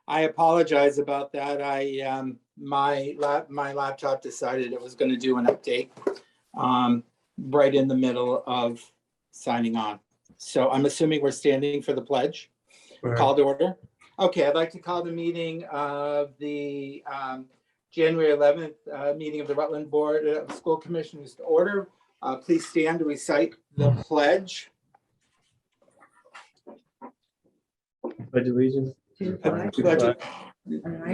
I apologize about that. My laptop decided it was going to do an update right in the middle of signing on. So I'm assuming we're standing for the pledge. Right. Call to order. Okay, I'd like to call the meeting of the January 11th meeting of the Rutland Board of School Commissioners to order. Please stand to recite the pledge. Pledge allegiance To the flag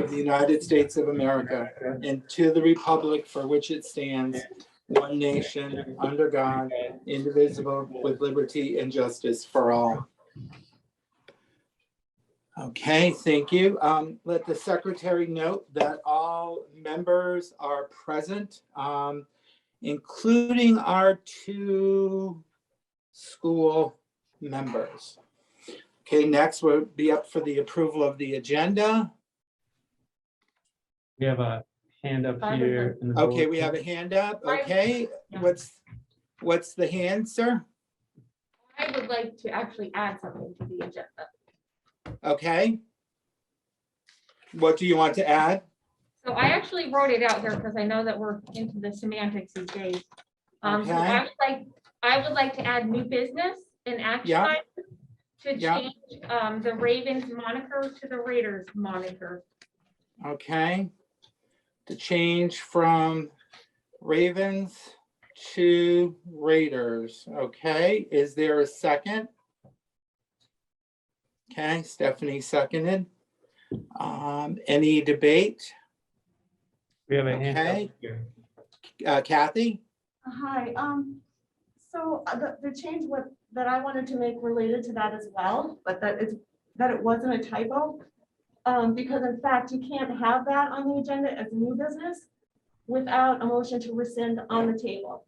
of the United States of America and to the republic for which it stands, one nation, under God, indivisible, with liberty and justice for all. Okay, thank you. Let the secretary note that all members are present, including our 2 school members. Okay, next we'll be up for the approval of the agenda. We have a hand up here. In the Okay, board. we have a hand up. Okay, what's the hand, sir? I would like to actually add something to the agenda. Okay. What do you want to add? So I actually wrote it out here because I know that we're into the semantics these days. So Okay. I would like to add new business and action Yeah. items to Yeah. change the Ravens moniker to the Raiders moniker. Okay. To change from Ravens to Raiders. Okay, is there a second? Okay, Stephanie seconded. Any debate? We have a hand Okay. up here. Kathy? Hi, so the change that I wanted to make related to that as well, but that it wasn't a typo. Because in fact, you can't have that on the agenda as a new business without a motion to rescind on the table.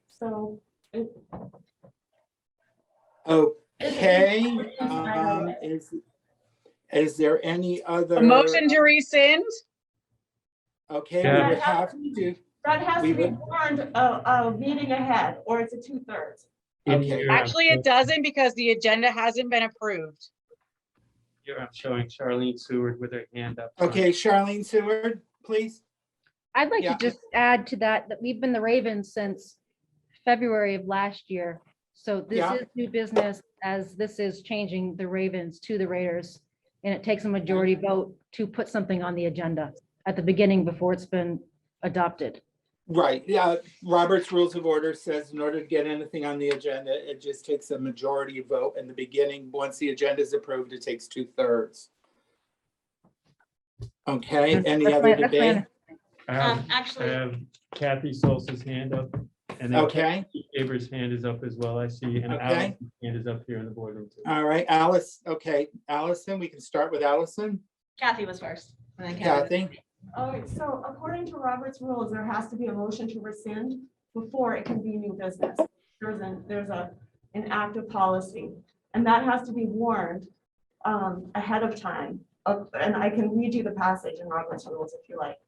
So. Okay, is there any other? A motion to rescind? Okay, Yeah. we would have to, That has We to be would- warned a meeting ahead, or it's a 2/3. In Okay. here, Actually, it doesn't because the agenda hasn't been approved. Here I'm showing Charlene Seward with her hand up. front. okay, Charlene Seward, please. I'd like Yeah. to just add to that we've been the Ravens since February of last year. So this Yeah. is new business as this is changing the Ravens to the Raiders. And it takes a majority vote to put something on the agenda at the beginning before it's been adopted. Right, yeah, Robert's Rules of Order says in order to get anything on the agenda, it just takes a majority vote in the beginning. Once the agenda is approved, it takes 2/3. Okay, any That's other my- that's my debate? I have, I Actually, have Kathy Solz's hand up. And then Okay, Aber's hand is up as well, I see, and Okay. Allison's hand is up here in the boardroom too. all right, Alice, okay, Allison, we can start with Allison. Kathy was first. And then Kevin. Kathy, All right, so according to Robert's rules, there has to be a motion to rescind before it can be new business. There's an active policy, and that has to be warned ahead of time. And I can read you the passage in Robert's rules if you like.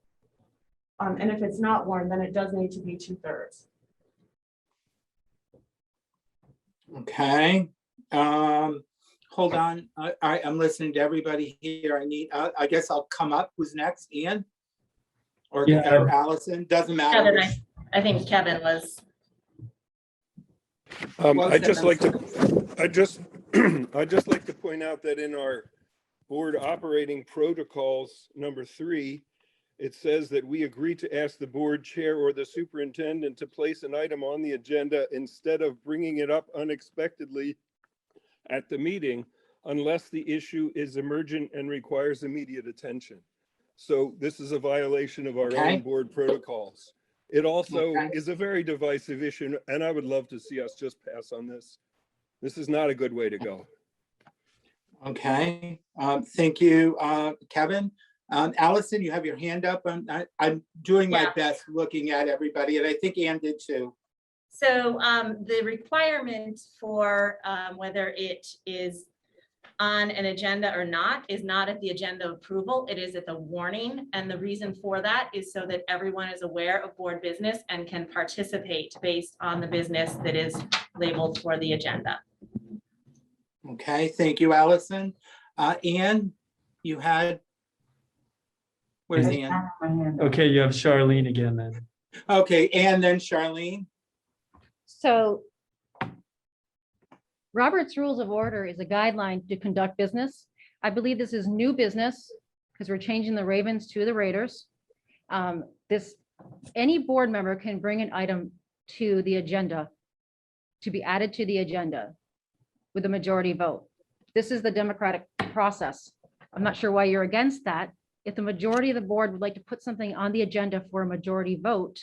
And if it's not warned, then it does need to be 2/3. okay, hold on, I'm listening to everybody here. I need, I guess I'll come up. Who's next, Ian? Or Yeah. or Allison, doesn't matter. Kevin, which- I think Kevin was. I'd just like I'd just like to point out that in our board operating protocols, number 3, it says that we agree to ask the board chair or the superintendent to place an item on the agenda instead of bringing it up unexpectedly at the meeting, unless the issue is emergent and requires immediate attention. So this is a violation of our Okay. own board protocols. It also Okay. is a very divisive issue, and I would love to see us just pass on this. This is not a good way to go. Okay, thank you, Kevin. Allison, you have your hand up. I'm doing my Yeah. best looking at everybody, and I think Ann did too. So the requirement for whether it is on an agenda or not is not at the agenda approval. It is at the warning. And the reason for that is so that everyone is aware of board business and can participate based on the business that is labeled for the agenda. Okay, thank you, Allison. Ann, you had? Where's Ann? Okay, you have Charlene again then. Okay, and then Charlene. So Robert's Rules of Order is a guideline to conduct business. I believe this is new business because we're changing the Ravens to the Raiders. Any board member can bring an item to the agenda to be added to the agenda with a majority vote. This is the democratic process. I'm not sure why you're against that. If the majority of the board would like to put something on the agenda for a majority vote,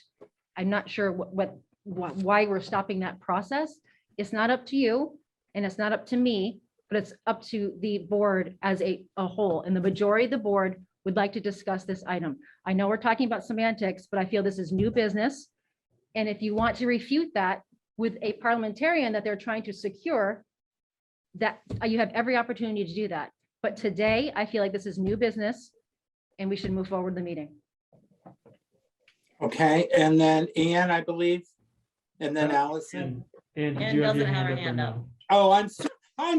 I'm not sure why we're stopping that process. It's not up to you and it's not up to me, but it's up to the board as a whole. And the majority of the board would like to discuss this item. I know we're talking about semantics, but I feel this is new business. And if you want to refute that with a parliamentarian that they're trying to secure, that you have every opportunity to do that. But today, I feel like this is new business and we should move forward the meeting. Okay, and then Ann, I believe, and then Allison. And did Ann you have your doesn't have her hand up or hand up. no? Oh, I'm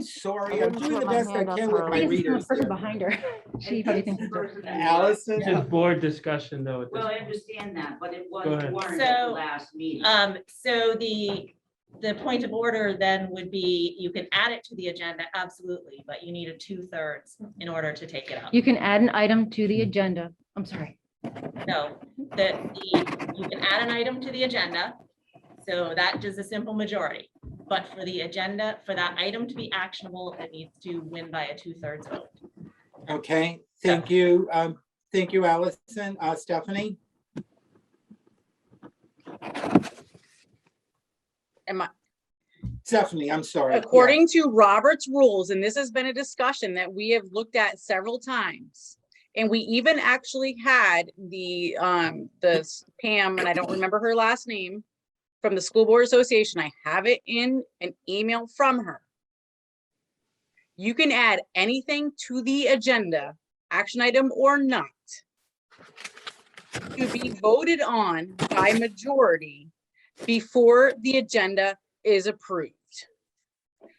sorry. I'm doing the best I can with my Please, readers person here. behind her. She probably thinks it's her. Allison. This is board discussion though. at this Well, I point. understand that, but it was Go ahead. warned at the So, last meeting. So the point of order then would be, you can add it to the agenda, absolutely, but you need a 2/3 in order to take it up. You can add an item to the agenda. I'm sorry. No, you can add an item to the agenda. So that is a simple majority. But for the agenda, for that item to be actionable, it needs to win by a 2/3 vote. Okay, thank you. Thank you, Allison. Stephanie? Stephanie, I'm sorry. According to Robert's rules, and this has been a discussion that we have looked at several times. And we even actually had the Pam, and I don't remember her last name, from the School Board Association. I have it in an email from her. You can add anything to the agenda, action item or not, to be voted on by majority before the agenda is approved.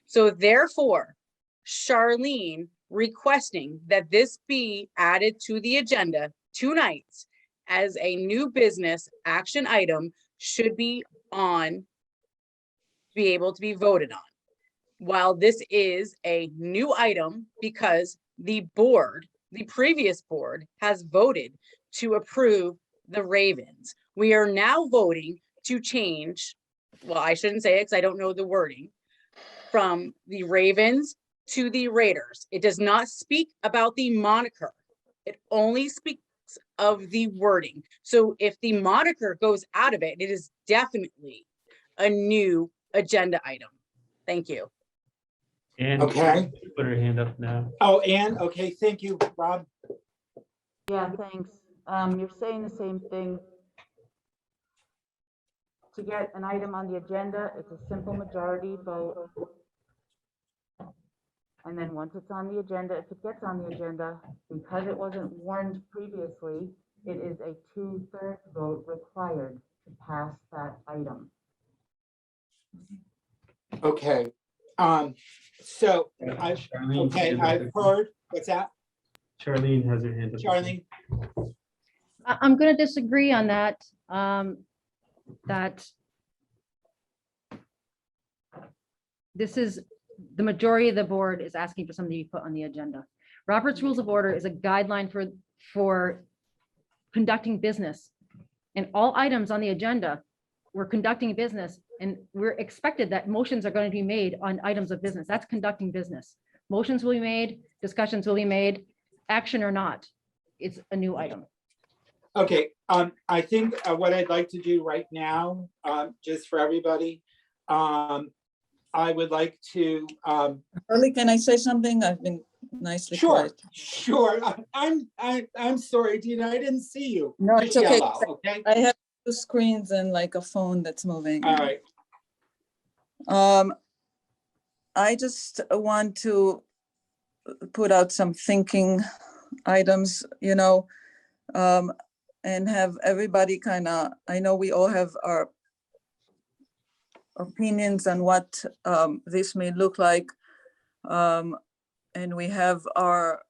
So therefore, Charlene requesting that this be added to the agenda tonight as a new business action item should be able to be voted on. While this is a new item because the board, the previous board, has voted to approve the Ravens. We are now voting to change, well, I shouldn't say it because I don't know the wording, from the Ravens to the Raiders. It does not speak about the moniker. It only speaks of the wording. So if the moniker goes out of it, it is definitely a new agenda item. Thank you. And Okay. put her hand up now. Oh, Ann, okay, thank you, Rob. Yeah, thanks. You're saying the same thing. To get an item on the agenda, it's a simple majority vote. And then once it's on the agenda, if it gets on the agenda, because it wasn't warned previously, it is a 2/3 vote required to pass that item. Okay, so Charlene's okay, hand up. I've heard, what's that, Charlene has her hand up. Charlene? I'm going to disagree on that. That this is, the majority of the board is asking for something to be put on the agenda. Robert's Rules of Order is a guideline for conducting business. And all items on the agenda, we're conducting business and we're expected that motions are going to be made on items of business. That's conducting business. Motions will be made, discussions will be made, action or not. It's a new item. Okay, I think what I'd like to do right now, just for everybody, I would like to, Early, can I say something? I've been nicely sure, quiet. sure. I'm sorry, Dina, I didn't see you. No, Just it's okay. yell out, okay? I have 2 screens and like a phone that's moving. All right, I just want to put out some thinking items, and have everybody kind of, I know we all have our opinions on what this may look like. And we have our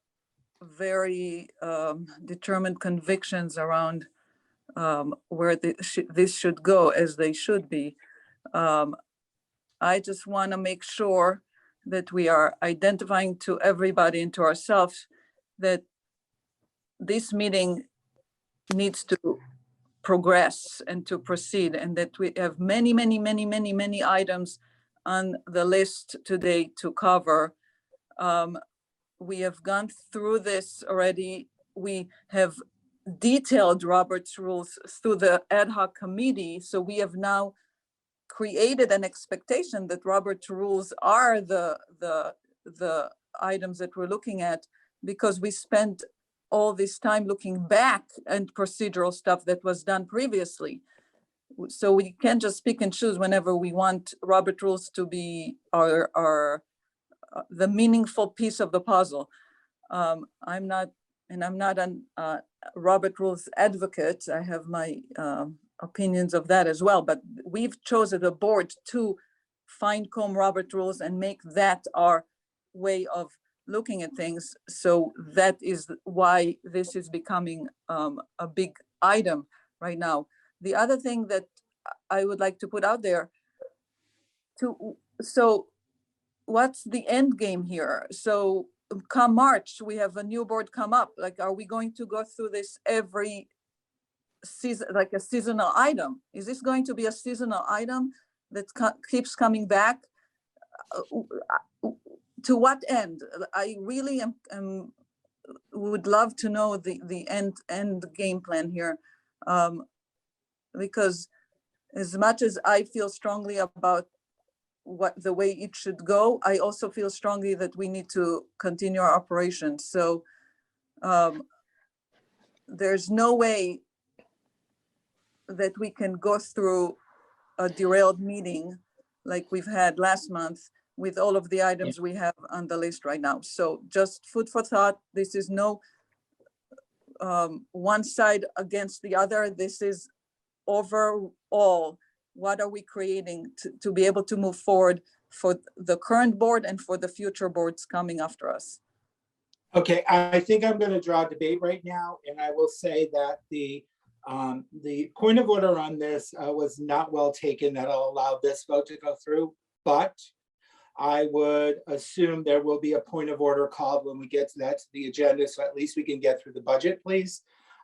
very determined convictions around where this should go, as they should be. I just want to make sure that we are identifying to everybody and to ourselves that this meeting needs to progress and to proceed, and that we have many items on the list today to cover. We have gone through this already. We have detailed Robert's rules through the ad hoc committee. So we have now created an expectation that Robert's rules are the items that we're looking at, because we spent all this time looking back and procedural stuff that was done previously. So we can't just pick and choose whenever we want Robert rules to be our the meaningful piece of the puzzle. I'm not a Robert rules advocate. I have my opinions of that as well, but we've chosen the board to fine comb Robert rules and make that our way of looking at things. So that is why this is becoming a big item right now. The other thing that I would like to put out there so what's the end game here? So come March, we have a new board come up. Like, are we going to go through this every season, like a seasonal item? Is this going to be a seasonal item that keeps coming back? To what end? I really would love to know the end game plan here, because as much as I feel strongly about the way it should go, I also feel strongly that we need to continue our operations. So there's no way that we can go through a derailed meeting like we've had last month with all of the items we have on the list right now. So just food for thought. This is no one side against the other. This is overall, what are we creating to be able to move forward for the current board and for the future boards coming after us? Okay, I think I'm going to draw a debate right now, and I will say that the point of order on this was not well taken. That'll allow this vote to go through, but I would assume there will be a point of order called when we get to the agenda, so at least we can get through the budget, please.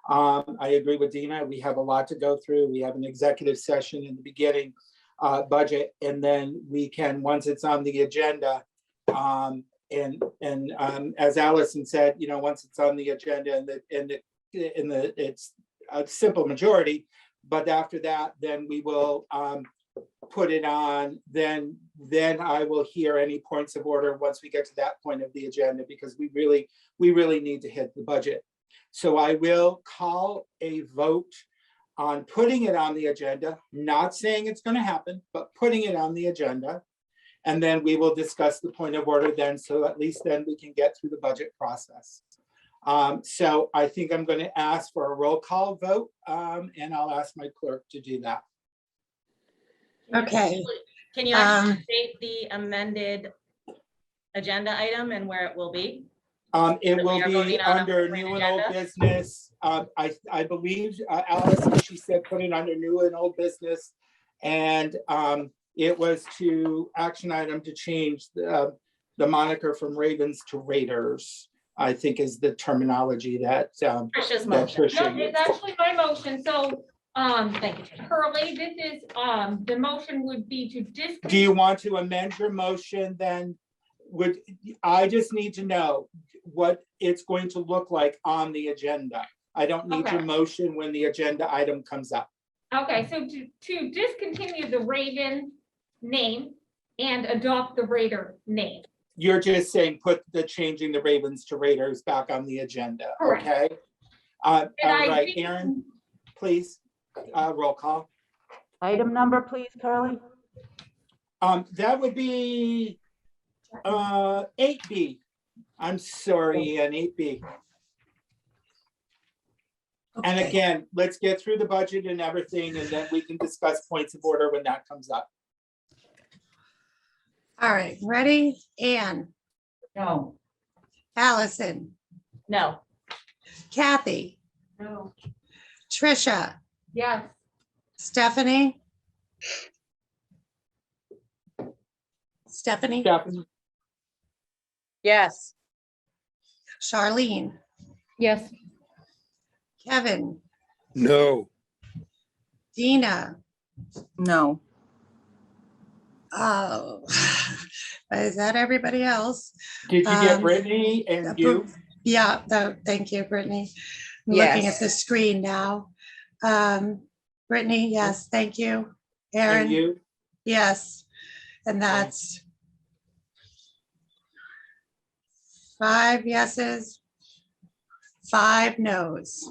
I agree with Dina. We have a lot to go through. We have an executive session in the beginning, budget, and then we can, once it's on the agenda, as Allison said, once it's on the agenda and it's a simple majority, but after that, then we will put it on. Then I will hear any points of order once we get to that point of the agenda, because we really need to hit the budget. So I will call a vote on putting it on the agenda, not saying it's going to happen, but putting it on the agenda. And then we will discuss the point of order then, so at least then we can get through the budget process. So I think I'm going to ask for a roll call vote, and I'll ask my clerk to do that. Okay. Can you actually state the amended agenda item and where it will be? It will be under new and old business. I believe Allison, she said put it under new and old business, and it was to action item to change the moniker from Ravens to Raiders, I think is the terminology that Tricia's motion. Tricia No, it's actually my motion. So, thank you, Curly. This is, the motion would be to discontinue. Do you want to amend your motion then? I just need to know what it's going to look like on the agenda. I don't need your motion when the agenda item comes up. Okay, so to discontinue the Raven name and adopt the Raider name. You're just saying put the changing the Ravens to Raiders back on the agenda, Correct. okay? All right, think- Aaron, please, roll call. Item number, please, Carly. That would be 8B. I'm sorry, Ian, 8B. And Okay. again, let's get through the budget and everything, and then we can discuss points of order when that comes up. All right, ready? Anne, No. Allison, No. Kathy, No. Trisha, Yes. Stephanie? Stephanie, Stephanie, Yes. Charlene, Yes. Kevin, No. Dina. No. Oh, is that everybody else? did you get Um, Brittany and you? Yeah, thank you, Brittany. I'm looking at Yes. the screen now. Brittany, yes, thank you. And Aaron, you? yes, and that's 5 yeses, 5 nos.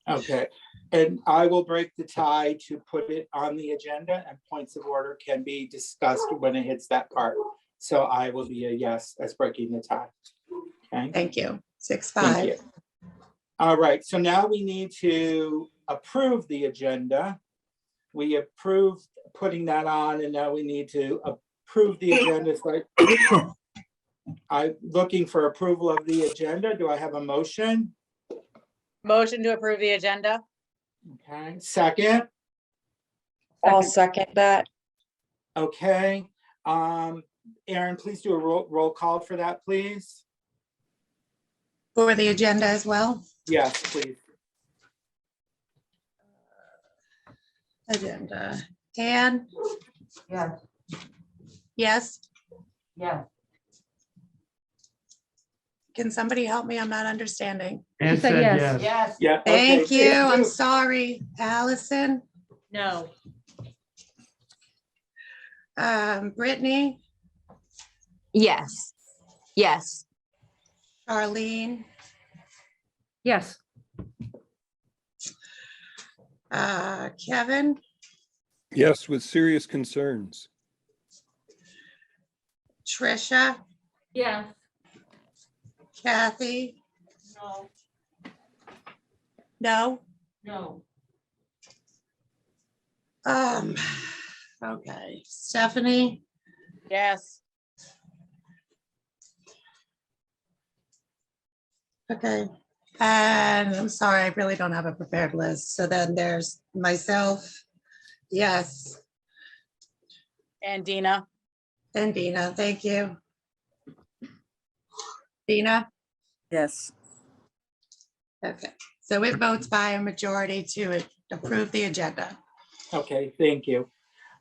Okay, and I will break the tie to put it on the agenda, and points of order can be discussed when it hits that part. So I will be a yes as breaking the tie. Okay, Thank you. 6, thank 5. you. All right, so now we need to approve the agenda. We approved putting that on, and now we need to approve the agenda. So I'm looking for approval of the agenda. Do I have a motion? Motion to approve the agenda? Okay, second, I'll second that. okay. Aaron, please do a roll call for that, please. For the agenda as well? Yes, please. Agenda. Anne? Yes. Yes? Yes. Can somebody help me? I'm not understanding. And said said yes. yes. Yes. Yeah. okay, Thank you. I'm sorry. Allison? No. Brittany? Yes. Yes. Charlene? Yes. Kevin? Yes, with serious concerns. Trisha? Yes. Kathy? No. No? No. Okay. Stephanie? Yes. Okay. And I'm sorry, I really don't have a prepared list. So then there's myself. Yes. And Dina? And Dina, thank you. Dina? Yes. Okay. So it votes by a majority to approve the agenda. Okay, thank you.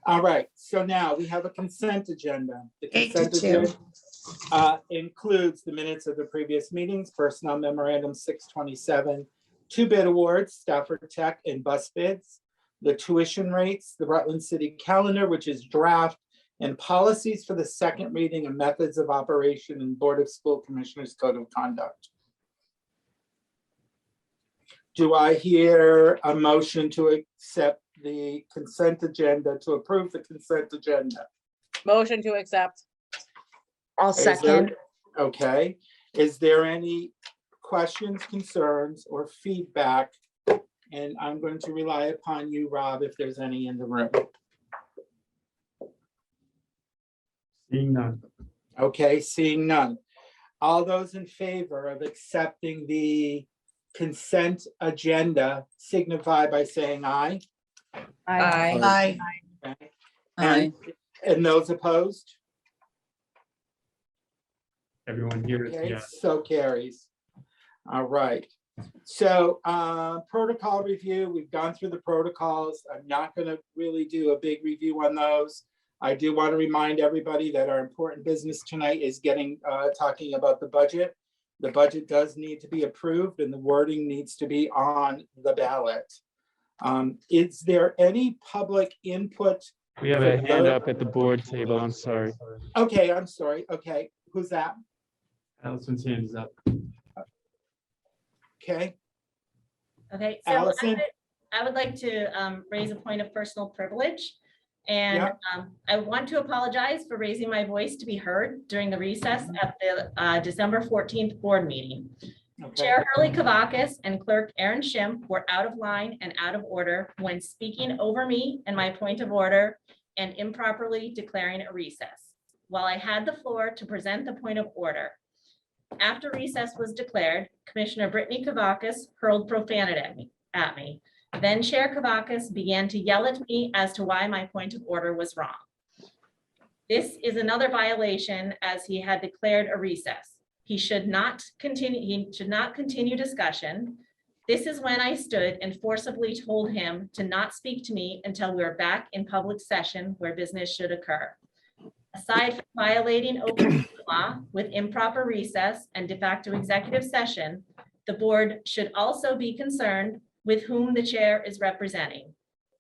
All right, so now we have a consent agenda. The 8 to consent 2. agenda includes the minutes of the previous meetings, personnel memorandum 627, 2 bid awards, Stafford Tech and bus bids, the tuition rates, the Rutland City calendar, which is draft, and policies for the second reading of methods of operation and Board of School Commissioners Code of Conduct. Do I hear a motion to accept the consent agenda, to approve the consent agenda? Motion to accept? I'll Is there- second. Okay, is there any questions, concerns, or feedback? And I'm going to rely upon you, Rob, if there's any in the room. Seeing none. Okay, seeing none. All those in favor of accepting the consent agenda signify by saying aye. Aye. Aye. Okay. Aye. And those opposed? Everyone here is Okay, yes. so carries. All right. So protocol review, we've gone through the protocols. I'm not going to really do a big review on those. I do want to remind everybody that our important business tonight is talking about the budget. The budget does need to be approved and the wording needs to be on the ballot. Is there any public input? We have a hand up at the board table. I'm sorry. Okay, I'm sorry. Okay, who's that? Allison's hand is up. Okay, Okay, so Allison? I would like to raise a point of personal privilege. And Yeah. I want to apologize for raising my voice to be heard during the recess at the December 14th board meeting. Okay. Chair Hurley Kavakis and Clerk Aaron Schimm were out of line and out of order when speaking over me and my point of order and improperly declaring a recess. While I had the floor to present the point of order, After recess was declared, Commissioner Brittany Kavakis hurled profanity at me. Then Chair Kavakis began to yell at me as to why my point of order was wrong. This is another violation as he had declared a recess. He should not continue discussion. This is when I stood and forcibly told him to not speak to me until we were back in public session where business should occur. Aside from violating open meeting law with improper recess and de facto executive session, the board should also be concerned with whom the chair is representing.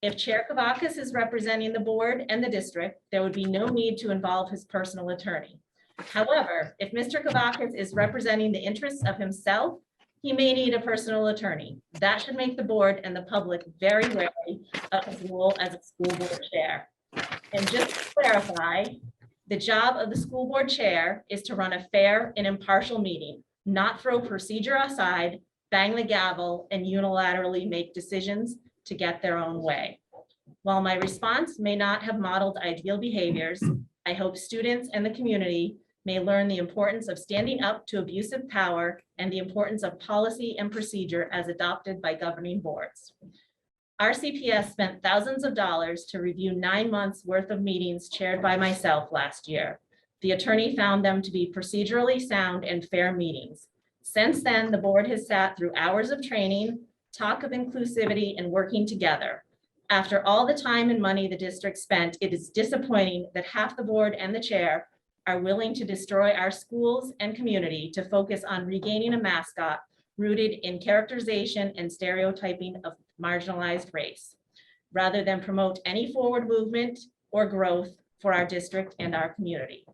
If Chair Kavakis is representing the board and the district, there would be no need to involve his personal attorney. However, if Mr. Kavakis is representing the interests of himself, he may need a personal attorney. That should make the board and the public very wary of his role as a school board chair. And just to clarify, the job of the school board chair is to run a fair and impartial meeting, not throw procedure aside, bang the gavel, and unilaterally make decisions to get their own way. While my response may not have modeled ideal behaviors, I hope students and the community may learn the importance of standing up to abusive power and the importance of policy and procedure as adopted by governing boards. RCPS spent thousands of dollars to review 9 months worth of meetings chaired by myself last year. The attorney found them to be procedurally sound and fair meetings. Since then, the board has sat through hours of training, talk of inclusivity, and working together. After all the time and money the district spent, it is disappointing that half the board and the chair are willing to destroy our schools and community to focus on regaining a mascot rooted in characterization and stereotyping of marginalized race, rather than promote any forward movement or growth for our district and our community.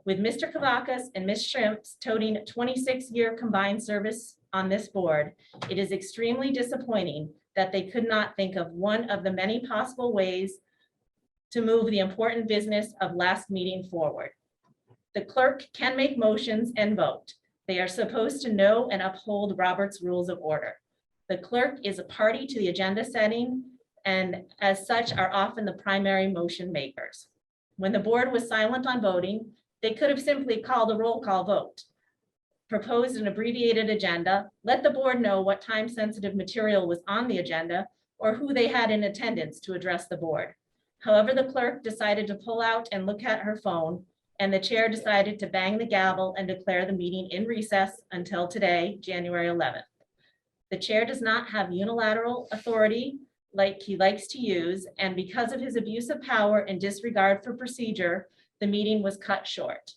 With Mr. Kavakis and Ms. Shrimps toting 26-year combined service on this board, it is extremely disappointing that they could not think of one of the many possible ways to move the important business of last meeting forward. The clerk can make motions and vote. They are supposed to know and uphold Robert's Rules of Order. The clerk is a party to the agenda setting and as such are often the primary motion makers. When the board was silent on voting, they could have simply called a roll call vote, proposed an abbreviated agenda, let the board know what time-sensitive material was on the agenda or who they had in attendance to address the board. However, the clerk decided to pull out and look at her phone, and the chair decided to bang the gavel and declare the meeting in recess until today, January 11th. The chair does not have unilateral authority like he likes to use, and because of his abuse of power and disregard for procedure, the meeting was cut short.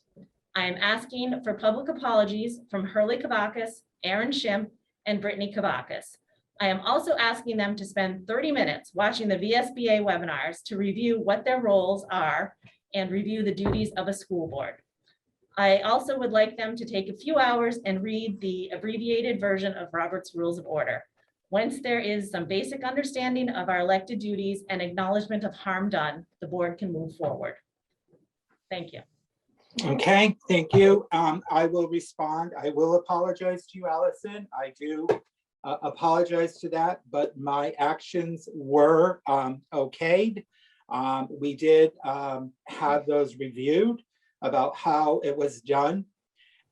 I am asking for public apologies from Hurley Kavakis, Aaron Schimpf, and Brittany Kavakis. I am also asking them to spend 30 minutes watching the VSBA webinars to review what their roles are and review the duties of a school board. I also would like them to take a few hours and read the abbreviated version of Robert's Rules of Order. Once there is some basic understanding of our elected duties and acknowledgement of harm done, the board can move forward. Thank you. Okay, thank you. I will respond. I will apologize to you, Allison. I do apologize to that, but my actions were okayed. We did have those reviewed about how it was done.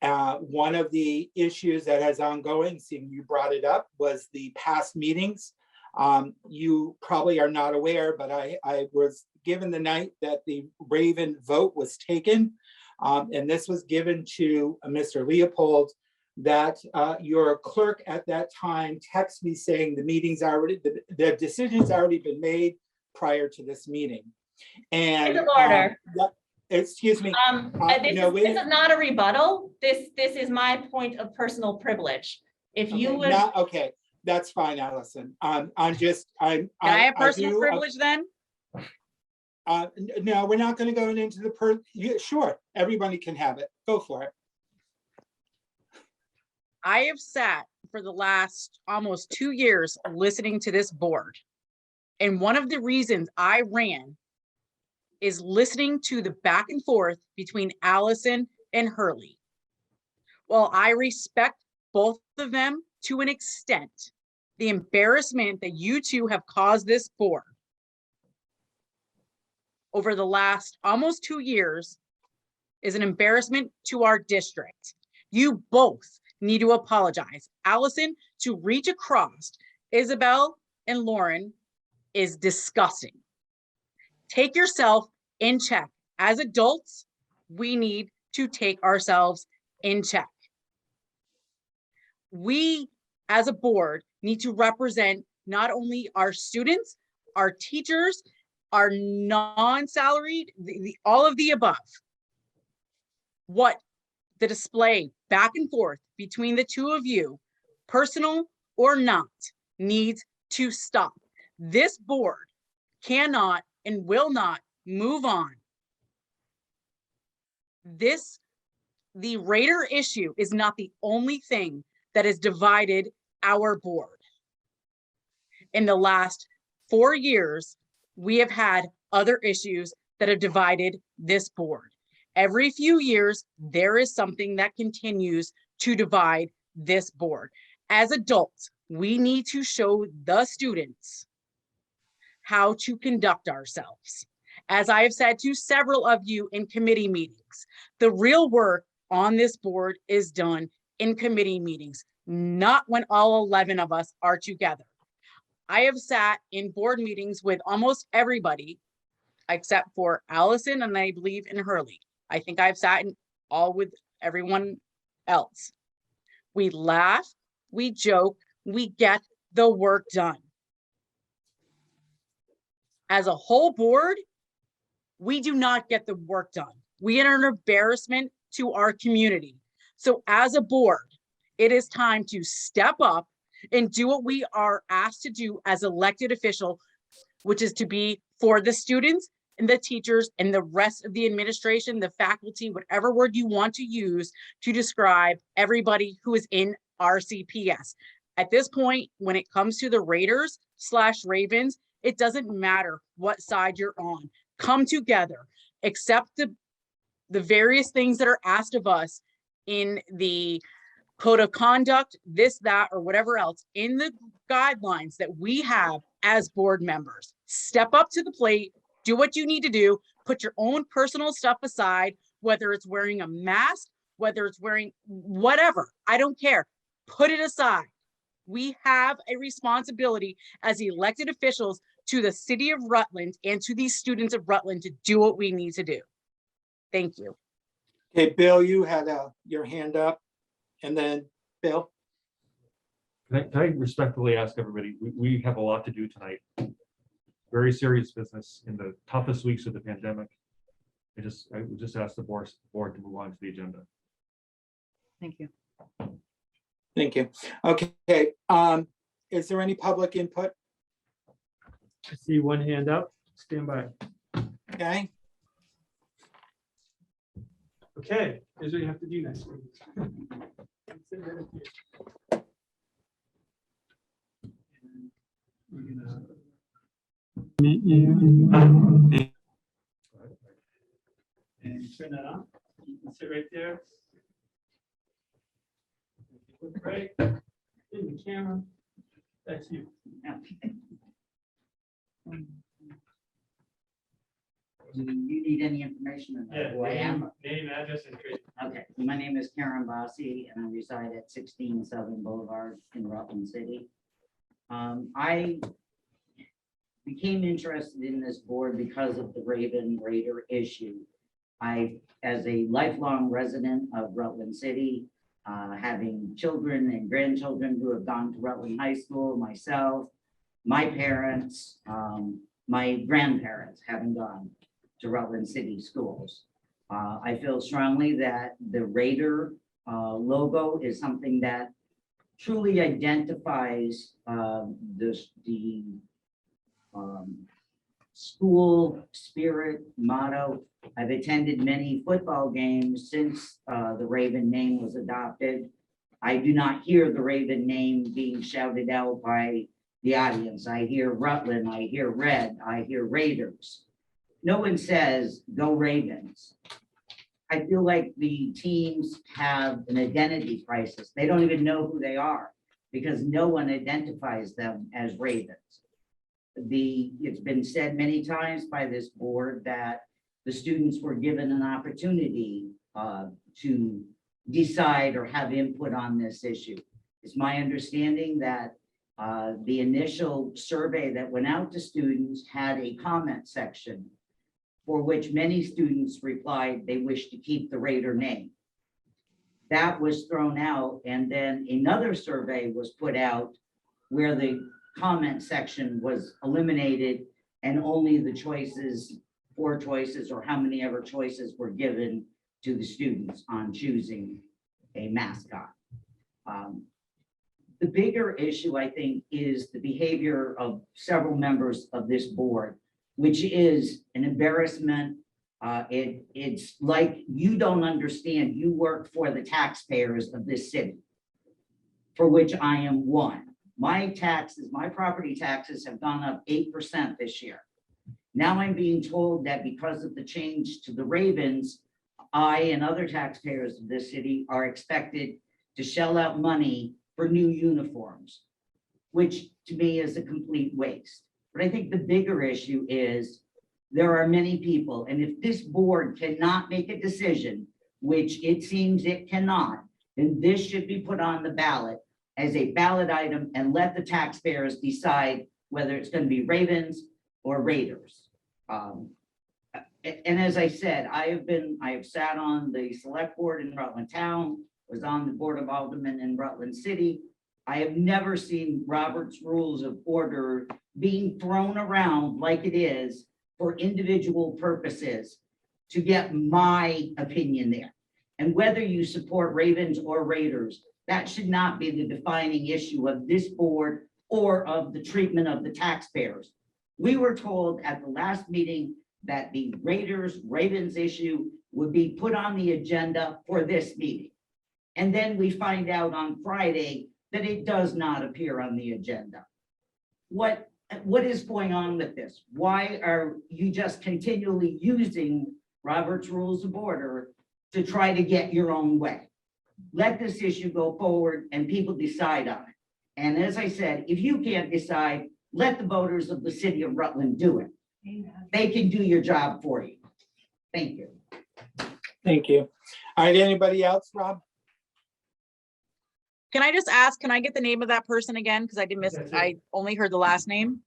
One of the issues that has ongoing, seeing you brought it up, was the past meetings. You probably are not aware, but I was given the night that the Raven vote was taken, and this was given to Mr. Leopold, that your clerk at that time texted me saying the meeting's already, the decision's already been made prior to this meeting. And Point of order. Excuse me. This is not a rebuttal. This is my point of personal privilege. If you would. Okay, that's fine, Allison. Can I have personal privilege then? No, we're not going to go into the sure, everybody can have it. Go for it. I have sat for the last almost 2 years listening to this board. And one of the reasons I ran is listening to the back and forth between Allison and Hurley. While I respect both of them to an extent, the embarrassment that you two have caused this board over the last almost 2 years is an embarrassment to our district. You both need to apologize. Allison, to reach across Isabel and Lauren is disgusting. Take yourself in check. As adults, we need to take ourselves in check. We, as a board, need to represent not only our students, our teachers, our non-salaried, all of the above. What the display back and forth between the two of you, personal or not, needs to stop. This board cannot and will not move on. The Raider issue is not the only thing that has divided our board. In the last 4 years, we have had other issues that have divided this board. Every few years, there is something that continues to divide this board. As adults, we need to show the students how to conduct ourselves. As I have said to several of you in committee meetings, the real work on this board is done in committee meetings, not when all 11 of us are together. I have sat in board meetings with almost everybody except for Allison and I believe in Hurley. I think I've sat in all with everyone else. We laugh, we joke, we get the work done. As a whole board, we do not get the work done. We are an embarrassment to our community. So as a board, it is time to step up and do what we are asked to do as elected official, which is to be for the students and the teachers and the rest of the administration, the faculty, whatever word you want to use to describe everybody who is in RCPS. At this point, when it comes to the Raiders/Ravens, it doesn't matter what side you're on. Come together, accept the various things that are asked of us in the code of conduct, this, that, or whatever else, in the guidelines that we have as board members. Step up to the plate, do what you need to do, put your own personal stuff aside, whether it's wearing a mask, whether it's wearing whatever, I don't care. Put it aside. We have a responsibility as elected officials to the city of Rutland and to these students of Rutland to do what we need to do. Thank you. Okay, Bill, you had your hand up, and then Bill. Can I respectfully ask everybody, we have a lot to do tonight. Very serious business in the toughest weeks of the pandemic. I would just ask the board to move on to the agenda. Thank you. Thank you. Okay, is there any public input? I see one hand up. Stand by. Okay, Okay, here's what you have to do next. Meet you. And turn that on. You can sit right there. Look right in the camera. That's you. Do you need any information on Yeah, who I am? name, address, and trade. Okay, my name is Karen Bossi and I reside at 16 Southern Boulevard in Rutland City. I became interested in this board because of the Raider issue. As a lifelong resident of Rutland City, having children and grandchildren who have gone to Rutland High School, myself, my parents, my grandparents having gone to Rutland City schools. I feel strongly that the Raider logo is something that truly identifies the school spirit motto. I've attended many football games since the Raven name was adopted. I do not hear the Raven name being shouted out by the audience. I hear Rutland, I hear Red, I hear Raiders. No one says, "Go Ravens." I feel like the teams have an identity crisis. They don't even know who they are because no one identifies them as Ravens. It's been said many times by this board that the students were given an opportunity to decide or have input on this issue. It's my understanding that the initial survey that went out to students had a comment section for which many students replied they wish to keep the Raider name. That was thrown out, and then another survey was put out where the comment section was eliminated and only the choices, 4 choices or how many ever choices were given to the students on choosing a mascot. The bigger issue, I think, is the behavior of several members of this board, which is an embarrassment. It's like you don't understand, you work for the taxpayers of this city, for which I am one. My taxes, my property taxes have gone up 8% this year. Now I'm being told that because of the change to the Ravens, I and other taxpayers of this city are expected to shell out money for new uniforms, which to me is a complete waste. But I think the bigger issue is there are many people, and if this board cannot make a decision, which it seems it cannot, then this should be put on the ballot as a ballot item and let the taxpayers decide whether it's going to be Ravens or Raiders. And as I said, I have sat on the select board in Rutland Town, was on the Board of Aldermen in Rutland City. I have never seen Robert's Rules of Order being thrown around like it is for individual purposes to get my opinion there. And whether you support Ravens or Raiders, that should not be the defining issue of this board or of the treatment of the taxpayers. We were told at the last meeting that the Ravens issue would be put on the agenda for this meeting. And then we find out on Friday that it does not appear on the agenda. What is going on with this? Why are you just continually using Robert's Rules of Order to try to get your own way? Let this issue go forward and people decide on it. And as I said, if you can't decide, let the voters of the city of Rutland do it. They can do your job for you. Thank you. Thank you. All right, anybody else, Rob? Can I just ask, can I get the name of that person again? Because I didn't miss, That's it. I only heard the last name.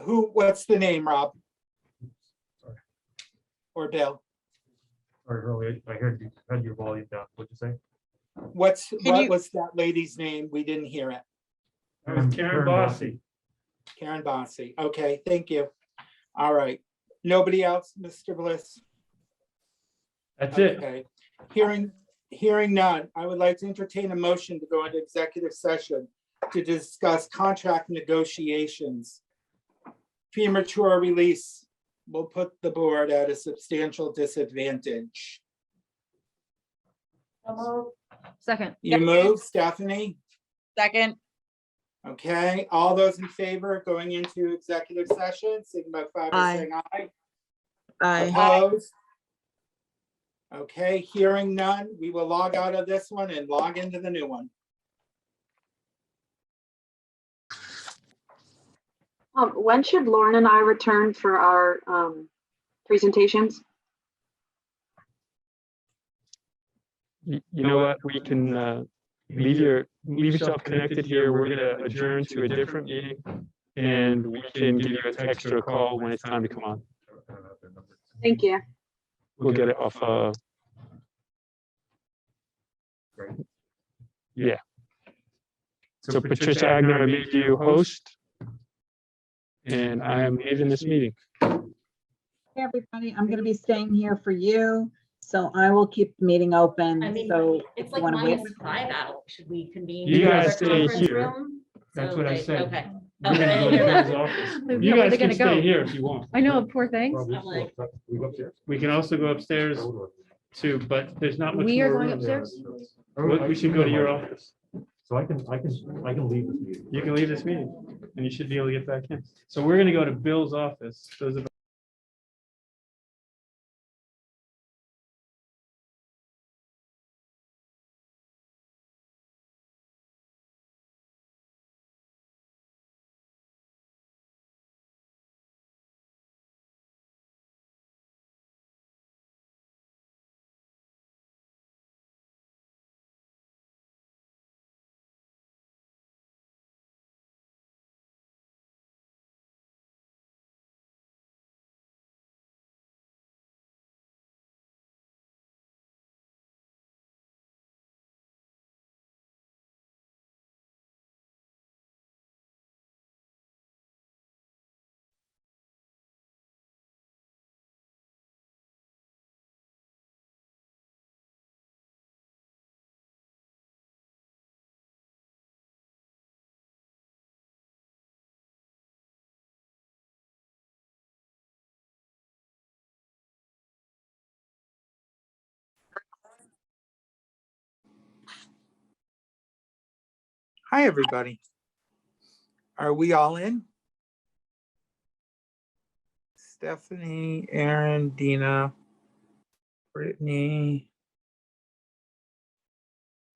What's the name, Rob? Sorry. Or Bill? Sorry, earlier, I heard you had your volume down. What'd you say? What you- was that lady's name? We didn't hear it. Karen Bossy. Karen Bossy. Okay, thank you. All right. Nobody else, Mr. Bliss? That's it. Okay. Hearing none, I would like to entertain a motion to go into executive session to discuss contract negotiations. Premature release will put the board at a substantial disadvantage. Second. You move, Stephanie? Second, Okay, all those in favor of going into executive session, signify by saying aye. Opposed? Okay, hearing none, we will log out of this one and log into the new one. When should Lauren and I return for our presentations? You know what, we can leave yourself connected here. We're gonna adjourn to a different meeting and we can give you a text or a call when it's time to come on. Thank you. We'll get it off. Yeah. So Patricia Agner, I made you host. And I am leaving this meeting. Hey, everybody, I'm gonna be staying here for you, so I will keep the meeting open, I mean, so. it's if like you wanna wait- -5 out. Should we convene? You in guys the stay conference here. room? That's So what I they- said. Okay. We're gonna go to Bill's office. Yeah, You where guys they can gonna stay go? here if you want. I know, poor things. Well, I'm like- we go upstairs. We can also go upstairs too, but there's not much We are more going room. upstairs? We should go to your office. So I can leave this meeting. You can leave this meeting and you should be able to get back in. So we're gonna go to Bill's office. Those of Hi, everybody. Are we all in? Stephanie, Aaron, Dina, Brittany,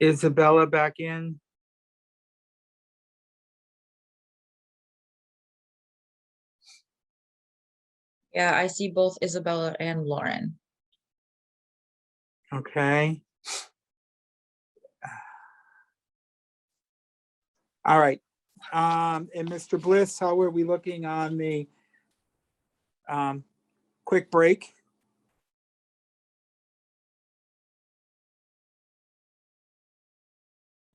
Isabella back in? Yeah, I see both Isabella and Lauren. Okay. All right. And Mr. Bliss, how are we looking on the quick break?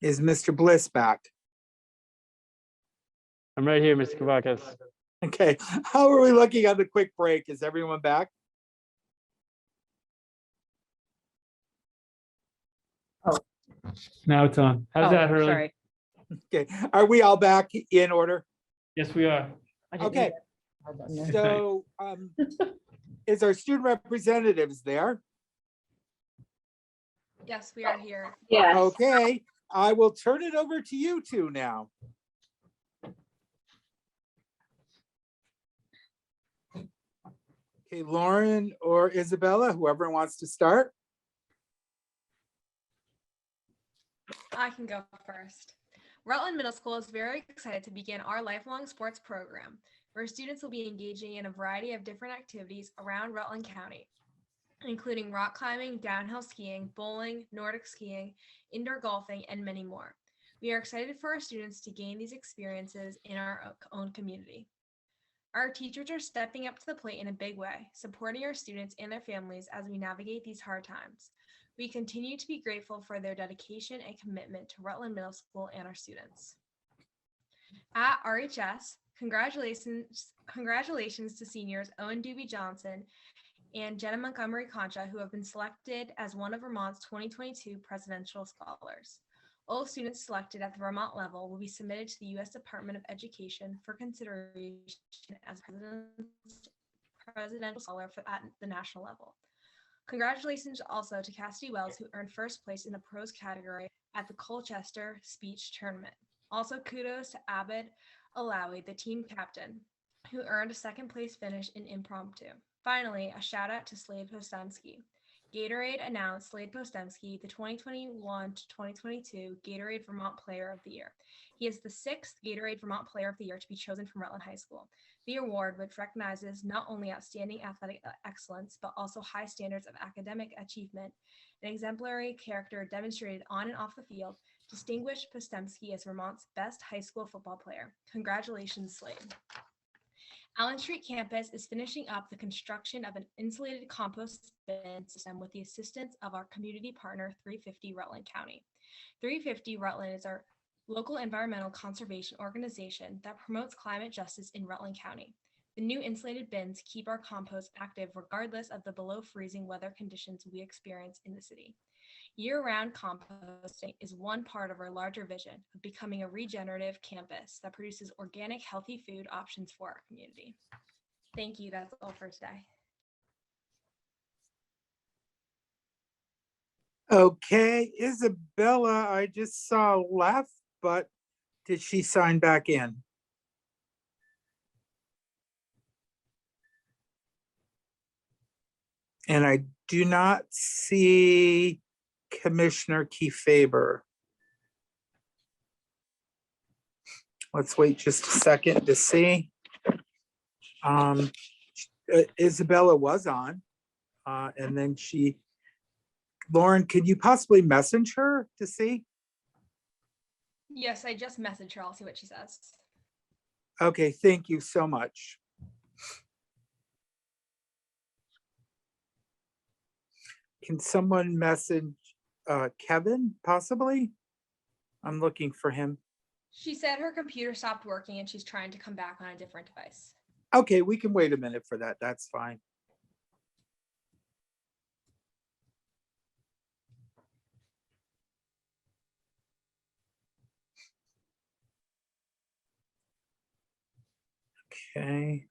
Is Mr. Bliss back? I'm right here, Mr. Kavakis. Okay. How are we looking on the quick break? Is everyone back? Now it's on. How's Oh, that, Hurley? sorry. Okay. Are we all back in order? Yes, we are. I didn't Okay. know that. So is our student representatives there? Yes, we are here. Yes. Okay. I will turn it over to you two now. Okay, Lauren or Isabella, whoever wants to start. I can go first. Rutland Middle School is very excited to begin our lifelong sports program, where students will be engaging in a variety of different activities around Rutland County, including rock climbing, downhill skiing, bowling, Nordic skiing, indoor golfing, and many more. We are excited for our students to gain these experiences in our own community. Our teachers are stepping up to the plate in a big way, supporting our students and their families as we navigate these hard times. We continue to be grateful for their dedication and commitment to Rutland Middle School and our students. At RHS, congratulations to seniors Owen Doobie Johnson and Jenna Montgomery Concha, who have been selected as one of Vermont's 2022 Presidential Scholars. All students selected at the Vermont level will be submitted to the U.S. Department of Education for consideration as Presidential Scholar at the national level. Congratulations also to Cassidy Wells, who earned first place in the prose category at the Colchester Speech Tournament. Also, kudos to Abed Alawi, the team captain, who earned a second place finish in impromptu. Finally, a shout out to Slade Postemski. Gatorade announced Slade Postemski the 2021-2022 Gatorade Vermont Player of the Year. He is the 6th Gatorade Vermont Player of the Year to be chosen from Rutland High School. The award, which recognizes not only outstanding athletic excellence, but also high standards of academic achievement and exemplary character demonstrated on and off the field, distinguished Postemski as Vermont's best high school football player. Congratulations, Slade. Allen Street campus is finishing up the construction of an insulated compost bin system with the assistance of our community partner 350 Rutland County. 350 Rutland is our local environmental conservation organization that promotes climate justice in Rutland County. The new insulated bins keep our compost active regardless of the below freezing weather conditions we experience in the city. Year-round composting is one part of our larger vision of becoming a regenerative campus that produces organic, healthy food options for our community. Thank you. That's all for today. Okay, Isabella, I just saw left, but did she sign back in? And I do not see Commissioner Kefeber. Let's wait just a second to see. Isabella was on, and then Lauren, could you possibly message her to see? Yes, I just messaged her. I'll see what she says. Okay, thank you so much. Can someone message Kevin, possibly? I'm looking for him. She said her computer stopped working and she's trying to come back on a different device. Okay, we can wait a minute for that. That's fine. Okay.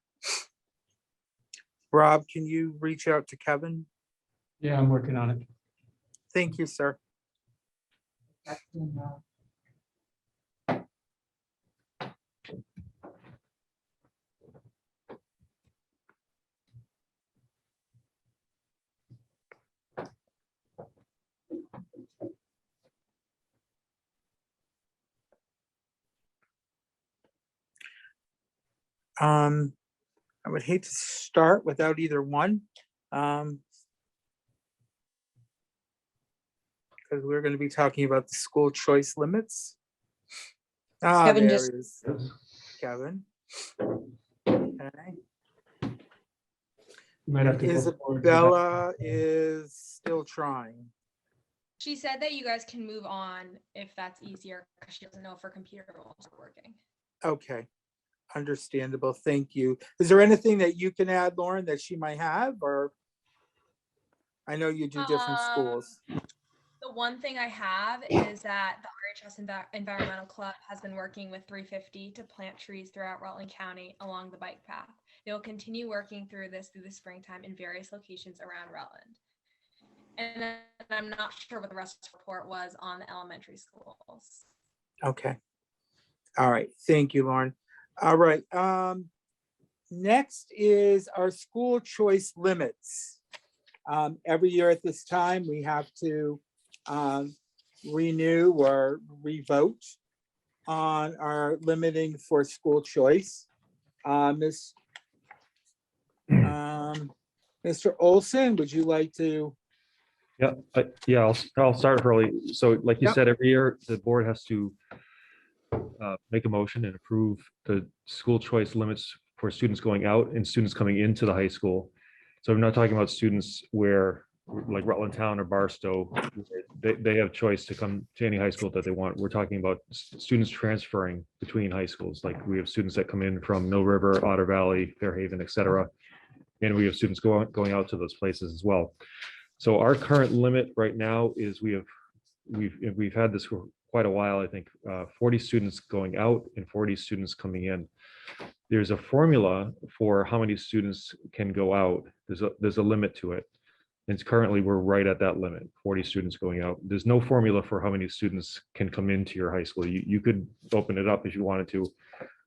Rob, can you reach out to Kevin? Yeah, I'm working on it. Thank you, sir. I would hate to start without either one. Because we're going to be talking about the school choice limits. Kevin There just- is Kevin. Okay. You might have to go forward to that. Isabella is still trying. She said that you guys can move on if that's easier because she doesn't know if her computer will start working. Okay, understandable. Thank you. Is there anything that you can add, Lauren, that she might have, or? I know you do different schools. The one thing I have is that the RHS Environmental Club has been working with 350 to plant trees throughout Rutland County along the bike path. They will continue working through the springtime in various locations around Rutland. And then I'm not sure what the rest of the report was on the elementary schools. Okay. All right. Thank you, Lauren. All right. Next is our school choice limits. Every year at this time, we have to renew or revote on our limiting for school choice. Mr. Olson, would you like to? Yeah, I'll start early. So like you Yep. said, every year the board has to make a motion and approve the school choice limits for students going out and students coming into the high school. So I'm not talking about students where like Rutland Town or Barstow, they have choice to come to any high school that they want. We're talking about students transferring between high schools. Like we have students that come in from Mill River, Otter Valley, Fairhaven, etc. And we have students going out to those places as well. So our current limit right now is we've had this for quite a while, I think, 40 students going out and 40 students coming in. There's a formula for how many students can go out. There's a limit to it. And currently we're right at that limit, 40 students going out. There's no formula for how many students can come into your high school. You could open it up if you wanted to,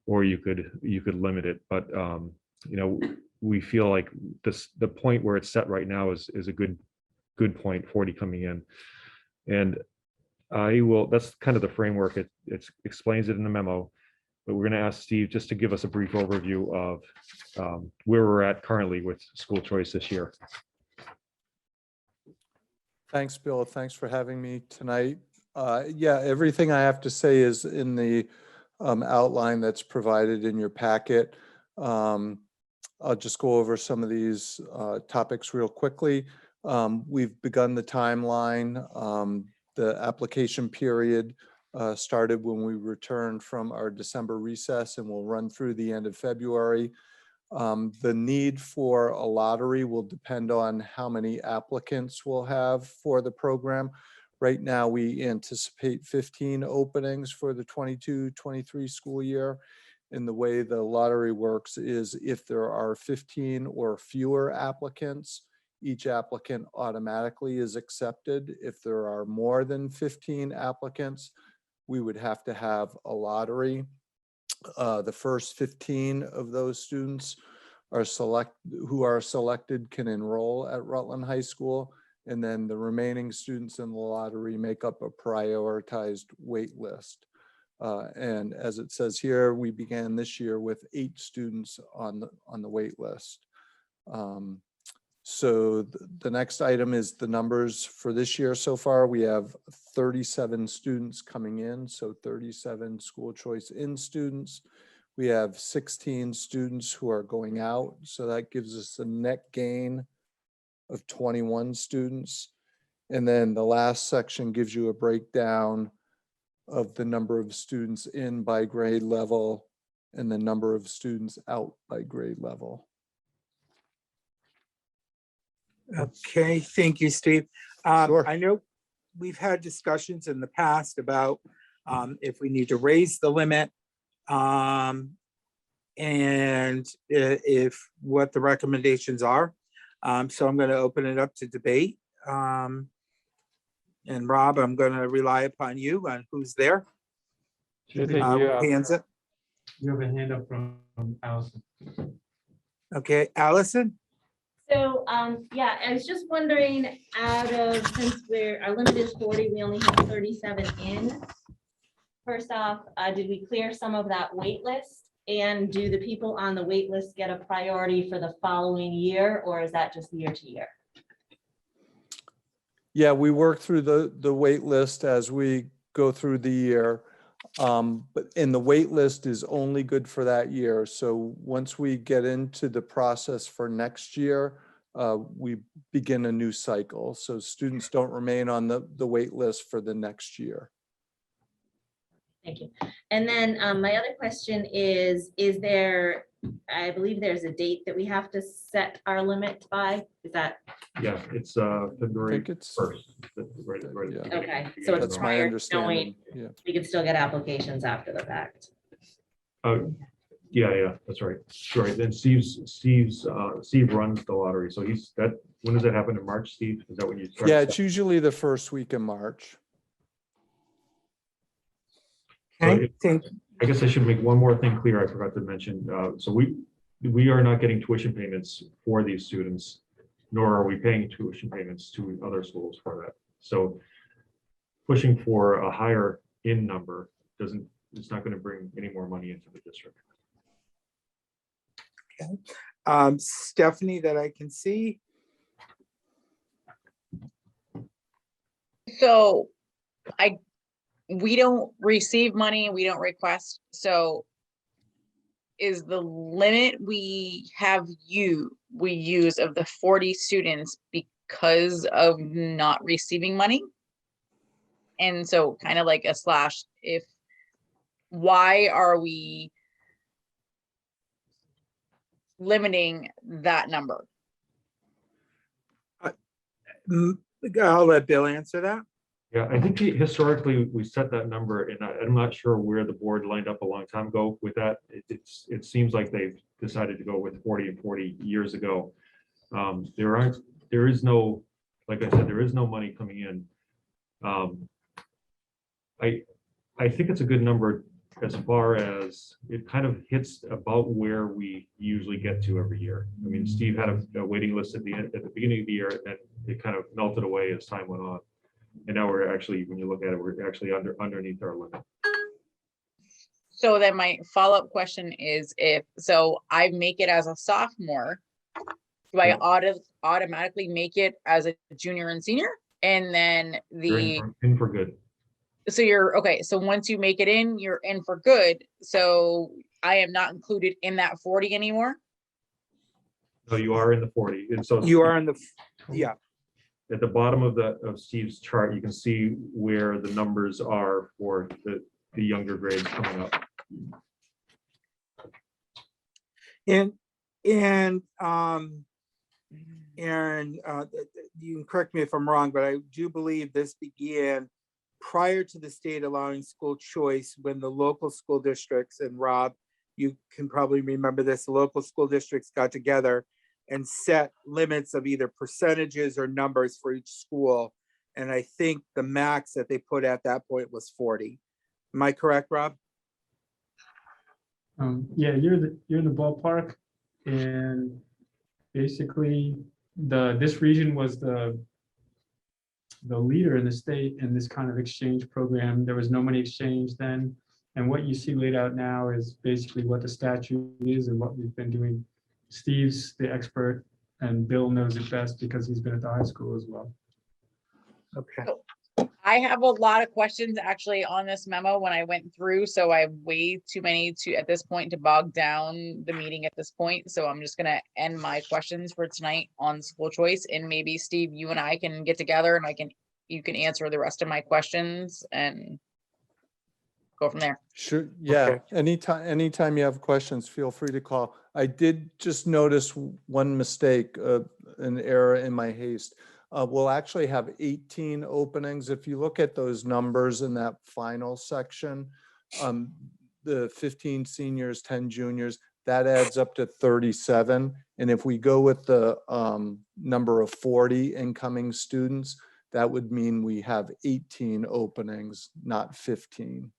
or you could limit it. But you know, we feel like the point where it's set right now is a good point, 40 coming in. And that's kind of the framework. It explains it in the memo, but we're going to ask Steve just to give us a brief overview of where we're at currently with school choice this year. Thanks, Bill. Thanks for having me tonight. Yeah, everything I have to say is in the outline that's provided in your packet. I'll just go over some of these topics real quickly. We've begun the timeline. The application period started when we returned from our December recess and will run through the end of February. The need for a lottery will depend on how many applicants we'll have for the program. Right now, we anticipate 15 openings for the 22-23 school year. And the way the lottery works is if there are 15 or fewer applicants, each applicant automatically is accepted. If there are more than 15 applicants, we would have to have a lottery. The first 15 of those students who are selected can enroll at Rutland High School, and then the remaining students in the lottery make up a prioritized wait list. And as it says here, we began this year with 8 students on the wait list. So the next item is the numbers for this year. So far, we have 37 students coming in, so 37 school choice in students. We have 16 students who are going out, so that gives us a net gain of 21 students. And then the last section gives you a breakdown of the number of students in by grade level and the number of students out by grade level. Okay, thank you, Steve. Sure. I know we've had discussions in the past about if we need to raise the limit and if what the recommendations are. So I'm going to open it up to debate. And Rob, I'm going to rely upon you on who's there. Sure thing. Hands up. You have a hand up from Allison. Okay, Allison? So, yeah, I was just wondering, since our limit is 40, we only have 37 in. First off, did we clear some of that wait list? And do the people on the wait list get a priority for the following year, or is that just year to year? Yeah, we work through the wait list as we go through the year. And the wait list is only good for that year. So once we get into the process for next year, we begin a new cycle. So students don't remain on the wait list for the next year. Thank you. And then my other question is there, I believe there's a date that we have to set our limit by? Is that? Yeah, it's February it's 1st. Right, Yeah. Okay, so it's That's my prior to understanding. knowing Yeah. we can still get applications after the fact. Yeah, that's right. Right. Then Steve runs the lottery. So when does that happen in March, Steve? Is that when you start? Yeah, it's usually the first week in March. Okay, I guess I should make one more thing clear. I forgot to mention. So we are not getting tuition payments for these students, nor are we paying tuition payments to other schools for that. So pushing for a higher in number it's not going to bring any more money into the district. Okay. Stephanie, that I can see. So we don't receive money, we don't request. So is the limit we use of the 40 students because of not receiving money? And so kind of like a slash, why are we limiting that number? I'll let Bill answer that. Yeah, I think historically we set that number, and I'm not sure where the board lined up a long time ago with that. It seems like they've decided to go with 40 and 40 years ago. There is no, like I said, there is no money coming in. I think it's a good number as far as it kind of hits about where we usually get to every year. I mean, Steve had a waiting list at the beginning of the year, and it kind of melted away as time went on. And now we're actually, when you look at it, we're actually underneath our limit. So then my follow-up question is, so I make it as a sophomore, do I automatically make it as a junior and senior? And then You're in for good. So okay. So once you make it in, you're in for good. So I am not included in that 40 anymore. So you are in the 40. And so you are in the, yeah. At the bottom of Steve's chart, you can see where the numbers are for the younger grades coming up. And Aaron, you can correct me if I'm wrong, but I do believe this began prior to the state allowing school choice, when the local school districts, and Rob, you can probably remember this, the local school districts got together and set limits of either percentages or numbers for each school. And I think the max that they put at that point was 40. Am I correct, Rob? Yeah, you're in the ballpark, and basically this region was the leader in the state in this kind of exchange program. There was no money exchange then, and what you see laid out now is basically what the statute is and what we've been doing. Steve's the expert, and Bill knows it best because he's been at the high school as well. Okay. I have a lot of questions actually on this memo when I went through, so I have way too many at this point to bog down the meeting at this point. So I'm just gonna end my questions for tonight on school choice, and maybe Steve, you and I can get together and you can answer the rest of my questions and go from there. Sure. Yeah. Okay. Anytime you have questions, feel free to call. I did just notice one mistake, an error in my haste. We'll actually have 18 openings. If you look at those numbers in that final section, the 15 seniors, 10 juniors, that adds up to 37. And if we go with the number of 40 incoming students, that would mean we have 18 openings, not 15.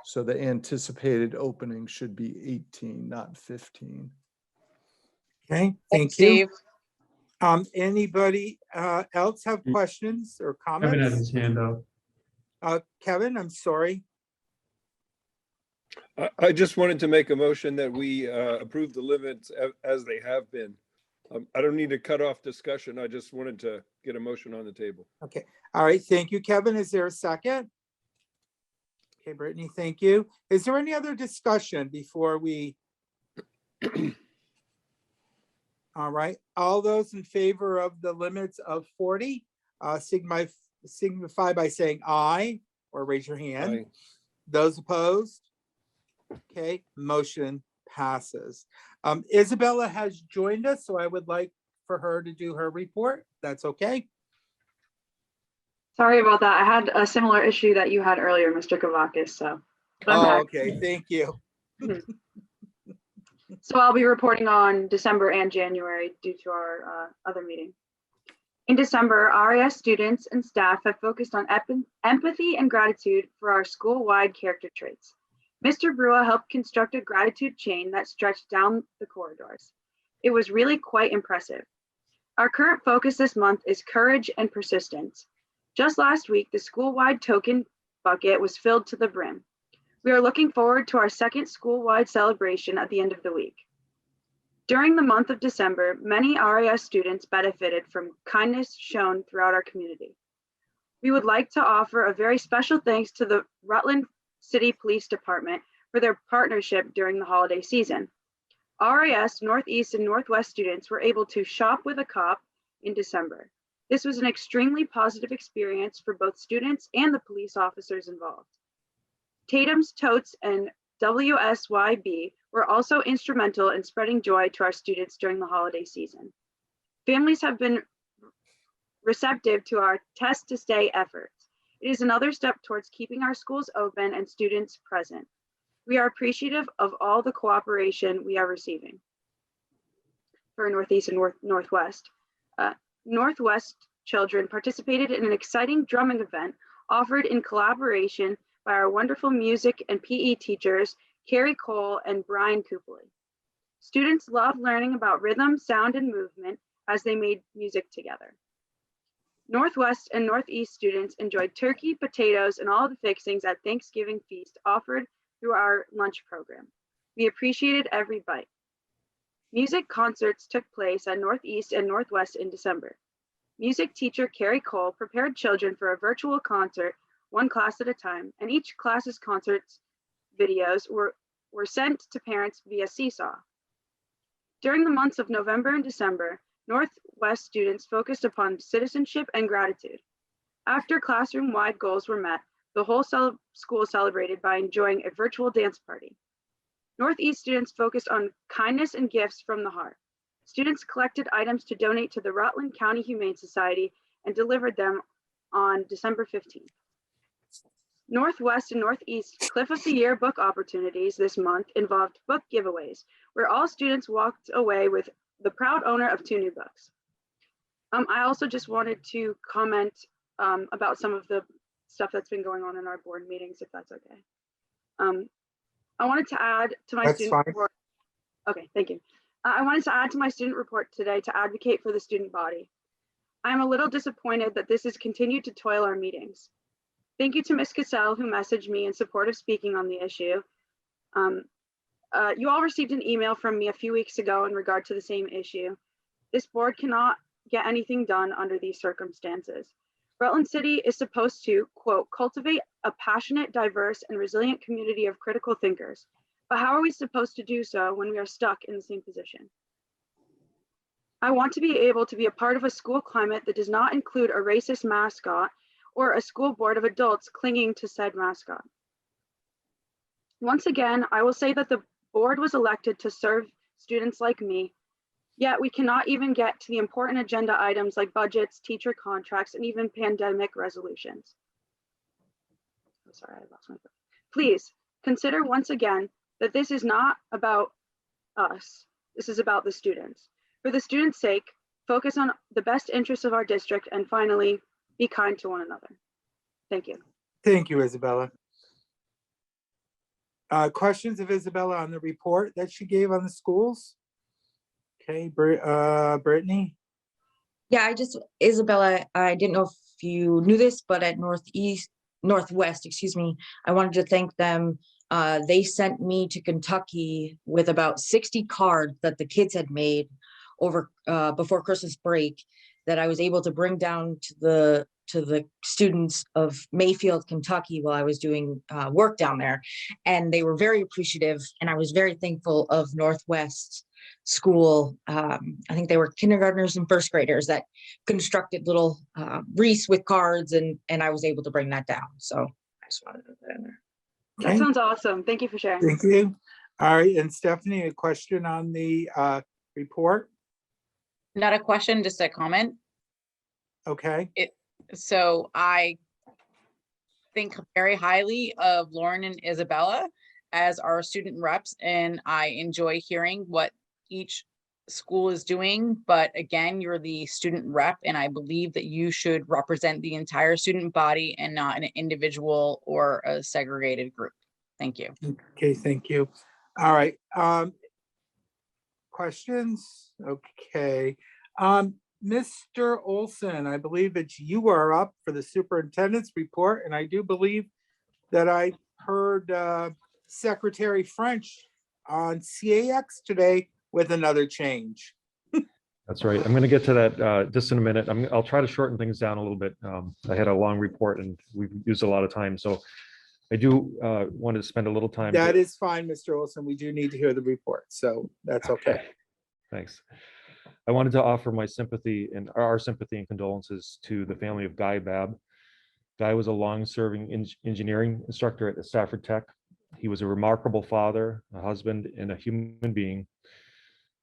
So the anticipated opening should be 18, not 15. Okay, Thanks, thank you. Steve. Anybody else have questions or comments? Kevin has his hand up. Kevin, I'm sorry. I just wanted to make a motion that we approve the limits as they have been. I don't need to cut off discussion. I just wanted to get a motion on the table. Okay, all right, thank you, Kevin. Is there a second? Okay, Brittany, thank you. Is there any other discussion before we? All right, all those in favor of the limits of 40, signify by saying aye or raise your hand. Aye. Those opposed? Okay, motion passes. Isabella has joined us, so I would like for her to do her report. That's okay. Sorry about that. I had a similar issue that you had earlier, Mr. Kavakis, so. but I'm Oh, back. okay, thank you. So I'll be reporting on December and January due to our other meeting. In December, RIS students and staff have focused on empathy and gratitude for our school-wide character traits. Mr. Brua helped construct a gratitude chain that stretched down the corridors. It was really quite impressive. Our current focus this month is courage and persistence. Just last week, the school-wide token bucket was filled to the brim. We are looking forward to our second school-wide celebration at the end of the week. During the month of December, many RIS students benefited from kindness shown throughout our community. We would like to offer a very special thanks to the Rutland City Police Department for their partnership during the holiday season. RIS Northeast and Northwest students were able to shop with a cop in December. This was an extremely positive experience for both students and the police officers involved. Tatum's Totes and WSYB were also instrumental in spreading joy to our students during the holiday season. Families have been receptive to our Test to Stay efforts. It is another step towards keeping our schools open and students present. We are appreciative of all the cooperation we are receiving for Northeast and Northwest. Northwest children participated in an exciting drumming event offered in collaboration by our wonderful music and PE teachers, Carrie Cole and Brian Coopoli. Students loved learning about rhythm, sound, and movement as they made music together. Northwest and Northeast students enjoyed turkey, potatoes, and all the fixings at Thanksgiving feast offered through our lunch program. We appreciated every bite. Music concerts took place at Northeast and Northwest in December. Music teacher Carrie Cole prepared children for a virtual concert, one class at a time, and each class's concerts videos were sent to parents via Seesaw. During the months of November and December, Northwest students focused upon citizenship and gratitude. After classroom-wide goals were met, the whole school celebrated by enjoying a virtual dance party. Northeast students focused on kindness and gifts from the heart. Students collected items to donate to the Rutland County Humane Society and delivered them on December 15th. Northwest and Northeast Cliff of the Year book opportunities this month involved book giveaways, where all students walked away with the proud owner of 2 new books. I also just wanted to comment about some of the stuff that's been going on in our board meetings, if that's okay. I wanted to add to my student report. Okay, thank you. I wanted to add to my student report today to advocate for the student body. I'm a little disappointed that this has continued to toil our meetings. Thank you to Ms. Cassell, who messaged me in support of speaking on the issue. You all received an email from me a few weeks ago in regard to the same issue. This board cannot get anything done under these circumstances. Rutland City is supposed to, quote, cultivate a passionate, diverse, and resilient community of critical thinkers. But how are we supposed to do so when we are stuck in the same position? I want to be able to be a part of a school climate that does not include a racist mascot or a school board of adults clinging to said mascot. Once again, I will say that the board was elected to serve students like me, yet we cannot even get to the important agenda items like budgets, teacher contracts, and even pandemic resolutions. I'm sorry, I lost my book. Please consider once again that this is not about us. This is about the students. For the students' sake, focus on the best interests of our district, and finally, be kind to one another. Thank you. Thank you, Isabella. Questions of Isabella on the report that she gave on the schools? Okay, Brittany? Yeah, Isabella, I didn't know if you knew this, but at Northwest, excuse me, I wanted to thank them they sent me to Kentucky with about 60 cards that the kids had made over before Christmas break that I was able to bring down to the students of Mayfield, Kentucky while I was doing work down there. And they were very appreciative, and I was very thankful of Northwest School. I think they were kindergartners and first graders that constructed little wreaths with cards, and I was able to bring that down. So I just wanted to put that in there. That sounds awesome. Thank you for sharing. Thank you. All right, and Stephanie, a question on the report? Not a question, just a comment. Okay. So I think very highly of Lauren and Isabella as our student reps, and I enjoy hearing what each school is doing. But again, you're the student rep, and I believe that you should represent the entire student body and not an individual or a segregated group. Thank you. Okay, thank you. All right. Questions? Okay. Mr. Olson, I believe that you are up for the superintendent's report, and I do believe that I heard Secretary French on CAX today with another change. That's right. I'm going to get to that just in a minute. I'll try to shorten things down a little bit. I had a long report and we've used a lot of time. So I do want to spend a little time. That is fine, Mr. Olson. We do need to hear the report, so that's okay. Thanks. I wanted to offer my sympathy and our sympathy and condolences to the family of Guy Babb. Guy was a long-serving engineering instructor at Stafford Tech. He was a remarkable father, a husband, and a human being.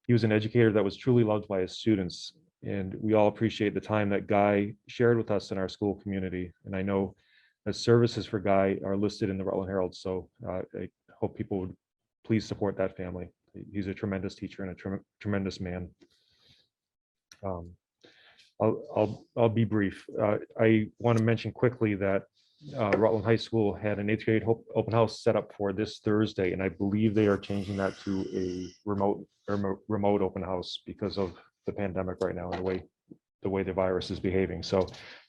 He was an educator that was truly loved by his students, and we all appreciate the time that Guy shared with us in our school community. And I know that services for Guy are listed in the Rutland Herald, so I hope people would please support that family. He's a tremendous teacher and a tremendous man. I'll be brief. I want to mention quickly that Rutland High School had an 8th grade open house set up for this Thursday, and I believe they are changing that to a remote open house because of the pandemic right now and the way the virus is behaving. So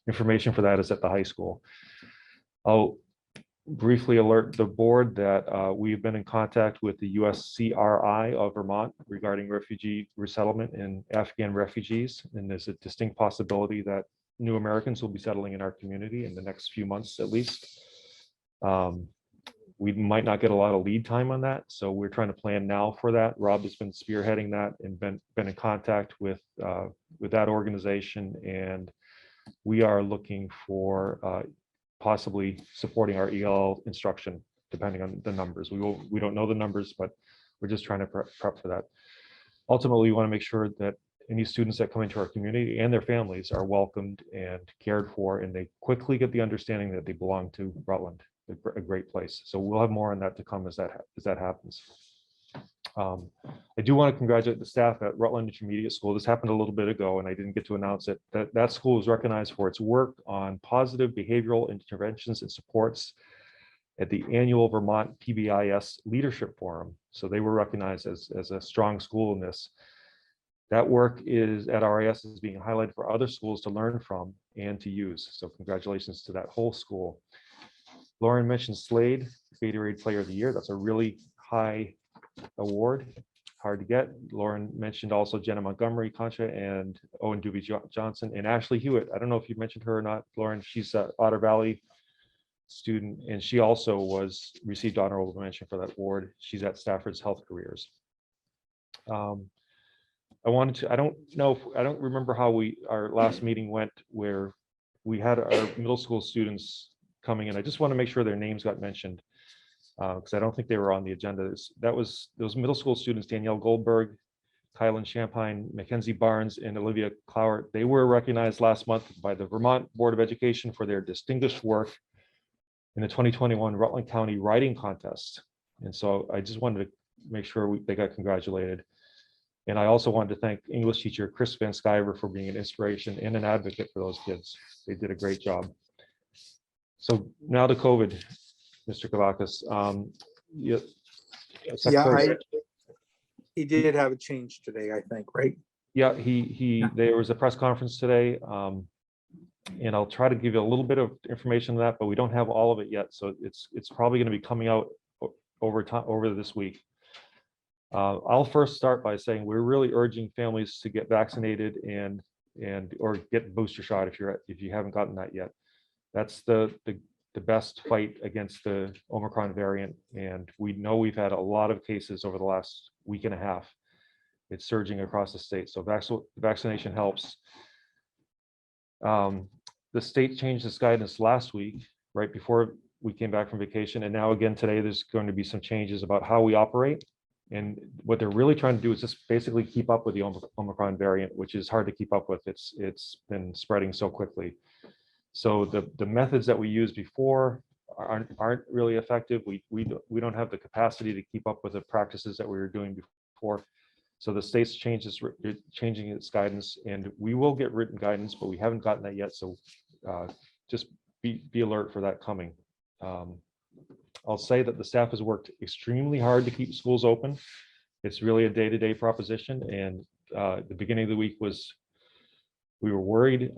information for that is at the high school. I'll briefly alert the board that we've been in contact with the USCRI of Vermont regarding refugee resettlement and Afghan refugees. And there's a distinct possibility that new Americans will be settling in our community in the next few months at least. We might not get a lot of lead time on that, so we're trying to plan now for that. Rob has been spearheading that and been in contact with that organization, and we are looking for possibly supporting our EL instruction, depending on the numbers. We don't know the numbers, but we're just trying to prep for that. Ultimately, we want to make sure that any students that come into our community and their families are welcomed and cared for, and they quickly get the understanding that they belong to Rutland, a great place. So we'll have more on that to come as that happens. I do want to congratulate the staff at Rutland Intermediate School. This happened a little bit ago and I didn't get to announce it. That school is recognized for its work on positive behavioral interventions and supports at the annual Vermont PBIS Leadership Forum. So they were recognized as a strong school in this. That work is at RIS is being highlighted for other schools to learn from and to use. So congratulations to that whole school. Lauren mentioned Slade, Gatorade Player of the Year. That's a really high award, hard to get. Lauren mentioned also Jenna Montgomery, Concha, and Owen Doobie Johnson, and Ashley Hewitt. I don't know if you mentioned her or not, Lauren. She's an Otter Valley student, and she also received honorable mention for that award. She's at Stafford's Health Careers. I don't remember how our last meeting went, where we had our middle school students coming in. I just want to make sure their names got mentioned, because I don't think they were on the agenda. Those middle school students, Danielle Goldberg, Kylan Champagne, Mackenzie Barnes, and Olivia Clowert, they were recognized last month by the Vermont Board of Education for their distinguished work in the 2021 Rutland County Writing Contest. And so I just wanted to make sure they got congratulated. And I also wanted to thank English teacher Chris Van Skyver for being an inspiration and an advocate for those kids. They did a great job. So now to COVID, Mr. Kavakis. He did have a change today, I think, right? Yeah, there was a press conference today, and I'll try to give you a little bit of information on that, but we don't have all of it yet. So it's probably going to be coming out over this week. I'll first start by saying we're really urging families to get vaccinated and or get booster shot if you haven't gotten that yet. That's the best fight against the Omicron variant. And we know we've had a lot of cases over the last week and a half. It's surging across the state. So vaccination helps. The state changed its guidance last week, right before we came back from vacation. And now again, today, there's going to be some changes about how we operate. And what they're really trying to do is just basically keep up with the Omicron variant, which is hard to keep up with. It's been spreading so quickly. So the methods that we used before aren't really effective. We don't have the capacity to keep up with the practices that we were doing before. So the state's changing its guidance, and we will get written guidance, but we haven't gotten that yet. So just be alert for that coming. I'll say that the staff has worked extremely hard to keep schools open. It's really a day-to-day proposition, and the beginning of the week we were worried.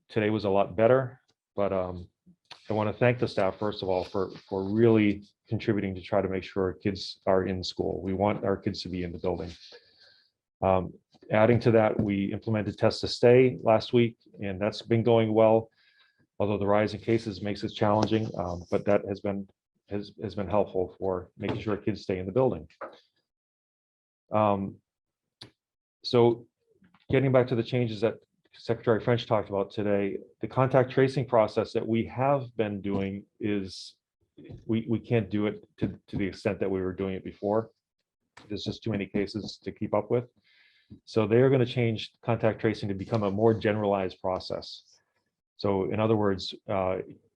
Today was a lot better, but I want to thank the staff first of all for really contributing to try to make sure kids are in school. We want our kids to be in the building. Adding to that, we implemented test to stay last week, and that's been going well. Although the rise in cases makes it challenging, but that has been helpful for making sure kids stay in the building. So getting back to the changes that Secretary French talked about today, the contact tracing process that we have been doing is we can't do it to the extent that we were doing it before. There's just too many cases to keep up with. So they are going to change contact tracing to become a more generalized process. So in other words,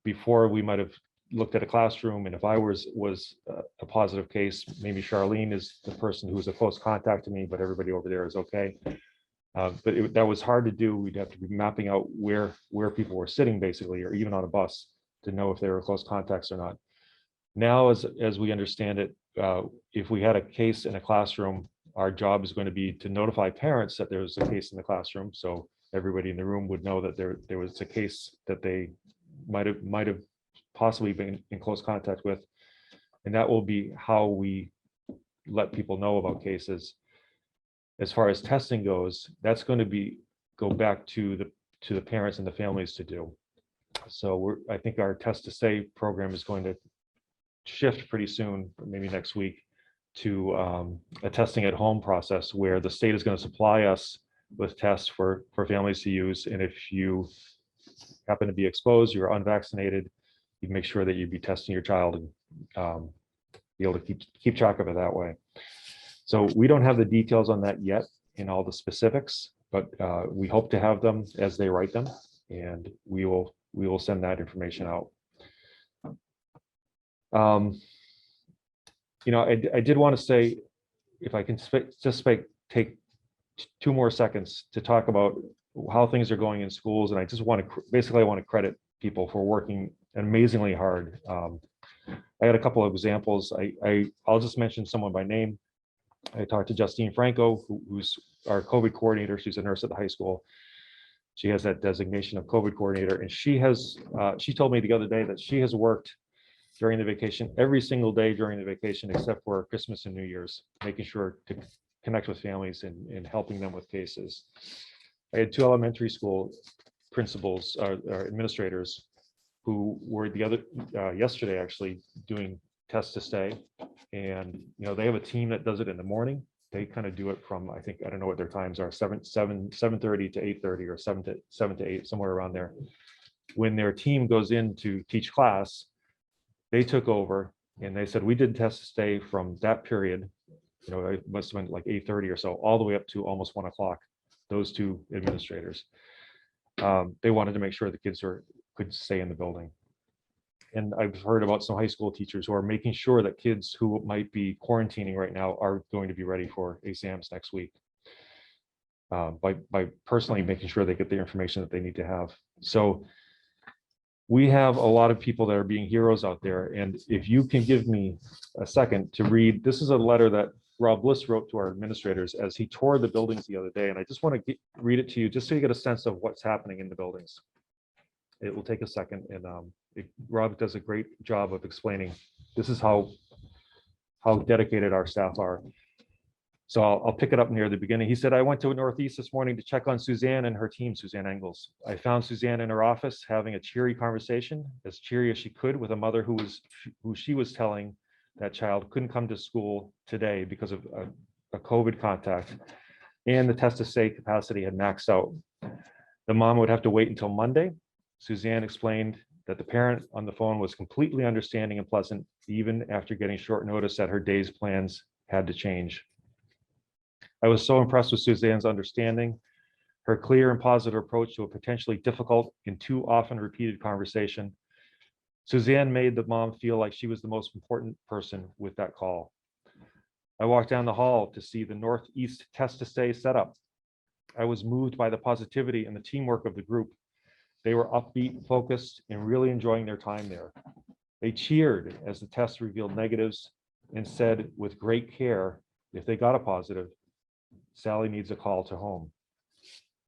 before we might have looked at a classroom, and if I was a positive case, maybe Charlene is the person who's a close contact to me, but everybody over there is okay. But that was hard to do. We'd have to be mapping out where people were sitting basically, or even on a bus, to know if they were close contacts or not. Now, as we understand it, if we had a case in a classroom, our job is going to be to notify parents that there was a case in the classroom. So everybody in the room would know that there was a case that they might have possibly been in close contact with. And that will be how we let people know about cases. As far as testing goes, that's going to go back to the parents and the families to do. So I think our test to stay program is going to shift pretty soon, maybe next week, to a testing at home process where the state is going to supply us with tests for families to use. And if you happen to be exposed, you're unvaccinated, you make sure that you be testing your child and be able to keep track of it that way. So we don't have the details on that yet in all the specifics, but we hope to have them as they write them, and we will send that information out. I did want to say, if I can take 2 more seconds to talk about how things are going in schools, and I just want to credit people for working amazingly hard. I had a couple of examples. I'll just mention someone by name. I talked to Justine Franco, who's our COVID coordinator. She's a nurse at the high school. She has that designation of COVID coordinator, and she told me the other day that she has worked during the vacation, every single day during the vacation, except for Christmas and New Year's, making sure to connect with families and helping them with cases. I had 2 elementary school principals or administrators who were yesterday actually doing test to stay. And they have a team that does it in the morning. They kind of do it from, I don't know what their times are, 7:30 to 8:30 or 7 to 8, somewhere around there. When their team goes in to teach class, they took over and they said, we did test to stay from that period, it must have been like 8:30 or so, all the way up to almost 1 o'clock, those 2 administrators. They wanted to make sure the kids could stay in the building. And I've heard about some high school teachers who are making sure that kids who might be quarantining right now are going to be ready for exams next week, by personally making sure they get the information that they need to have. So we have a lot of people that are being heroes out there. And if you can give me a second to read, this is a letter that Rob Bliss wrote to our administrators as he toured the buildings the other day. And I just want to read it to you just so you get a sense of what's happening in the buildings. It will take a second. And Rob does a great job of explaining this is how how dedicated our staff are. So I'll pick it up near the beginning. He said, I went to Northeast this morning to check on Suzanne and her team, Suzanne Engels. I found Suzanne in her office having a cheery conversation, as cheery as she could, with a mother who she was telling that child couldn't come to school today because of a COVID contact, and the test to stay capacity had maxed out. The mom would have to wait until Monday. Suzanne explained that the parent on the phone was completely understanding and pleasant, even after getting short notice that her day's plans had to change. I was so impressed with Suzanne's understanding, her clear and positive approach to a potentially difficult and too often repeated conversation. Suzanne made the mom feel like she was the most important person with that call. I walked down the hall to see the Northeast Test to Stay setup. I was moved by the positivity and the teamwork of the group. They were upbeat, focused, and really enjoying their time there. They cheered as the test revealed negatives and said with great care, if they got a positive, Sally needs a call to home.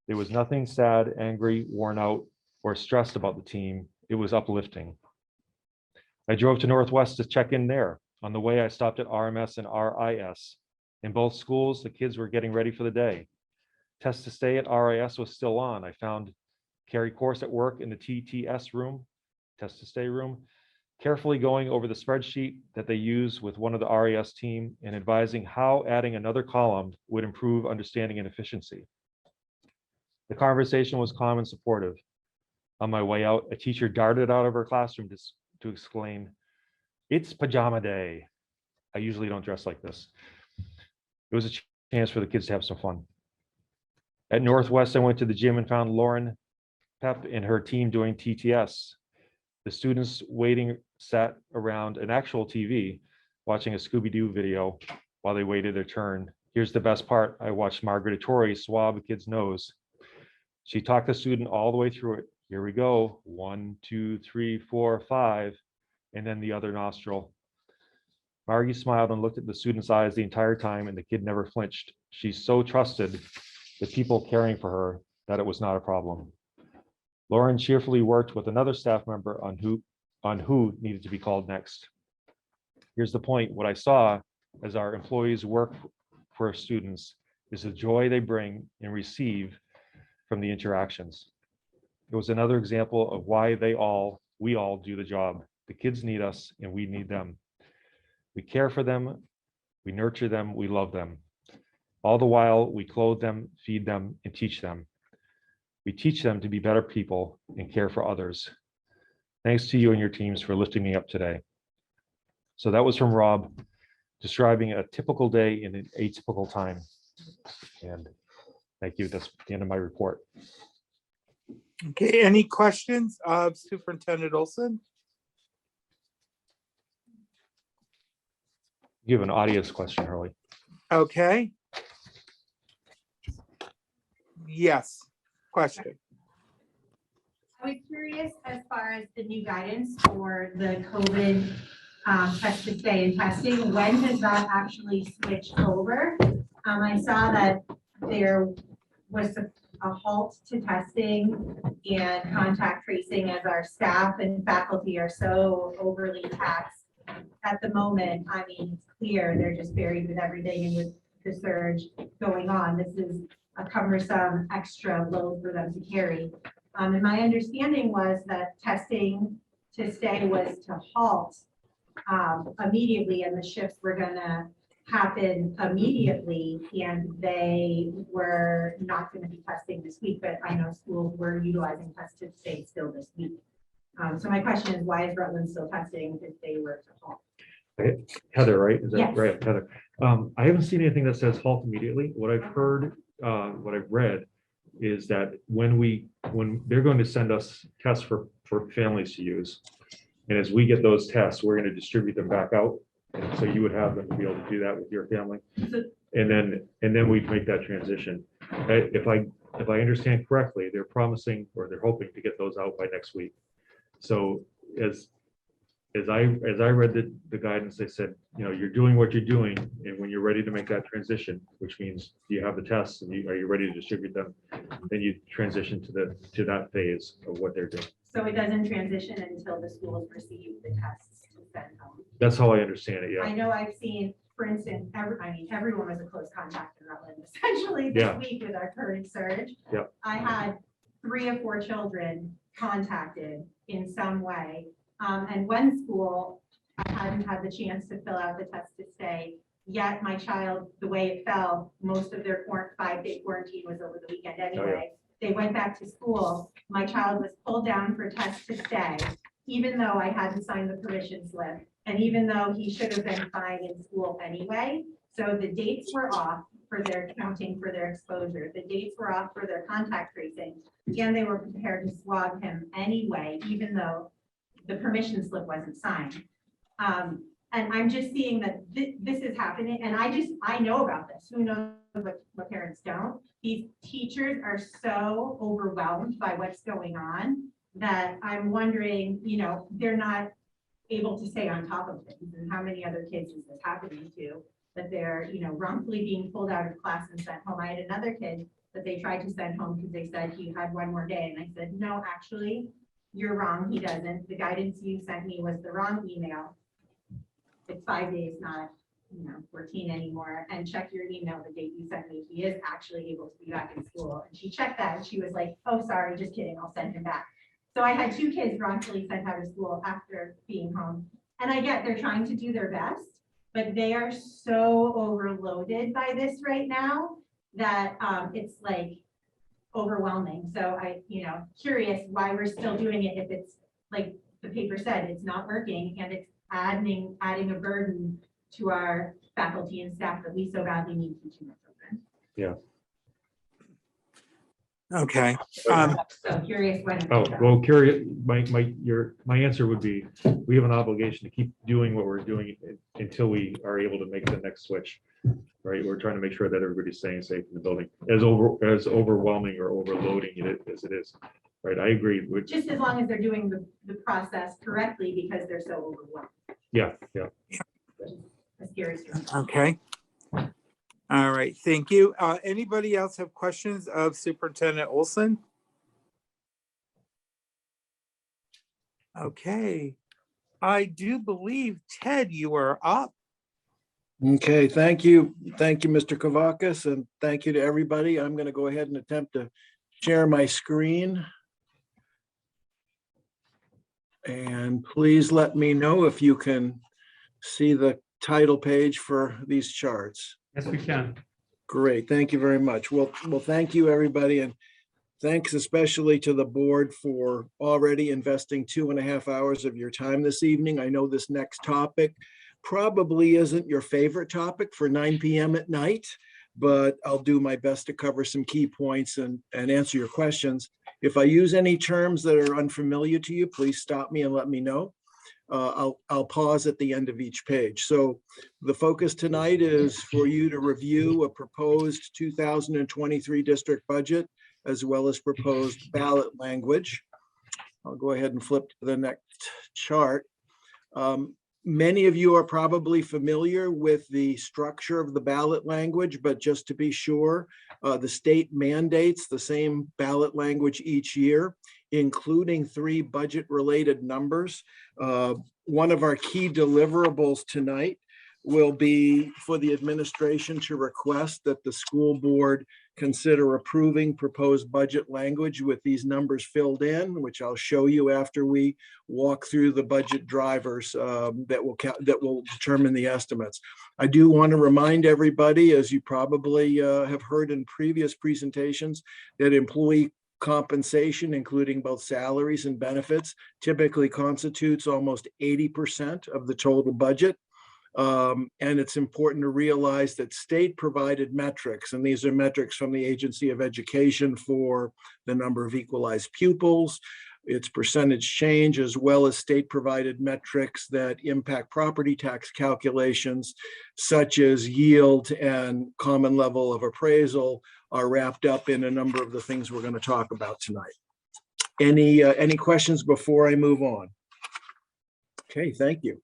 There was nothing sad, angry, worn out, or stressed about the team. It was uplifting. I drove to Northwest to check in there. On the way, I stopped at RMS and RIS. In both schools, the kids were getting ready for the day. Test to Stay at RIS was still on. I found Carrie Course at work in the TTS room, Test to Stay room, carefully going over the spreadsheet that they use with one of the RES team and advising how adding another column would improve understanding and efficiency. The conversation was calm and supportive. On my way out, a teacher darted out of her classroom to exclaim, "It's pajama day." I usually don't dress like this. It was a chance for the kids to have some fun. At Northwest, I went to the gym and found Lauren Pep and her team doing TTS. The students waiting sat around an actual TV watching a Scooby-Doo video while they waited their turn. Here's the best part. I watched Margaret Atori swab a kid's nose. She talked the student all the way through it. Here we go. 1, 2, 3, 4, 5, and then the other nostril. Margie smiled and looked at the student's eyes the entire time, and the kid never flinched. She so trusted the people caring for her that it was not a problem. Lauren cheerfully worked with another staff member on who needed to be called next. Here's the point. What I saw as our employees work for students is the joy they bring and receive from the interactions. It was another example of why we all do the job. The kids need us and we need them. We care for them, we nurture them, we love them. All the while, we clothe them, feed them, and teach them. We teach them to be better people and care for others. Thanks to you and your teams for lifting me up today. So that was from Rob, describing a typical day in an atypical time. And thank you. That's the end of my report. Okay, any questions of Superintendent Olson? You have an audience question, Hurley. Okay. Yes, question. I was curious as far as the new guidance for the COVID test to stay and testing, when does that actually switch over? I saw that there was a halt to testing and contact tracing as our staff and faculty are so overly taxed at the moment. I mean, it's clear they're just buried with everything and with the surge going on. This is a cumbersome extra load for them to carry. And my understanding was that testing to stay was to halt immediately, and the shifts were gonna happen immediately, and they were not gonna be testing this week, but I know schools were utilizing test to stay still this week. So my question is, why is Rutland still testing if they were to halt? Heather, right? Is that Yes. right, Heather? I haven't seen anything that says halt immediately. What I've heard, what I've read is that when they're going to send us tests for families to use, and as we get those tests, we're going to distribute them back out. And so you would have them to be able to do that with your family, and then we'd make that transition. If I understand correctly, they're promising or they're hoping to get those out by next week. So as I read the guidance, they said, you know, you're doing what you're doing, and when you're ready to make that transition, which means you have the tests and are you ready to distribute them, then you transition to that phase of what they're doing. So it doesn't transition until the schools receive the tests to sent home. That's how I understand it, I yeah. know I've seen, for instance, everyone was a close contact in Rutland, essentially this Yeah. week with our current surge. Yeah. I had 3 or 4 children contacted in some way. And one school, I hadn't had the chance to fill out the test to stay. Yet my child, the way it fell, most of their 5-day quarantine was over the weekend anyway. They went back to school. My child was pulled down for test to stay, even though I hadn't signed the permission slip. And even though he should have been fine in school anyway. So the dates were off for their counting for their exposure. The dates were off for their contact tracing. And they were prepared to swab him anyway, even though the permission slip wasn't signed. And I'm just seeing that this is happening, and I know about this. Who knows what parents don't? These teachers are so overwhelmed by what's going on that I'm wondering, they're not able to stay on top of things. And how many other kids is this happening to? That they're, wrongfully being pulled out of class and sent home. I had another kid that they tried to send home because they said he had one more day. And I said, no, actually, you're wrong. He doesn't. The guidance you sent me was the wrong email. It's 5 days, not 14 anymore. And check your email the date you sent me. He is actually able to be back in school. And she checked that and she was like, oh, sorry, just kidding. I'll send him back. So I had 2 kids wrongfully sent out of school after being home. And I get they're trying to do their best, but they are so overloaded by this right now that it's like overwhelming. So curious why we're still doing it if it's like the paper said, it's not working and it's adding a burden to our faculty and staff that we so badly need teaching our children. Yeah. Okay. So curious when. Oh, well, curious, my answer would be, we have an obligation to keep doing what we're doing until we are able to make the next switch. Right? We're trying to make sure that everybody's staying safe in the building, as overwhelming or overloading as it is. Right? I agree with. Just as long as they're doing the process correctly because they're so overwhelmed. Yeah, yeah. A scary story. Okay. All right, thank you. Anybody else have questions of Superintendent Olson? Okay, I do believe, Ted, you are up. Okay, thank you. Thank you, Mr. Kavakis, and thank you to everybody. I'm going to go ahead and attempt to share my screen. And please let me know if you can see the title page for these charts. Yes, we can. Great, thank you very much. Well, thank you, everybody, and thanks especially to the board for already investing 2.5 hours of your time this evening. I know this next topic probably isn't your favorite topic for 9 p.m. at night, but I'll do my best to cover some key points and answer your questions. If I use any terms that are unfamiliar to you, please stop me and let me know. I'll pause at the end of each page. So the focus tonight is for you to review a proposed 2023 district budget, as well as proposed ballot language. I'll go ahead and flip to the next chart. Many of you are probably familiar with the structure of the ballot language, but just to be sure, the state mandates the same ballot language each year, including 3 budget-related numbers. One of our key deliverables tonight will be for the administration to request that the school board consider approving proposed budget language with these numbers filled in, which I'll show you after we walk through the budget drivers that will determine the estimates. I do want to remind everybody, as you probably have heard in previous presentations, that employee compensation, including both salaries and benefits, typically constitutes almost 80% of the total budget. And it's important to realize that state-provided metrics, and these are metrics from the Agency of Education for the number of equalized pupils, its percentage change, as well as state-provided metrics that impact property tax calculations, such as yield and common level of appraisal, are wrapped up in a number of the things we're going to talk about tonight. Any questions before I move on? Okay, thank you.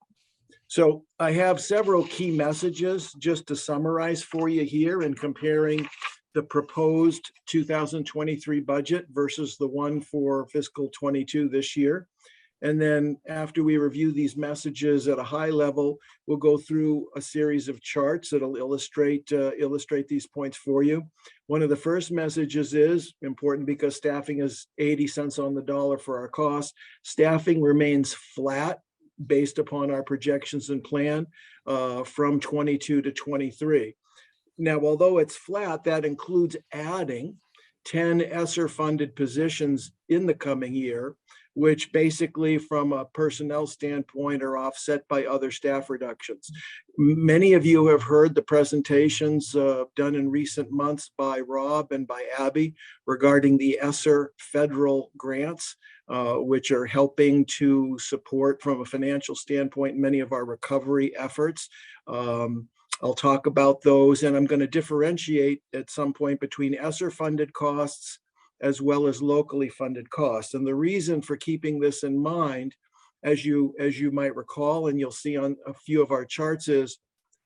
So I have several key messages just to summarize for you here in comparing the proposed 2023 budget versus the one for fiscal 22 this year. And then after we review these messages at a high level, we'll go through a series of charts that'll illustrate these points for you. One of the first messages is important because staffing is 80 cents on the dollar for our costs. Staffing remains flat based upon our projections and plan from 22 to 23. Now, although it's flat, that includes adding 10 ESSER-funded positions in the coming year, which basically from a personnel standpoint are offset by other staff reductions. Many of you have heard the presentations done in recent months by Rob and by Abby regarding the ESSER federal grants, which are helping to support from a financial standpoint many of our recovery efforts. I'll talk about those, and I'm going to differentiate at some point between ESSER-funded costs as well as locally funded costs. And the reason for keeping this in mind, as you might recall, and you'll see on a few of our charts, is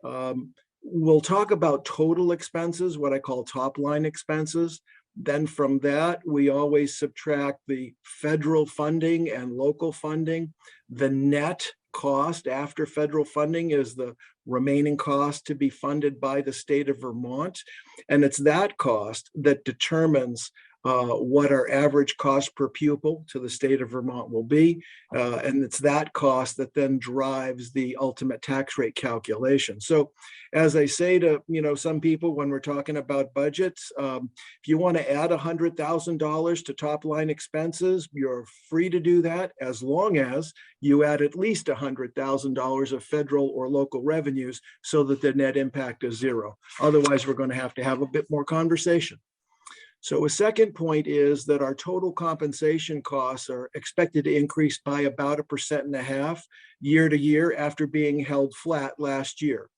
we'll talk about total expenses, what I call top line expenses. Then from that, we always subtract the federal funding and local funding. The net cost after federal funding is the remaining cost to be funded by the state of Vermont. And it's that cost that determines what our average cost per pupil to the state of Vermont will be. And it's that cost that then drives the ultimate tax rate calculation. So as I say to some people when we're talking about budgets, if you want to add $100,000 to top line expenses, you're free to do that as long as you add at least $100,000 of federal or local revenues so that the net impact is zero. Otherwise, we're going to have a bit more conversation. So a second point is that our total compensation costs are expected to increase by about 1.5% year to year after being held flat last year.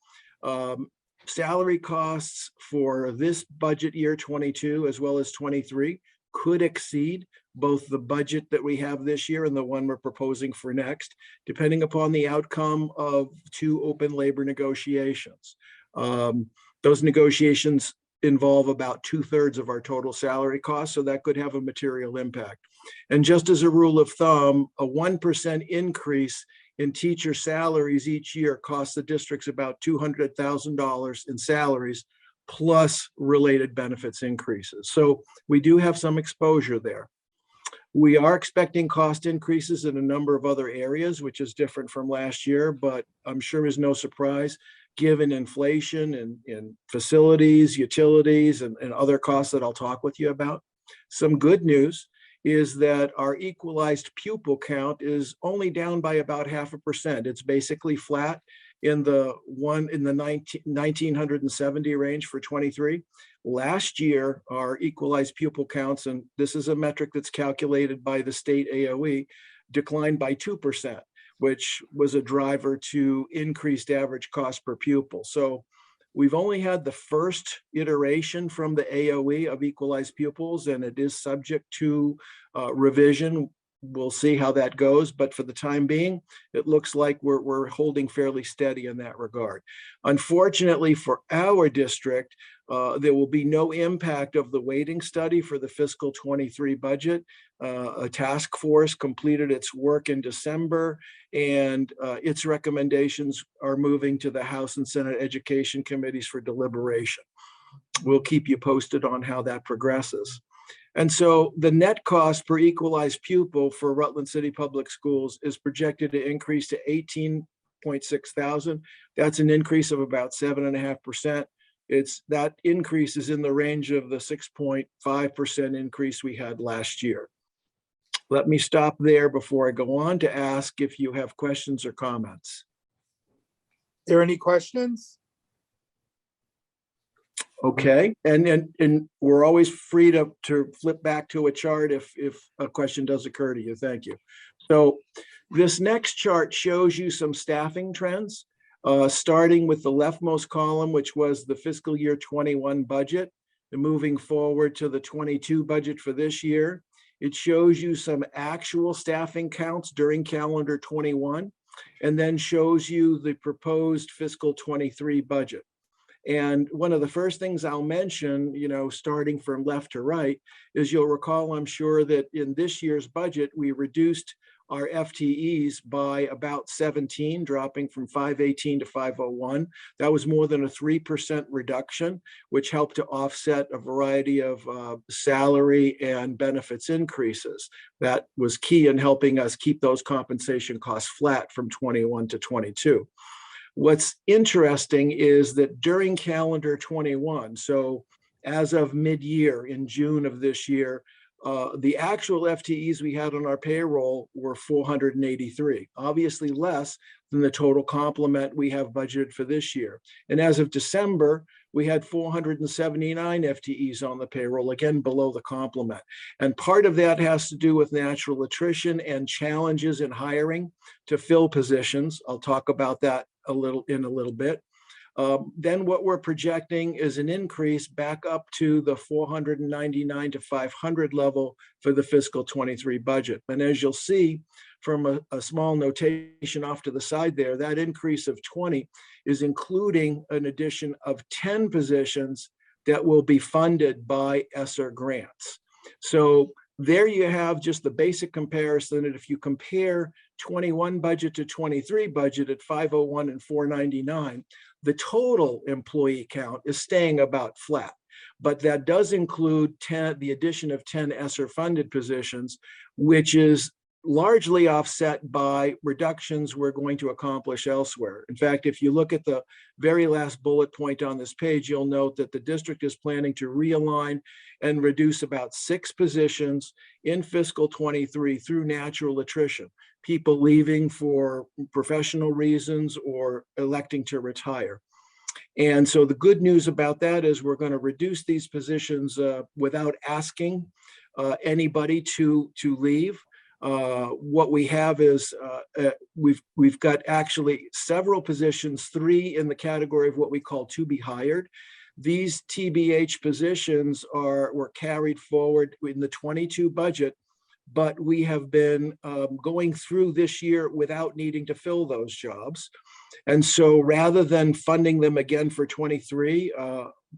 Salary costs for this budget year 22 as well as 23 could exceed both the budget that we have this year and the one we're proposing for next, depending upon the outcome of 2 open labor negotiations. Those negotiations involve about 2/3 of our total salary costs, so that could have a material impact. And just as a rule of thumb, a 1% increase in teacher salaries each year costs the districts about $200,000 in salaries plus related benefits increases. So we do have some exposure there. We are expecting cost increases in a number of other areas, which is different from last year, but I'm sure is no surprise given inflation in facilities, utilities, and other costs that I'll talk with you about. Some good news is that our equalized pupil count is only down by about 0.5%. It's basically flat in the 1970 range for 23. Last year, our equalized pupil counts, and this is a metric that's calculated by the state AOE, declined by 2%. Which was a driver to increased average cost per pupil. So we've only had the first iteration from the AOE of equalized pupils, and it is subject to revision. We'll see how that goes, but for the time being, it looks like we're holding fairly steady in that regard. Unfortunately for our district, there will be no impact of the weighting study for the fiscal 23 budget. A task force completed its work in December, and its recommendations are moving to the House and Senate Education Committees for deliberation. We'll keep you posted on how that progresses. And so the net cost per equalized pupil for Rutland City Public Schools is projected to increase to $18.6 thousand. That's an increase of about 7.5%. That increase is in the range of the 6.5% increase we had last year. Let me stop there before I go on to ask if you have questions or comments. Are there any questions? Okay, and we're always free to flip back to a chart if a question does occur to you. Thank you. So this next chart shows you some staffing trends, starting with the leftmost column, which was the fiscal year 21 budget, and moving forward to the 22 budget for this year. It shows you some actual staffing counts during calendar 21, and then shows you the proposed fiscal 23 budget. And one of the first things I'll mention, starting from left to right, is you'll recall, I'm sure, that in this year's budget, we reduced our FTEs by about 17, dropping from 518 to 501. That was more than a 3% reduction, which helped to offset a variety of salary and benefits increases. That was key in helping us keep those compensation costs flat from 21 to 22. What's interesting is that during calendar 21, so as of mid-year in June of this year, the actual FTEs we had on our payroll were 483, obviously less than the total complement we have budgeted for this year. And as of December, we had 479 FTEs on the payroll, again below the complement. And part of that has to do with natural attrition and challenges in hiring to fill positions. I'll talk about that in a little bit. Then what we're projecting is an increase back up to the 499 to 500 level for the fiscal 23 budget. And as you'll see from a small notation off to the side there, that increase of 20 is including an addition of 10 positions that will be funded by ESSER grants. So there you have just the basic comparison. And if you compare 21 budget to 23 budget at 501 and 499, the total employee count is staying about flat. But that does include the addition of 10 ESSER funded positions, which is largely offset by reductions we're going to accomplish elsewhere. In fact, if you look at the very last bullet point on this page, you'll note that the district is planning to realign and reduce about 6 positions in fiscal 23 through natural attrition, people leaving for professional reasons or electing to retire. And so the good news about that is we're going to reduce these positions without asking anybody to leave. What we have is we've got actually several positions, 3 in the category of what we call to be hired. These TBH positions were carried forward in the 22 budget, but we have been going through this year without needing to fill those jobs. And so rather than funding them again for 23,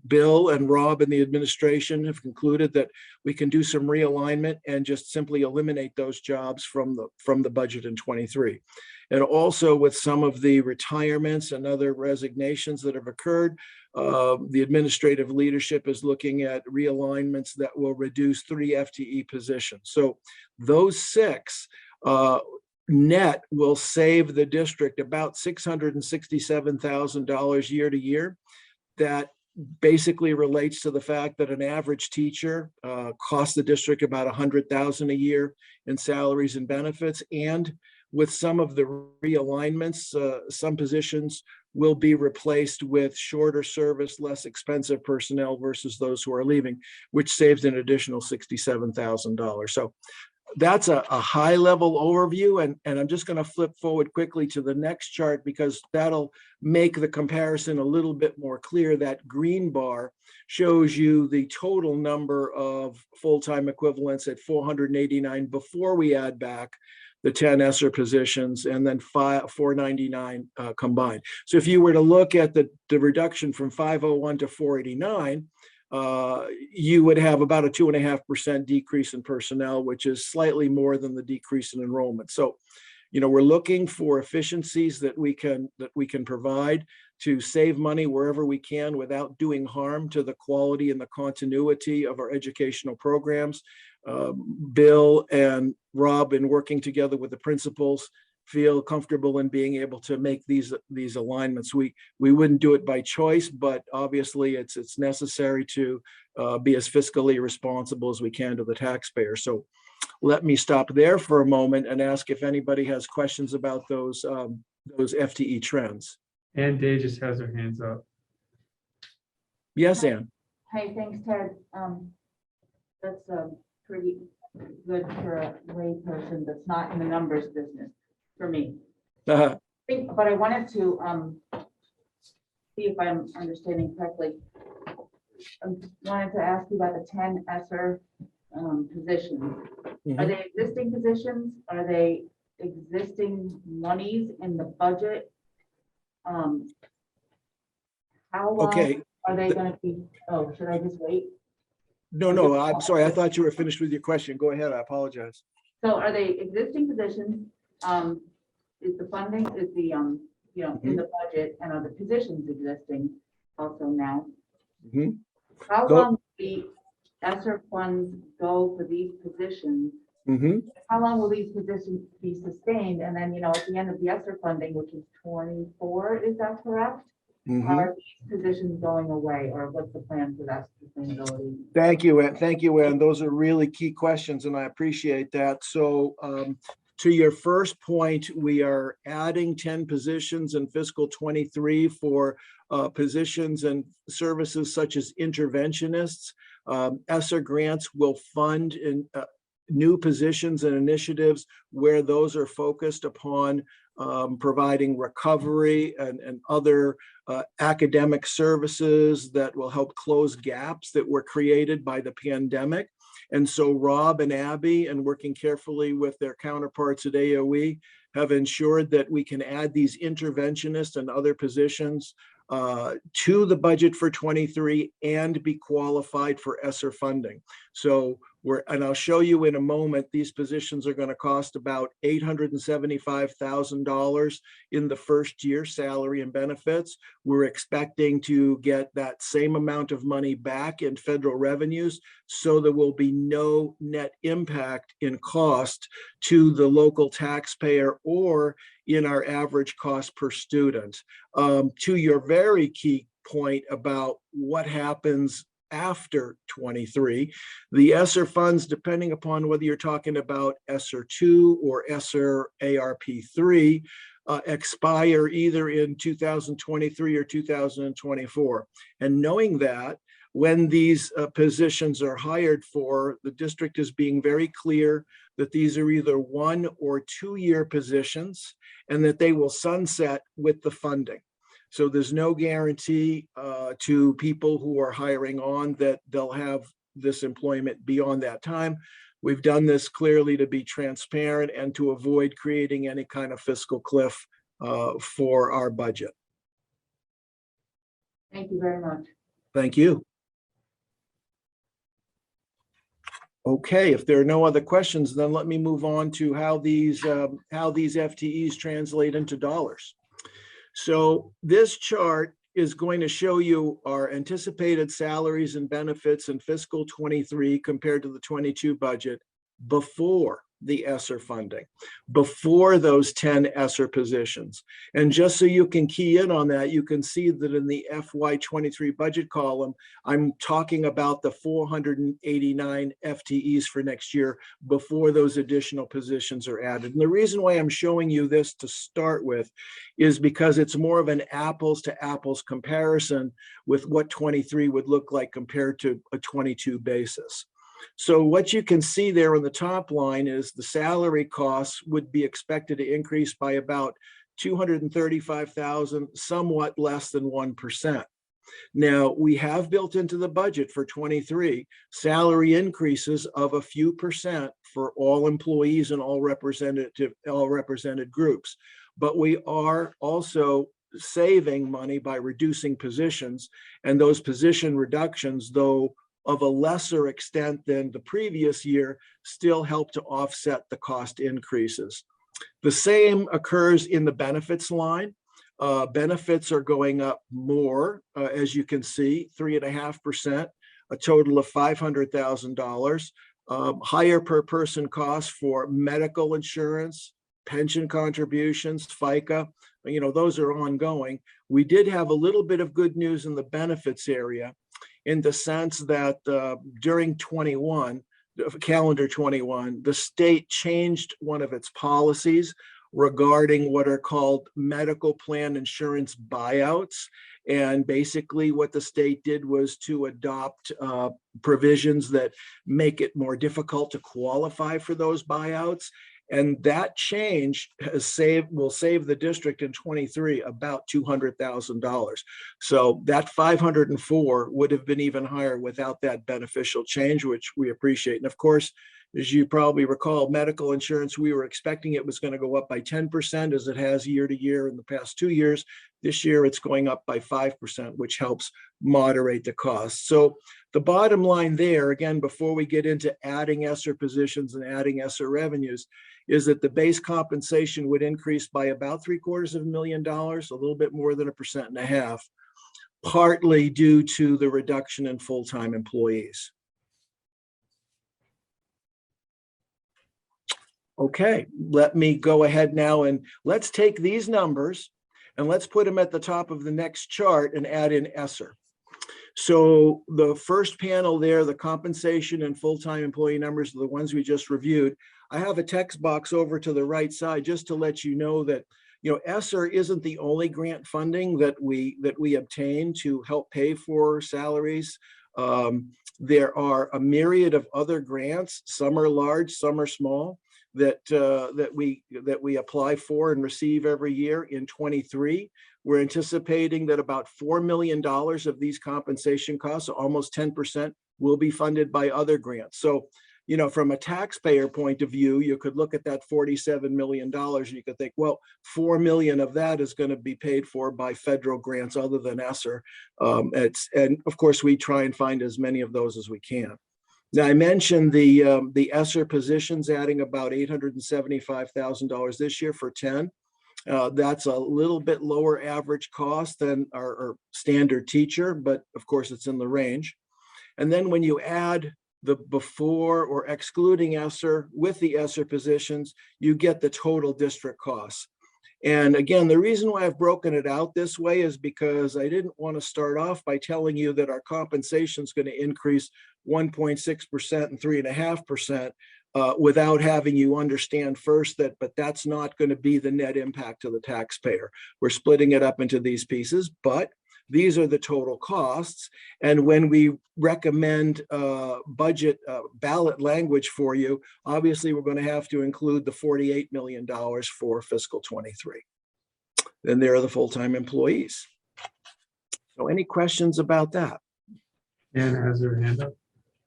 Bill and Rob and the administration have concluded that we can do some realignment and just simply eliminate those jobs from the budget in 23. And also with some of the retirements and other resignations that have occurred, the administrative leadership is looking at realignments that will reduce 3 FTE positions. So those 6 net will save the district about $667,000 year to year. That basically relates to the fact that an average teacher costs the district about $100,000 a year in salaries and benefits. And with some of the realignments, some positions will be replaced with shorter service, less expensive personnel versus those who are leaving, which saves an additional $67,000. So that's a high level overview. And I'm just going to flip forward quickly to the next chart because that'll make the comparison a little bit more clear. That green bar shows you the total number of full-time equivalents at 489 before we add back the 10 ESSER positions and then 499 combined. So if you were to look at the reduction from 501 to 489, you would have about a 2.5% decrease in personnel, which is slightly more than the decrease in enrollment. So, we're looking for efficiencies that we can provide to save money wherever we can without doing harm to the quality and the continuity of our educational programs. Bill and Rob, in working together with the principals, feel comfortable in being able to make these alignments. We wouldn't do it by choice, but obviously it's necessary to be as fiscally responsible as we can to the taxpayer. So let me stop there for a moment and ask if anybody has questions about those FTE trends. And Day just has her hands up. Yes, Ann. Hi, thanks, Ted. That's pretty good for a layperson that's not in the numbers business for me. But I wanted to see if I'm understanding correctly. I wanted to ask you about the 10 ESSER positions. Are they existing positions? Are they existing monies in the budget? How long are they going to be? Oh, should I just wait? No, I'm sorry. I thought you were finished with your question. Go ahead. I apologize. So are they existing positions? Is the funding, is the, in the budget, and are the positions existing also now? Mhm. How Go- long will the ESSER funds go for these positions? Mhm. How long will these positions be sustained? And then, at the end of the ESSER funding, which is 24, is that correct? Mhm. Are these positions going away, or what's the plan for that sustainability? Thank you, Ann. Thank you, Ann. Those are really key questions, and I appreciate that. So to your first point, we are adding 10 positions in fiscal 23 for positions and services such as interventionists. ESSER grants will fund in new positions and initiatives where those are focused upon providing recovery and other academic services that will help close gaps that were created by the pandemic. And so Rob and Abby, and working carefully with their counterparts at AOE, have ensured that we can add these interventionists and other positions to the budget for 23 and be qualified for ESSER funding. So and I'll show you in a moment, these positions are going to cost about $875,000 in the first year, salary and benefits. We're expecting to get that same amount of money back in federal revenues, so there will be no net impact in cost to the local taxpayer or in our average cost per student. To your very key point about what happens after 23, the ESSER funds, depending upon whether you're talking about ESSER 2 or ESSER ARP3, expire either in 2023 or 2024. And knowing that, when these positions are hired for, the district is being very clear that these are either 1 or 2 year positions and that they will sunset with the funding. So there's no guarantee to people who are hiring on that they'll have this employment beyond that time. We've done this clearly to be transparent and to avoid creating any kind of fiscal cliff for our budget. Thank you very much. Thank you. Okay, if there are no other questions, then let me move on to how these FTEs translate into dollars. So this chart is going to show you our anticipated salaries and benefits in fiscal 23 compared to the 22 budget before the ESSER funding, before those 10 ESSER positions. And just so you can key in on that, you can see that in the FY23 budget column, I'm talking about the 489 FTEs for next year before those additional positions are added. And the reason why I'm showing you this to start with is because it's more of an apples to apples comparison with what 23 would look like compared to a 22 basis. So what you can see there on the top line is the salary costs would be expected to increase by about 235,000, somewhat less than 1%. Now, we have built into the budget for 23 salary increases of a few percent for all employees and all represented groups. But we are also saving money by reducing positions, and those position reductions, though of a lesser extent than the previous year, still help to offset the cost increases. The same occurs in the benefits line. Benefits are going up more, as you can see, 3.5%, a total of $500,000. Higher per person costs for medical insurance, pension contributions, FICA, those are ongoing. We did have a little bit of good news in the benefits area, in the sense that during calendar 21, the state changed one of its policies regarding what are called medical plan insurance buyouts. And basically what the state did was to adopt provisions that make it more difficult to qualify for those buyouts. And that change will save the district in 23 about $200,000. So that 504 would have been even higher without that beneficial change, which we appreciate. And of course, As you probably recall, medical insurance, we were expecting it was going to go up by 10% as it has year to year in the past 2 years. This year, it's going up by 5%, which helps moderate the cost. So the bottom line there, again, before we get into adding ESSER positions and adding ESSER revenues, is that the base compensation would increase by about $750,000, a little bit more than 1.5%, partly due to the reduction in full-time employees. Okay, let me go ahead now and let's take these numbers and let's put them at the top of the next chart and add in ESSER. So the first panel there, the compensation and full-time employee numbers are the ones we just reviewed. I have a text box over to the right side just to let you know that, you know, ESSER isn't the only grant funding that we obtain to help pay for salaries. There are a myriad of other grants. Some are large, some are small, that we apply for and receive every year. In 23, we're anticipating that about $4 million of these compensation costs, almost 10%, will be funded by other grants. So, you know, from a taxpayer point of view, you could look at that $47 million and you could think, well, 4 million of that is going to be paid for by federal grants other than ESSER. And of course, we try and find as many of those as we can. Now, I mentioned the ESSER positions adding about $875,000 this year for 10. That's a little bit lower average cost than our standard teacher, but of course it's in the range. And then when you add the before or excluding ESSER with the ESSER positions, you get the total district costs. And again, the reason why I've broken it out this way is because I didn't want to start off by telling you that our compensation is going to increase 1.6% and 3.5% without having you understand first that, but that's not going to be the net impact to the taxpayer. We're splitting it up into these pieces, but these are the total costs. And when we recommend budget ballot language for you, obviously we're going to have to include the $48 million for fiscal 23. Then there are the full-time employees. So any questions about that? Anna has her hand up.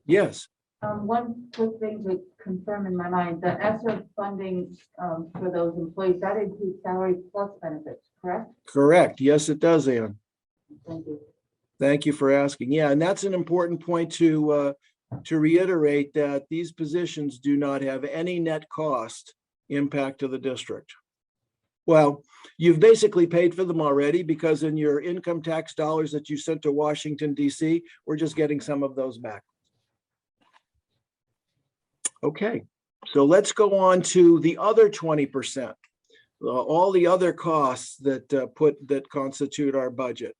Yes. One quick thing to confirm in my mind, the ESSER funding for those employees, that includes salary plus benefits, correct? Correct. Yes, it does, Ann. Thank you. Thank you for asking. Yeah, and that's an important point to reiterate, that these positions do not have any net cost impact to the district. Well, you've basically paid for them already, because in your income tax dollars that you sent to Washington, D.C., we're just getting some of those back. Okay, so let's go on to the other 20%, all the other costs that constitute our budget.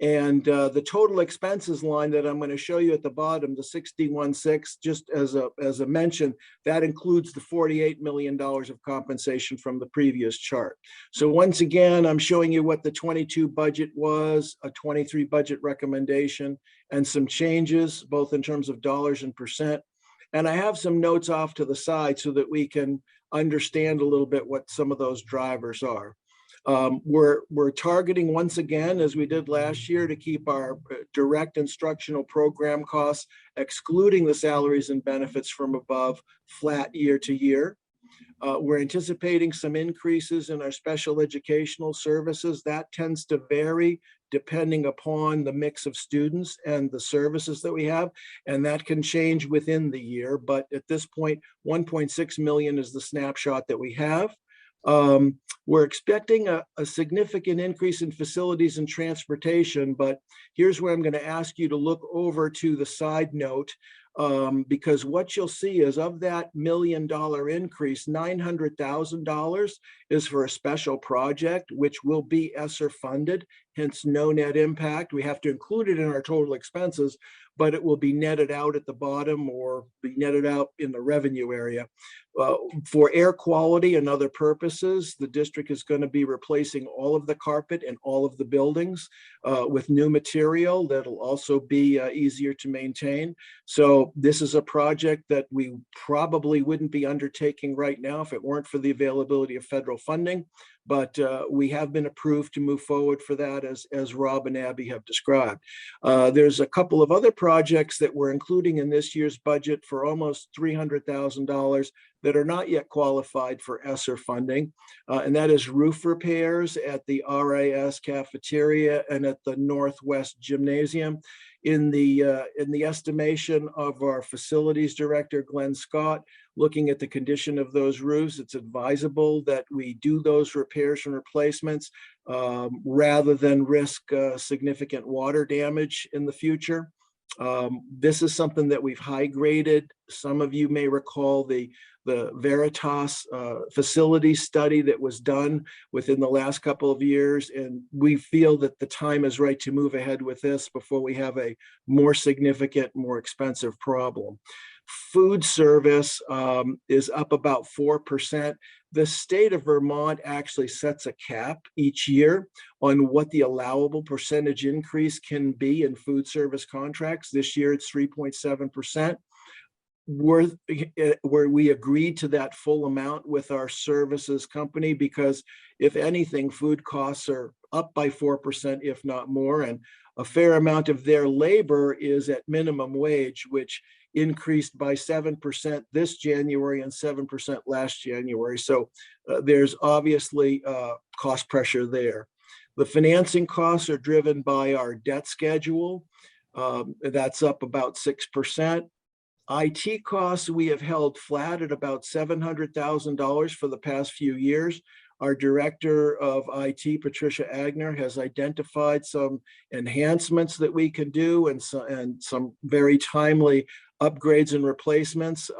And the total expenses line that I'm going to show you at the bottom, the 61.6, just as a mention, that includes the $48 million of compensation from the previous chart. So once again, I'm showing you what the 22 budget was, a 23 budget recommendation, and some changes, both in terms of dollars and percent. And I have some notes off to the side so that we can understand a little bit what some of those drivers are. We're targeting, once again, as we did last year, to keep our direct instructional program costs, excluding the salaries and benefits from above, flat year to year. We're anticipating some increases in our special educational services. That tends to vary depending upon the mix of students and the services that we have, and that can change within the year. But at this point, 1.6 million is the snapshot that we have. We're expecting a significant increase in facilities and transportation, but here's where I'm going to ask you to look over to the side note, because what you'll see is, of that $1 million increase, $900,000 is for a special project, which will be ESSER funded, hence no net impact. We have to include it in our total expenses, but it will be netted out at the bottom or be netted out in the revenue area. For air quality and other purposes, the district is going to be replacing all of the carpet in all of the buildings with new material that'll also be easier to maintain. So This is a project that we probably wouldn't be undertaking right now if it weren't for the availability of federal funding. But we have been approved to move forward for that, as Rob and Abby have described. There's a couple of other projects that we're including in this year's budget for almost $300,000 that are not yet qualified for ESSER funding. And that is roof repairs at the RIS cafeteria and at the Northwest Gymnasium. In the estimation of our facilities director, Glenn Scott, looking at the condition of those roofs, it's advisable that we do those repairs and replacements rather than risk significant water damage in the future. This is something that we've high graded. Some of you may recall the Veritas facility study that was done within the last couple of years. And we feel that the time is right to move ahead with this before we have a more significant, more expensive problem. Food service is up about 4%. The state of Vermont actually sets a cap each year on what the allowable percentage increase can be in food service contracts. This year it's 3.7%. Where we agreed to that full amount with our services company, because if anything, food costs are up by 4%, if not more, and a fair amount of their labor is at minimum wage, which increased by 7% this January and 7% last January. So there's obviously cost pressure there. The financing costs are driven by our debt schedule. That's up about 6%. IT costs, we have held flat at about $700,000 for the past few years. Our director of IT, Patricia Agner, has identified some enhancements that we can do and some very timely upgrades and replacements.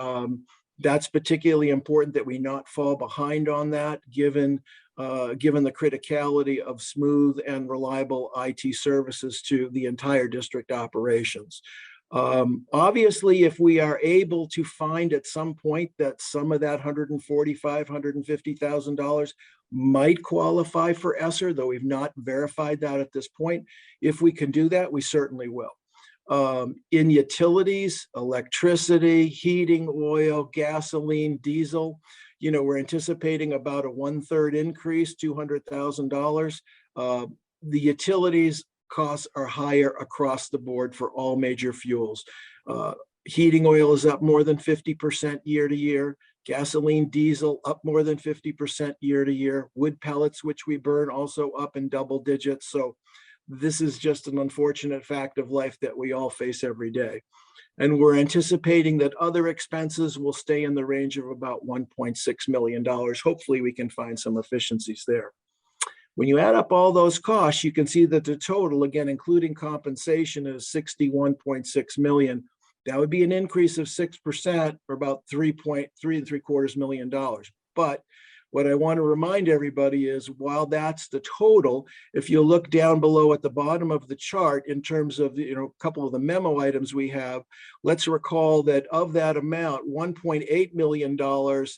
That's particularly important that we not fall behind on that, given the criticality of smooth and reliable IT services to the entire district operations. Obviously, if we are able to find at some point that some of that $145,000, $150,000 might qualify for ESSER, though we've not verified that at this point, if we can do that, we certainly will. In utilities, electricity, heating, oil, gasoline, diesel, we're anticipating about a 1/3 increase, $200,000. The utilities costs are higher across the board for all major fuels. Heating oil is up more than 50% year to year. Gasoline, diesel up more than 50% year to year. Wood pellets, which we burn, also up in double digits. So this is just an unfortunate fact of life that we all face every day. And we're anticipating that other expenses will stay in the range of about $1.6 million. Hopefully we can find some efficiencies there. When you add up all those costs, you can see that the total, again, including compensation, is $61.6 million. That would be an increase of 6% or about $3.75 million. But what I want to remind everybody is, while that's the total, if you look down below at the bottom of the chart in terms of a couple of the memo items we have, let's recall that of that amount, $1.8 million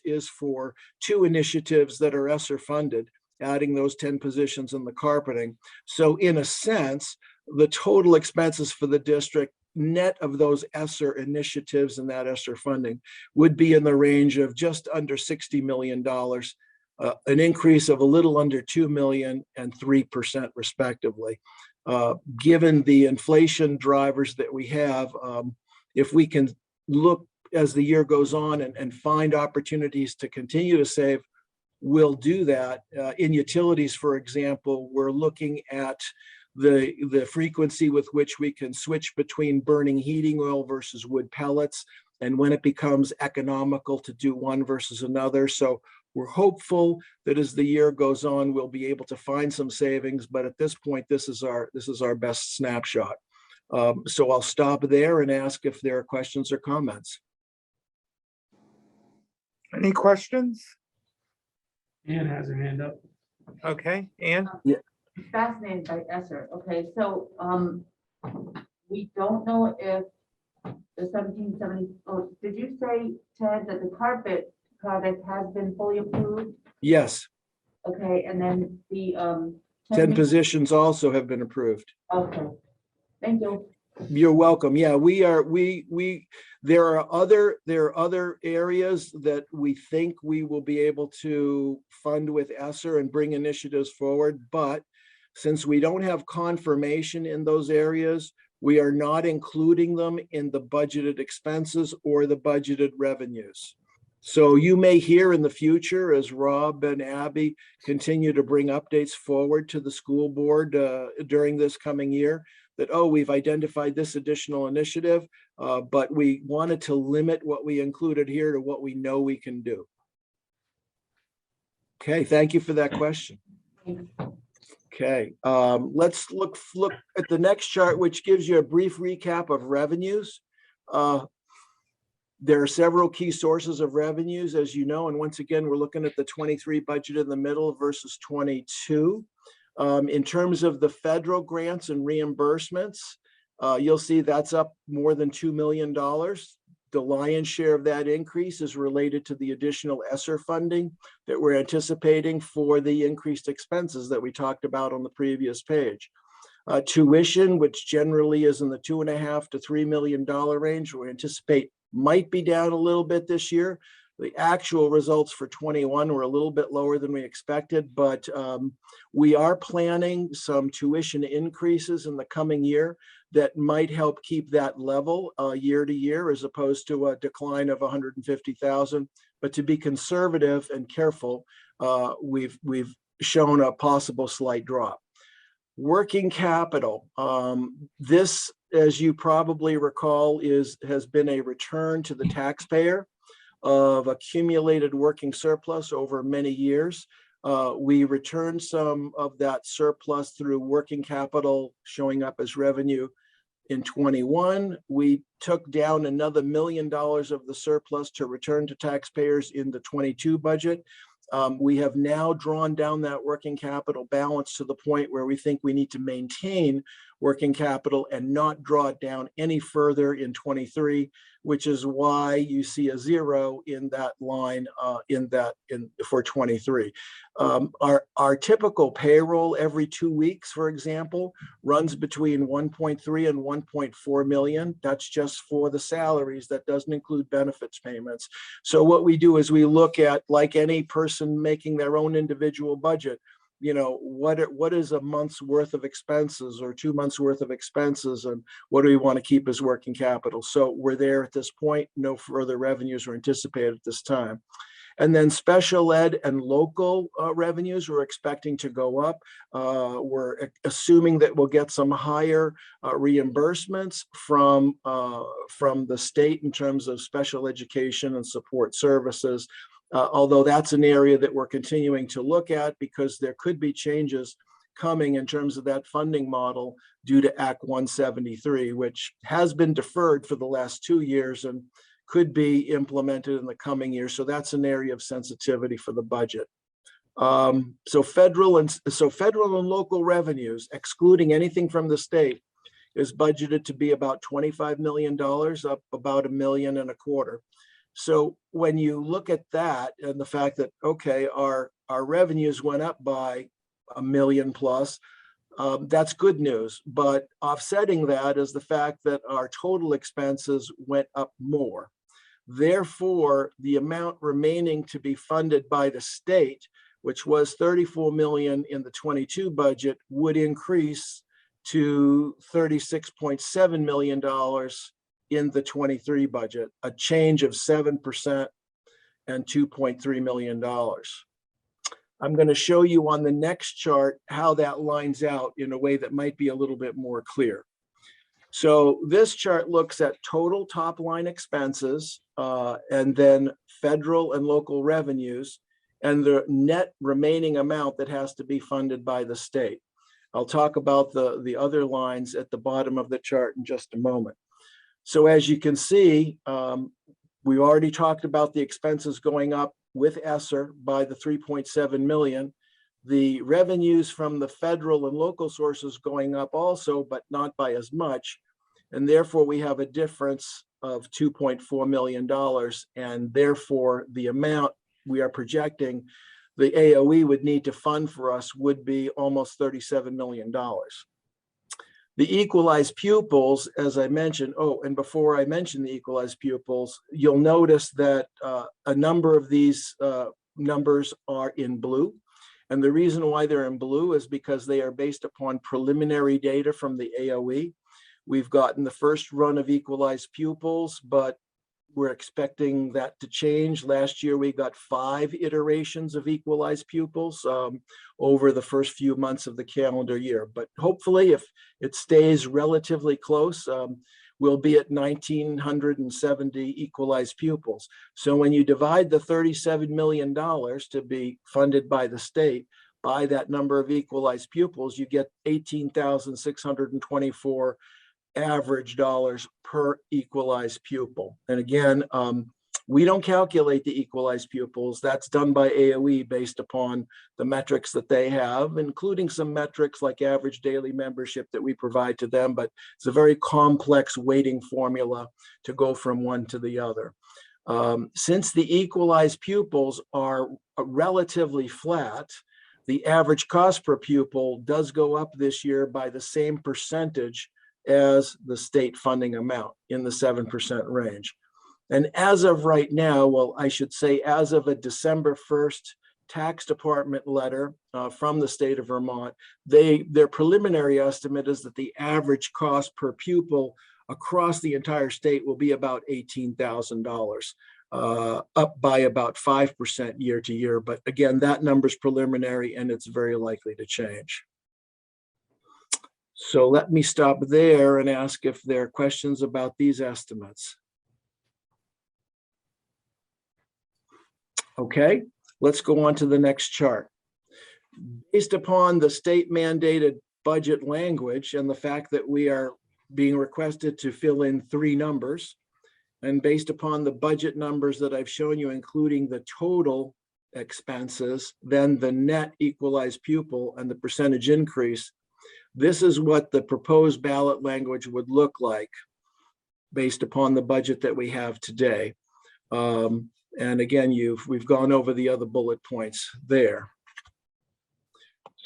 is for 2 initiatives that are ESSER funded, adding those 10 positions in the carpeting. So in a sense, the total expenses for the district, net of those ESSER initiatives and that ESSER funding, would be in the range of just under $60 million, an increase of a little under 2 million and 3% respectively. Given the inflation drivers that we have, if we can look as the year goes on and find opportunities to continue to save, we'll do that. In utilities, for example, we're looking at the frequency with which we can switch between burning heating oil versus wood pellets, and when it becomes economical to do one versus another. So we're hopeful that as the year goes on, we'll be able to find some savings, but at this point, this is our best snapshot. So I'll stop there and ask if there are questions or comments. Any questions? Anne has her hand up. Okay, Anne? Yeah. Fascinated by ESSER. Okay, so we don't know if the 1770, did you say, Ted, that the carpet project has been fully approved? Yes. Okay, and then the 10 positions also have been approved. Okay, thank you. You're welcome. Yeah, there are other areas that we think we will be able to fund with ESSER and bring initiatives forward, but since we don't have confirmation in those areas, we are not including them in the budgeted expenses or the budgeted revenues. So you may hear in the future as Rob and Abby continue to bring updates forward to the school board during this coming year that, oh, we've identified this additional initiative, but we wanted to limit what we included here to what we know we can do. Okay, thank you for that question. Okay, let's look at the next chart, which gives you a brief recap of revenues. There are several key sources of revenues, as you know, and once again, we're looking at the 23 budget in the middle versus 22. In terms of the federal grants and reimbursements, you'll see that's up more than $2 million. The lion's share of that increase is related to the additional ESSER funding that we're anticipating for the increased expenses that we talked about on the previous page. Tuition, which generally is in the $2.5 to $3 million range, we anticipate might be down a little bit this year. The actual results for 21 were a little bit lower than we expected, but we are planning some tuition increases in the coming year that might help keep that level year to year, as opposed to a decline of 150,000. But to be conservative and careful, we've shown a possible slight drop. Working capital. This, as you probably recall, has been a return to the taxpayer of accumulated working surplus over many years. We returned some of that surplus through working capital showing up as revenue in 21. We took down another $1 million of the surplus to return to taxpayers in the 22 budget. We have now drawn down that working capital balance to the point where we think we need to maintain working capital and not draw it down any further in 23, which is why you see a 0 in that line for 23. Our typical payroll every 2 weeks, for example, runs between 1.3 and 1.4 million. That's just for the salaries. That doesn't include benefits payments. So what we do is we look at, like any person making their own individual budget, you know, what is a month's worth of expenses or 2 months worth of expenses, and what do we want to keep as working capital? So we're there at this point. No further revenues are anticipated at this time. And then special ed and local revenues we're expecting to go up. We're assuming that we'll get some higher reimbursements from the state in terms of special education and support services. Although that's an area that we're continuing to look at because there could be changes coming in terms of that funding model due to Act 173, which has been deferred for the last 2 years and could be implemented in the coming year. So that's an area of sensitivity for the budget. So federal and local revenues, excluding anything from the state, is budgeted to be about $25 million, up about $1.25 million. So when you look at that and the fact that, okay, our revenues went up by $1 million plus, that's good news. But offsetting that is the fact that our total expenses went up more. Therefore, the amount remaining to be funded by the state, which was $34 million in the 22 budget, would increase to $36.7 million in the 23 budget, a change of 7% and $2.3 million. I'm going to show you on the next chart how that lines out in a way that might be a little bit more clear. So this chart looks at total top line expenses and then federal and local revenues and the net remaining amount that has to be funded by the state. I'll talk about the other lines at the bottom of the chart in just a moment. So as you can see, we already talked about the expenses going up with ESSER by the 3.7 million. The revenues from the federal and local sources going up also, but not by as much. And therefore we have a difference of $2.4 million. And therefore the amount we are projecting the AOE would need to fund for us would be almost $37 million. The equalized pupils, as I mentioned, oh, and before I mention the equalized pupils, you'll notice that a number of these numbers are in blue. And the reason why they're in blue is because they are based upon preliminary data from the AOE. We've gotten the first run of equalized pupils, but we're expecting that to change. Last year, we got 5 iterations of equalized pupils over the first few months of the calendar year. But hopefully, if it stays relatively close, we'll be at 1,970 equalized pupils. So when you divide the $37 million to be funded by the state by that number of equalized pupils, you get 18,624 average dollars per equalized pupil. And again, we don't calculate the equalized pupils. That's done by AOE based upon the metrics that they have, including some metrics like average daily membership that we provide to them, but it's a very complex weighting formula to go from one to the other. Since the equalized pupils are relatively flat, the average cost per pupil does go up this year by the same percentage as the state funding amount, in the 7% range. And as of right now, well, I should say as of a December 1st tax department letter from the state of Vermont, their preliminary estimate is that the average cost per pupil across the entire state will be about $18,000, up by about 5% year to year. But again, that number is preliminary and it's very likely to change. So let me stop there and ask if there are questions about these estimates. Okay, let's go on to the next chart. Based upon the state mandated budget language and the fact that we are being requested to fill in 3 numbers, and based upon the budget numbers that I've shown you, including the total expenses, then the net equalized pupil and the percentage increase, this is what the proposed ballot language would look like based upon the budget that we have today. And again, we've gone over the other bullet points there.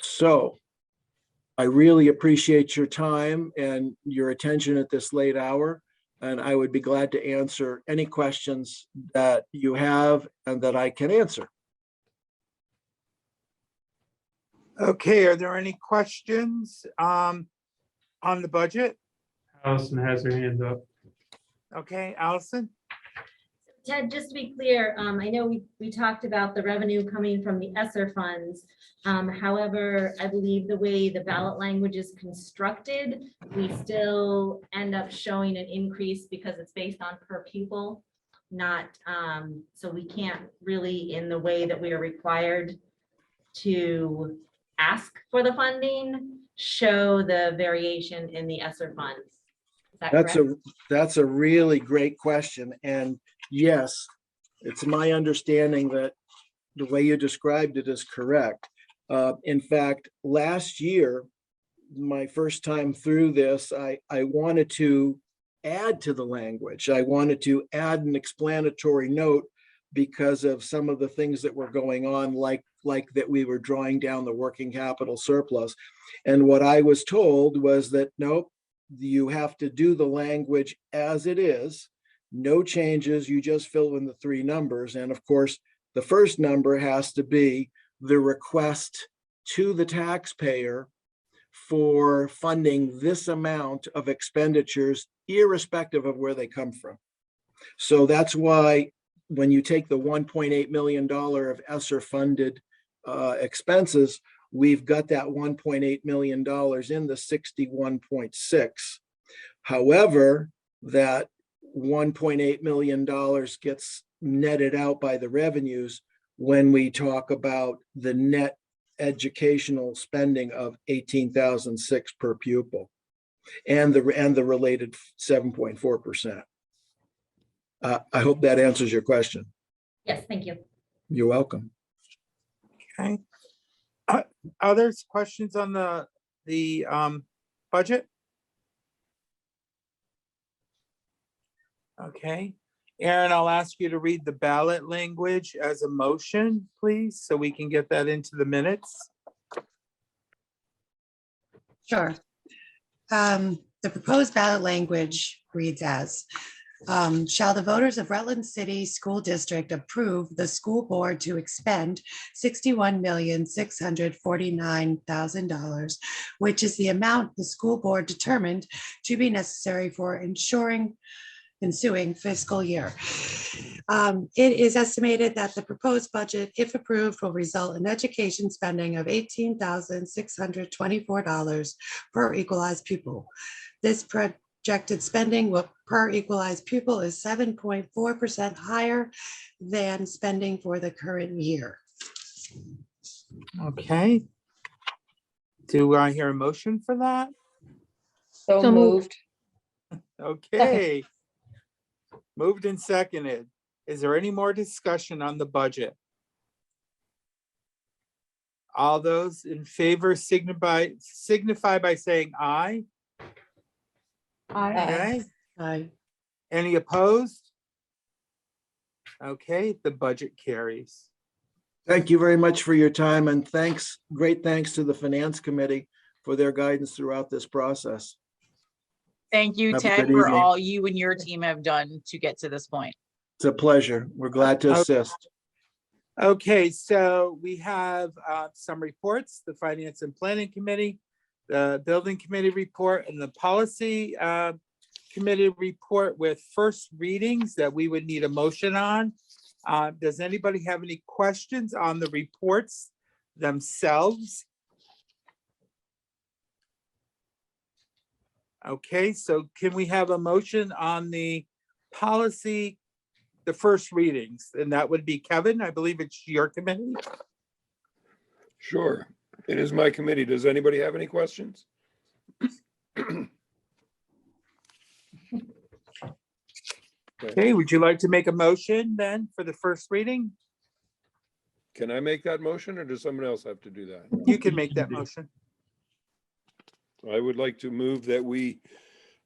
So I really appreciate your time and your attention at this late hour. And I would be glad to answer any questions that you have and that I can answer. Okay, are there any questions on the budget? Allison has her hand up. Okay, Allison? Ted, just to be clear, I know we talked about the revenue coming from the ESSER funds. However, I believe the way the ballot language is constructed, we still end up showing an increase because it's based on per pupil, not, so we can't really, in the way that we are required to ask for the funding, show the variation in the ESSER funds. Is that correct? That's a really great question. And yes, it's my understanding that the way you described it is correct. In fact, last year, my first time through this, I wanted to add to the language. I wanted to add an explanatory note because of some of the things that were going on, like that we were drawing down the working capital surplus. And what I was told was that, nope, you have to do the language as it is, no changes, you just fill in the 3 numbers. And of course, the first number has to be the request to the taxpayer for funding this amount of expenditures, irrespective of where they come from. So that's why when you take the $1.8 million of ESSER funded expenses, we've got that $1.8 million in the 61.6. However, that $1.8 million gets netted out by the revenues when we talk about the net educational spending of $18,006 per pupil and the related 7.4%. I hope that answers your question. Yes, thank you. You're welcome. Okay. Others questions on the budget? Okay. Aaron, I'll ask you to read the ballot language as a motion, please, so we can get that into the minutes. Sure. The proposed ballot language reads as, shall the voters of Rutland City School District approve the school board to expend $61,649,000, which is the amount the school board determined to be necessary for ensuing fiscal year. It is estimated that the proposed budget, if approved, will result in education spending of $18,624 per equalized pupil. This projected spending per equalized pupil is 7.4% higher than spending for the current year. Okay. Do I hear a motion for that? So moved. Okay. Moved and seconded. Is there any more discussion on the budget? All those in favor signify by saying aye. Okay. Aye. Any opposed? Okay, the budget carries. Thank you very much for your time, and great thanks to the Finance Committee for their guidance throughout this process. Thank you, Have a Ted, good for evening. all you and your team have done to get to this point. It's a pleasure. We're glad to assist. Okay, so we have some reports, the Finance and Planning Committee, the Building Committee report, and the Policy Committee report with first readings that we would need a motion on. Does anybody have any questions on the reports themselves? Okay, so can we have a motion on the policy, the first readings? And that would be Kevin, I believe it's your committee. Sure. It is my committee. Does anybody have any questions? Okay, would you like to make a motion then for the first reading? Can I make that motion or does someone else have to do that? You can make that motion. I would like to move that we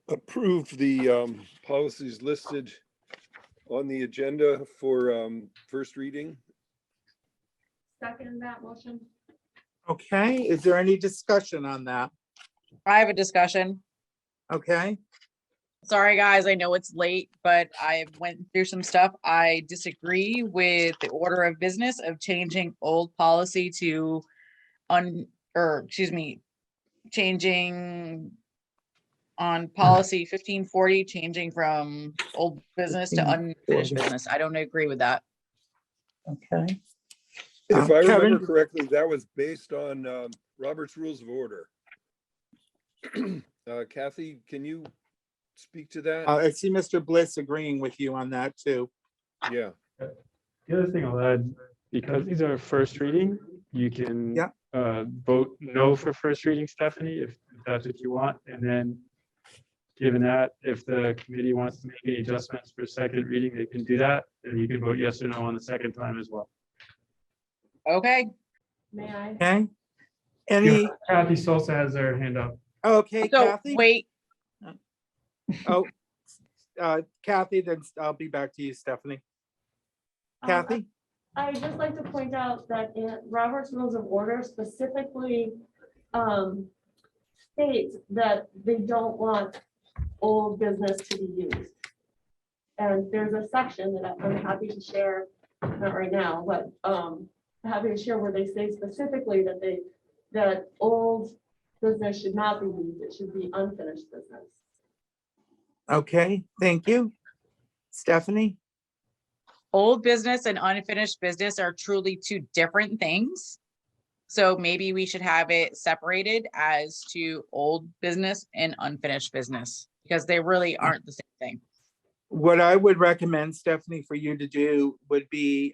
approve the policies listed on the agenda for first reading. Second that motion. Okay, is there any discussion on that? I have a discussion. Okay, Sorry, guys, I know it's late, but I went through some stuff. I disagree with the order of business of changing old policy to changing on policy 1540, changing from old business to unfinished business. I don't agree with that. okay. If I remember Kevin? correctly, that was based on Robert's Rules of Order. Kathy, can you speak to that? I see Mr. Bliss agreeing with you on that too. Yeah. The other thing I'll add, because these are first reading, you can vote no for first reading, Stephanie, if that's what you want. And then given that, if the committee wants to make any adjustments for second reading, they can do that. And you can vote yes or no on the second time as well. Okay. May I? Okay. Any, Kathy Solsa has her hand up. okay, So Kathy? wait, Oh, Kathy, then I'll be back to you, Stephanie. Kathy? I'd just like to point out that in Robert's Rules of Order specifically states that they don't want old business to be used. And there's a section that I'm happy to share, not right now, but happy to share where they say specifically that old business should not be used. It should be unfinished business. Okay, thank you. Stephanie? old business and unfinished business are truly two different things. So maybe we should have it separated as to old business and unfinished business, because they really aren't the same thing. What I would recommend, Stephanie, for you to do would be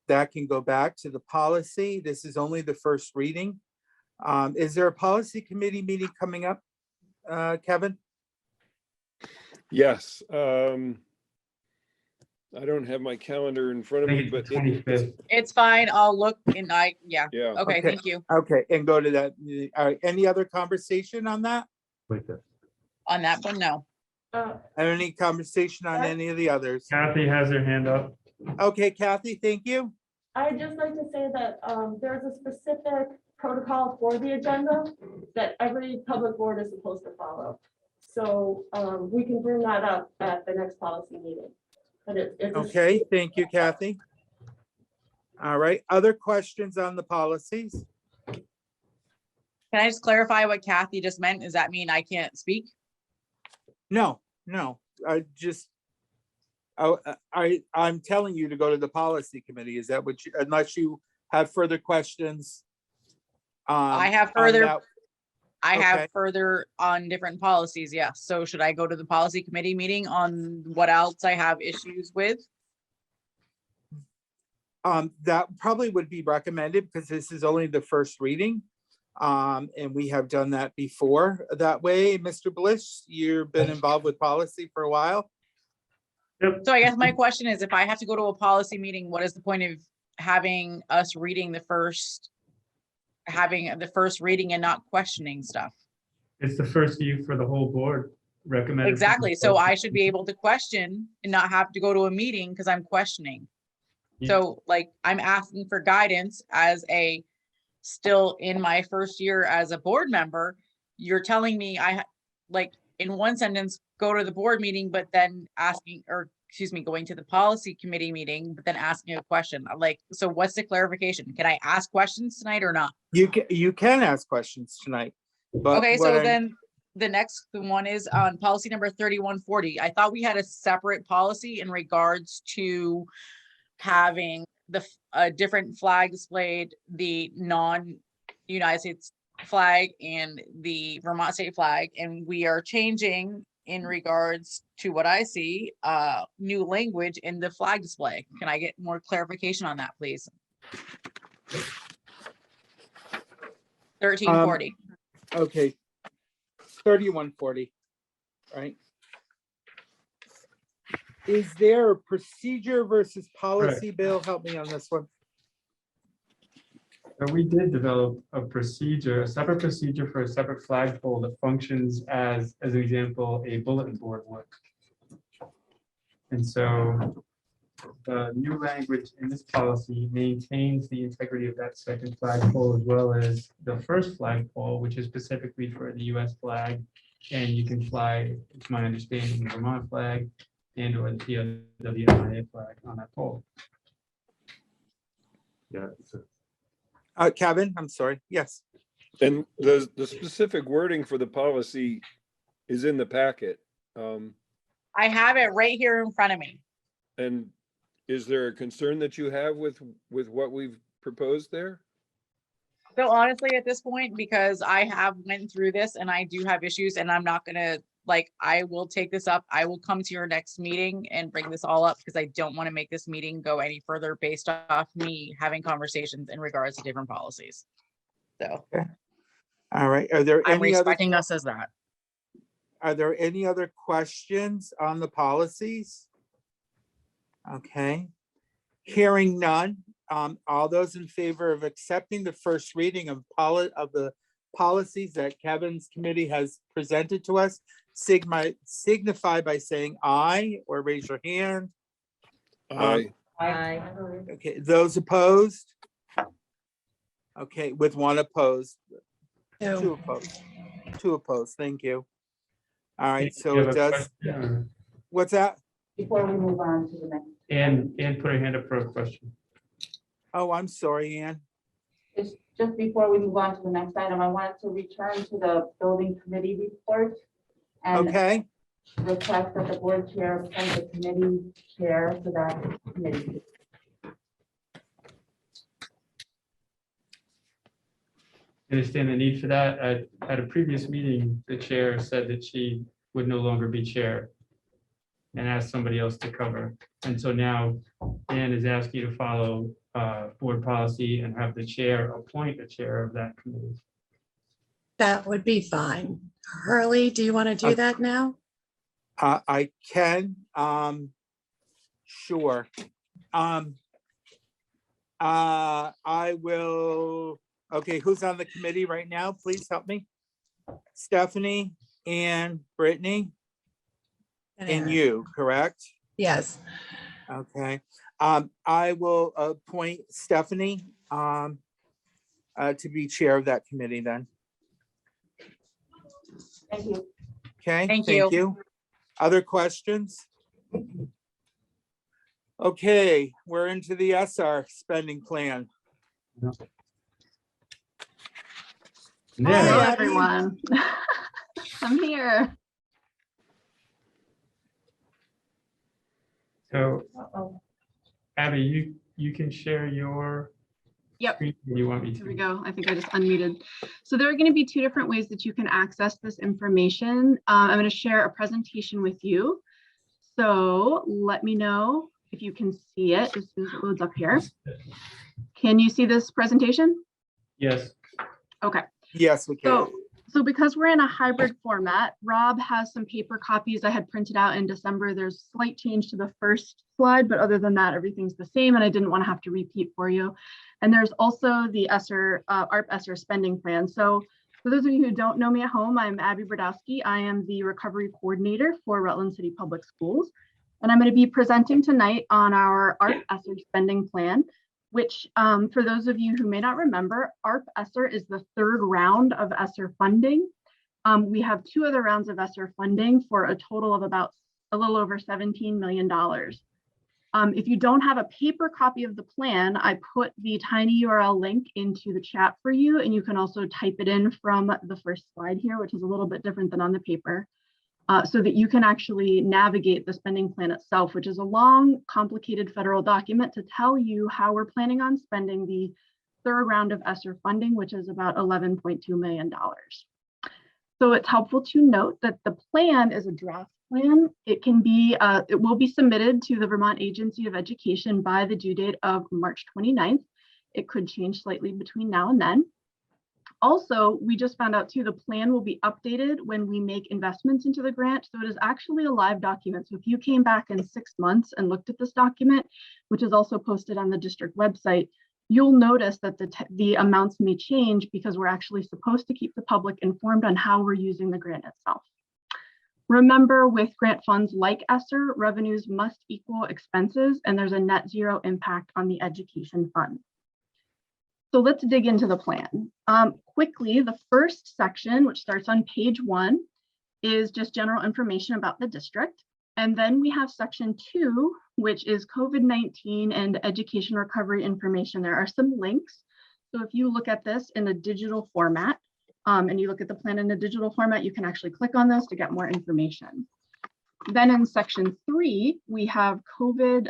that can go back to the policy. This is only the first reading. Is there a policy committee meeting coming up, Kevin? Yes. I don't have my calendar in front of me, but It's fine. I'll look and yeah. Yeah. Okay, thank you. Okay, and go to that. All right, any other conversation on that? On that one, no. Any conversation on any of the others? Kathy has her hand up. Okay, Kathy, thank you. I'd just like to say that there's a specific protocol for the agenda that every public board is supposed to follow. So we can bring that up at the next policy meeting. But it's Okay, thank you, Kathy. All right, other questions on the policies? Can I just clarify what Kathy just meant? Does that mean I can't speak? No, no, I'm telling you to go to the policy committee. Is that what you, unless you have further questions? I have on further, that? I Okay. have further on different policies, yes. So should I go to the policy committee meeting on what else I have issues with? That probably would be recommended because this is only the first reading. And we have done that before that way. Mr. Bliss, you've been involved with policy for a while. So I guess my question is, if I have to go to a policy meeting, what is the point of having us reading having the first reading and not questioning stuff? It's the first view for the whole board recommended. Exactly. So I should be able to question and not have to go to a meeting because I'm questioning. So like, I'm asking for guidance as still in my first year as a board member. You're telling me like in one sentence, go to the board meeting, but then going to the policy committee meeting, but then asking a question. Like, so what's the clarification? Can I ask questions tonight or not? You can ask questions tonight. But Okay, what so I'm- then the next one is on policy number 3140. I thought we had a separate policy in regards to having a different flag displayed, the non-United States flag and the Vermont state flag, and we are changing in regards to what I see, new language in the flag display. Can I get more clarification on that, please? 1340. Okay. 3140, right? Is there a procedure versus policy, Bill? Help me on this one. We did develop a procedure, a separate procedure for a separate flagpole that functions as an example, a bulletin board would. And so the new language in this policy maintains the integrity of that second flagpole as well as the first flagpole, which is specifically for the US flag. And you can fly, it's my understanding, the Vermont flag and or the POW flag on that pole. Yeah. Kevin, I'm sorry. Yes. And the specific wording for the policy is in the packet. I have it right here in front of me. And is there a concern that you have with what we've proposed there? So honestly, at this point, because I have went through this and I do have issues and I'm not gonna, like, I will take this up. I will come to your next meeting and bring this all up because I don't want to make this meeting go any further based off me having conversations in regards to different policies. So. All right. Are there I'm any other? respecting us as that. Are there any other questions on the policies? Okay. Hearing none. All those in favor of accepting the first reading of the policies that Kevin's committee has presented to us, signify by saying aye or raise your hand. Aye. Aye. Okay, those opposed? Okay, with one opposed. Two opposed. Two opposed, thank you. All right, so You have it a does. question? What's that? Before we move on to the next. And put her hand up for a question. Oh, I'm sorry, Ann. Just before we move on to the next item, I wanted to return to the building committee report. And Okay. request that the board chair appoint the committee chair for that committee. Understand the need for that. At a previous meeting, the chair said that she would no longer be chair and asked somebody else to cover. And so now Ann is asking you to follow board policy and have the chair appoint the chair of that committee. That would be fine. Hurley, do you want to do that now? I can, sure. I will, okay, who's on the committee right now? Please help me. Stephanie and Brittany and Aaron. you, correct? Yes. Okay, I will appoint Stephanie to be chair of that committee then. Thank you. Okay, Thank thank you. you. Other questions? Okay, we're into the SR spending plan. Yeah. Hi, Hello, Abby. everyone. I'm here. So Uh-oh. Abby, you can share your Yep. screen if you want me Here we to. go. I think I just unmuted. So there are going to be two different ways that you can access this information. I'm going to share a presentation with you. So let me know if you can see it as soon as it loads up here. Can you see this presentation? Yes. Okay. Yes, we can. So because we're in a hybrid format, Rob has some paper copies I had printed out in December. There's slight change to the first slide, but other than that, everything's the same, and I didn't want to have to repeat for you. And there's also the ARP ESSER spending plan. So for those of you who don't know me at home, I'm Abby Brodowski. I am the recovery coordinator for Rutland City Public Schools. And I'm going to be presenting tonight on our ARP ESSER spending plan, which for those of you who may not remember, ARP ESSER is the third round of ESSER funding. We have two other rounds of ESSER funding for a total of about a little over $17 million. If you don't have a paper copy of the plan, I put the tiny URL link into the chat for you, and you can also type it in from the first slide here, which is a little bit different than on the paper. So that you can actually navigate the spending plan itself, which is a long, complicated federal document to tell you how we're planning on spending the third round of ESSER funding, which is about $11.2 million. So it's helpful to note that the plan is a draft plan. It will be submitted to the Vermont Agency of Education by the due date of March 29th. It could change slightly between now and then. Also, we just found out too, the plan will be updated when we make investments into the grant. So it is actually a live document. So if you came back in 6 months and looked at this document, which is also posted on the district website, you'll notice that the amounts may change because we're actually supposed to keep the public informed on how we're using the grant itself. Remember, with grant funds like ESSER, revenues must equal expenses, and there's a net zero impact on the education fund. So let's dig into the plan. Quickly, the first section, which starts on page 1, is just general information about the district. And then we have section 2, which is COVID-19 and education recovery information. There are some links. So if you look at this in a digital format, and you look at the plan in a digital format, you can actually click on this to get more information. Then in section 3, we have COVID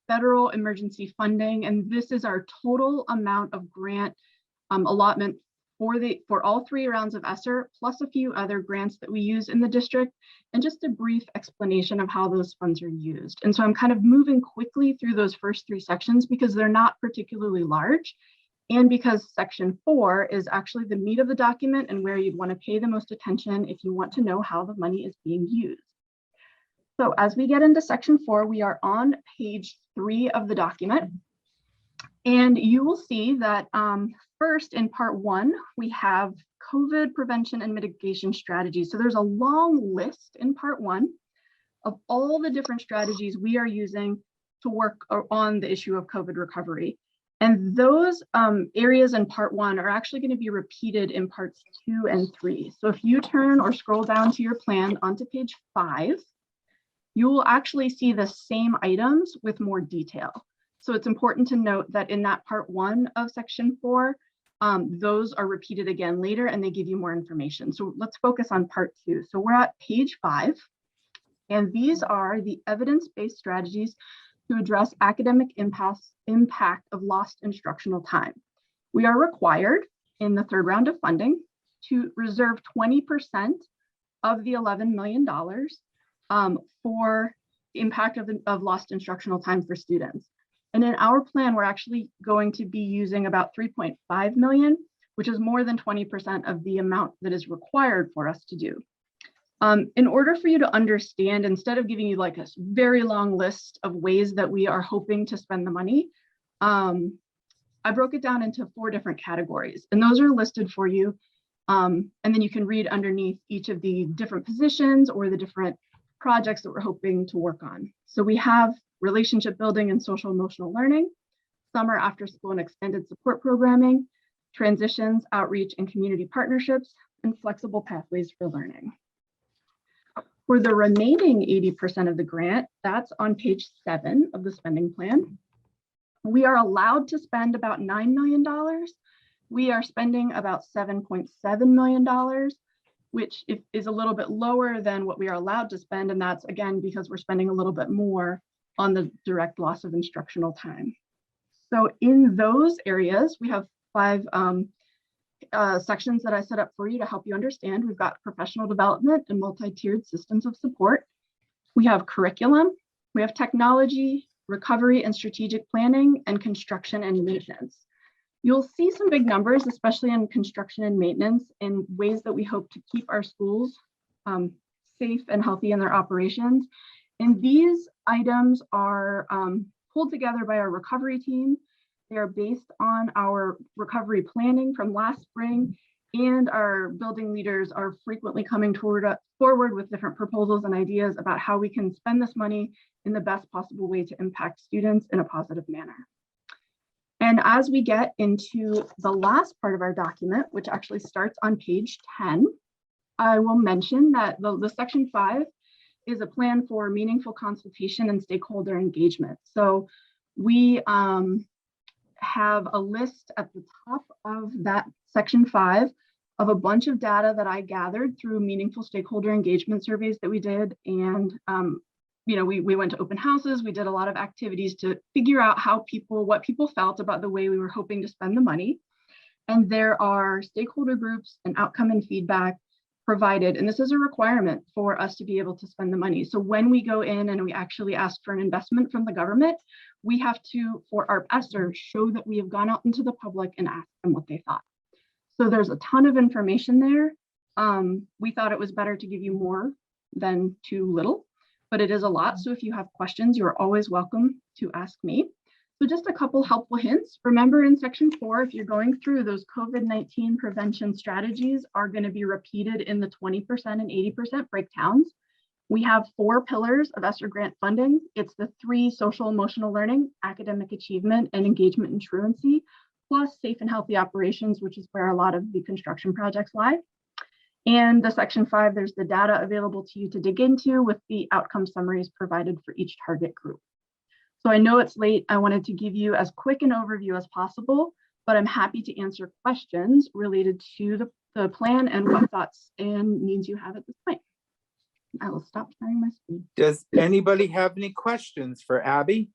federal emergency funding, and this is our total amount of grant allotment for all 3 rounds of ESSER, plus a few other grants that we use in the district, and just a brief explanation of how those funds are used. And so I'm kind of moving quickly through those first 3 sections because they're not particularly large, and because section 4 is actually the meat of the document and where you'd want to pay the most attention if you want to know how the money is being used. So as we get into section 4, we are on page 3 of the document. And you will see that first in part 1, we have COVID prevention and mitigation strategies. So there's a long list in part 1 of all the different strategies we are using to work on the issue of COVID recovery. And those areas in part 1 are actually going to be repeated in parts 2 and 3. So if you turn or scroll down to your plan onto page 5, you will actually see the same items with more detail. So it's important to note that in that part 1 of section 4, those are repeated again later and they give you more information. So let's focus on part 2. So we're at page 5, and these are the evidence-based strategies to address academic impact of lost instructional time. We are required in the third round of funding to reserve 20% of the $11 million for impact of lost instructional time for students. And in our plan, we're actually going to be using about 3.5 million, which is more than 20% of the amount that is required for us to do. In order for you to understand, instead of giving you like a very long list of ways that we are hoping to spend the money, I broke it down into 4 different categories, and those are listed for you. And then you can read underneath each of the different positions or the different projects that we're hoping to work on. So we have relationship building and social emotional learning, summer after school and extended support programming, transitions, outreach, and community partnerships, and flexible pathways for learning. For the remaining 80% of the grant, that's on page 7 of the spending plan. We are allowed to spend about $9 million. We are spending about $7.7 million, which is a little bit lower than what we are allowed to spend. And that's again, because we're spending a little bit more on the direct loss of instructional time. So in those areas, we have 5 sections that I set up for you to help you understand. We've got professional development and multi-tiered systems of support. We have curriculum, we have technology, recovery and strategic planning, and construction and maintenance. You'll see some big numbers, especially in construction and maintenance, in ways that we hope to keep our schools safe and healthy in their operations. And these items are pulled together by our recovery team. They are based on our recovery planning from last spring, and our building leaders are frequently coming forward with different proposals and ideas about how we can spend this money in the best possible way to impact students in a positive manner. And as we get into the last part of our document, which actually starts on page 10, I will mention that the section 5 is a plan for meaningful consultation and stakeholder engagement. So we have a list at the top of that section 5 of a bunch of data that I gathered through meaningful stakeholder engagement surveys that we did. And we went to open houses, we did a lot of activities to figure out what people felt about the way we were hoping to spend the money. And there are stakeholder groups and outcome and feedback provided. And this is a requirement for us to be able to spend the money. So when we go in and we actually ask for an investment from the government, we have to, for our ESSER, show that we have gone out into the public and asked them what they thought. So there's a ton of information there. We thought it was better to give you more than too little, but it is a lot. So if you have questions, you're always welcome to ask me. So just a couple helpful hints. Remember in section 4, if you're going through those COVID-19 prevention strategies are going to be repeated in the 20% and 80% breakdowns. We have 4 pillars of ESSER grant funding. It's the 3 social emotional learning, academic achievement, and engagement and truancy, plus safe and healthy operations, which is where a lot of the construction projects lie. And the section 5, there's the data available to you to dig into with the outcome summaries provided for each target group. So I know it's late. I wanted to give you as quick an overview as possible, but I'm happy to answer questions related to the plan and what thoughts and needs you have at this point. I will stop sharing my screen. Does anybody have any questions for Abby?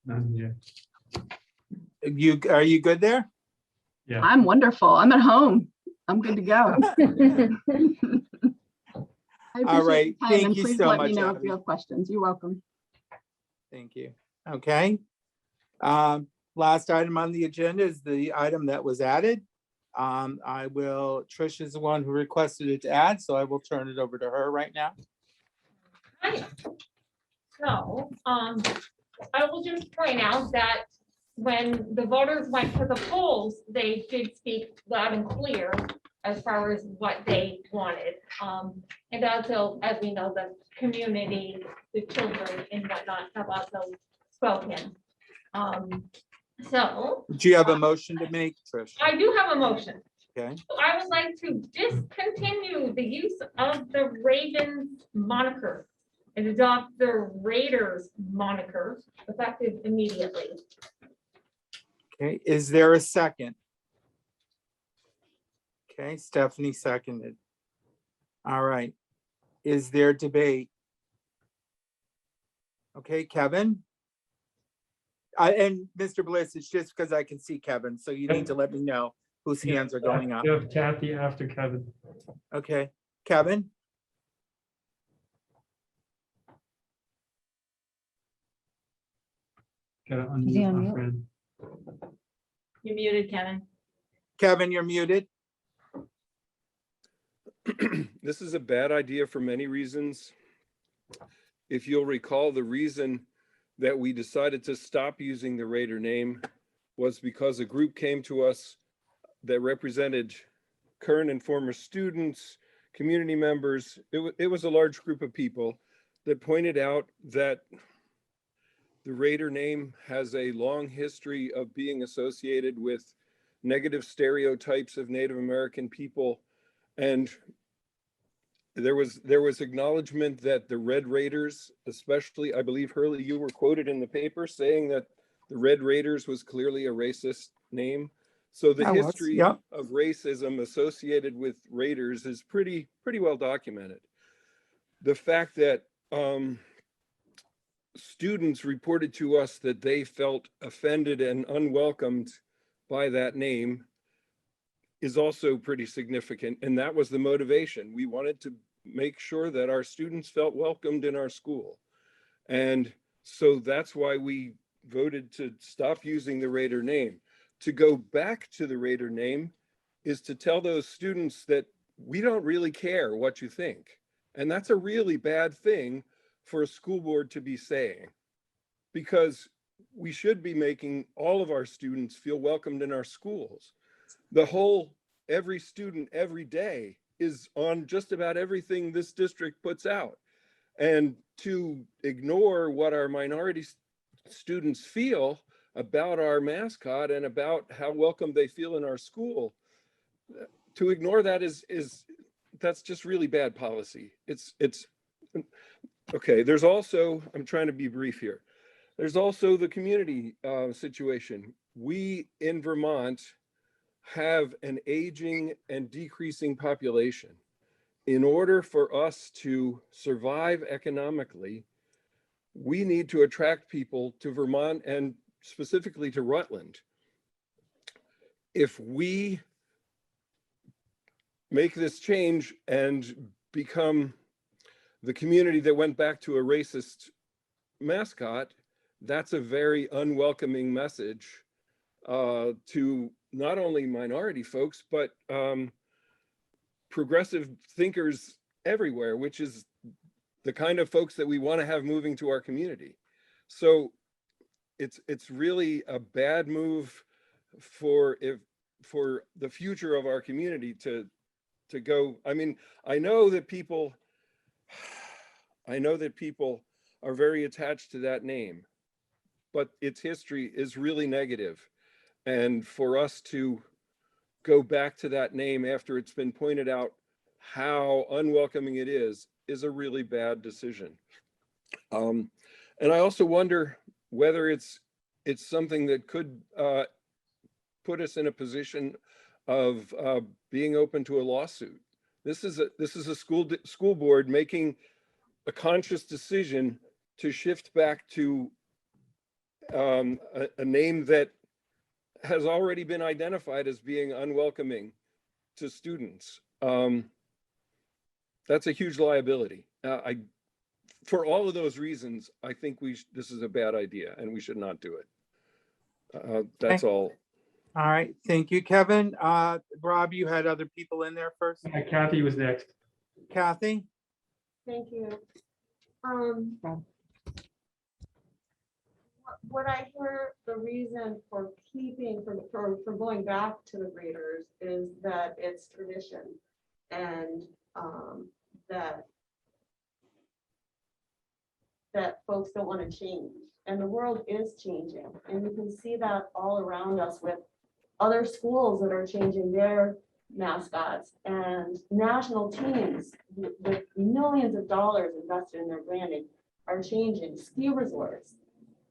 None yet. Are you good there? Yeah. I'm wonderful. I'm at home. I'm good to go. All right. Your time, Thank and you please so let much, me know if Abby. you have questions. You're welcome. Thank you. Okay. Last item on the agenda is the item that was added. Trish is the one who requested it to add, so I will turn it over to her right now. Hi. So, I will just point out that when the voters went to the polls, they did speak loud and clear as far as what they wanted. And also, as we know, the community, the children and whatnot have also spoken. So. Do you have a motion to make, Trish? I do have a motion. Okay. I would like to discontinue the use of the Ravens moniker and adopt the Raiders moniker effective immediately. Okay, is there a second? Okay, Stephanie seconded. All right. Is there debate? Okay, Kevin? And Mr. Bliss, it's just because I can see Kevin, so you need to let me know whose hands are going up. You have Kathy after Kevin. Okay, Kevin? Gotta Is he unmute on my mute? friend. You're muted, Kevin. Kevin, you're muted. This is a bad idea for many reasons. If you'll recall, the reason that we decided to stop using the Raider name was because a group came to us that represented current and former students, community members. It was a large group of people that pointed out that the Raider name has a long history of being associated with negative stereotypes of Native American people. And there was acknowledgement that the Red Raiders, especially, I believe, Hurley, you were quoted in the paper saying that the Red Raiders was clearly a racist name. So the history yep. of racism associated with Raiders is pretty well documented. The fact that students reported to us that they felt offended and unwelcomed by that name is also pretty significant. And that was the motivation. We wanted to make sure that our students felt welcomed in our school. And so that's why we voted to stop using the Raider name. To go back to the Raider name is to tell those students that we don't really care what you think. And that's a really bad thing for a school board to be saying, because we should be making all of our students feel welcomed in our schools. The whole every student every day is on just about everything this district puts out. And to ignore what our minority students feel about our mascot and about how welcome they feel in our school, to ignore that that's just really bad policy. It's okay. There's also, I'm trying to be brief here. There's also the community situation. We in Vermont have an aging and decreasing population. In order for us to survive economically, we need to attract people to Vermont and specifically to Rutland. If we make this change and become the community that went back to a racist mascot, that's a very unwelcoming message to not only minority folks, but progressive thinkers everywhere, which is the kind of folks that we want to have moving to our community. So it's really a bad move for the future of our community to go. I mean, I know that people are very attached to that name, but its history is really negative. And for us to go back to that name after it's been pointed out how unwelcoming it is a really bad decision. And I also wonder whether it's something that could put us in a position of being open to a lawsuit. This is a school board making a conscious decision to shift back to a name that has already been identified as being unwelcoming to students. That's a huge liability. For all of those reasons, I think this is a bad idea and we should not do it. That's all. All right, thank you, Kevin. Rob, you had other people in there first. Kathy was next. Kathy? Thank you. What I hear the reason for keeping, for going back to the Raiders is that it's tradition and that folks don't want to change. And the world is changing. And you can see that all around us with other schools that are changing their mascots and national teams with millions of dollars invested in their branding are changing. Ski resorts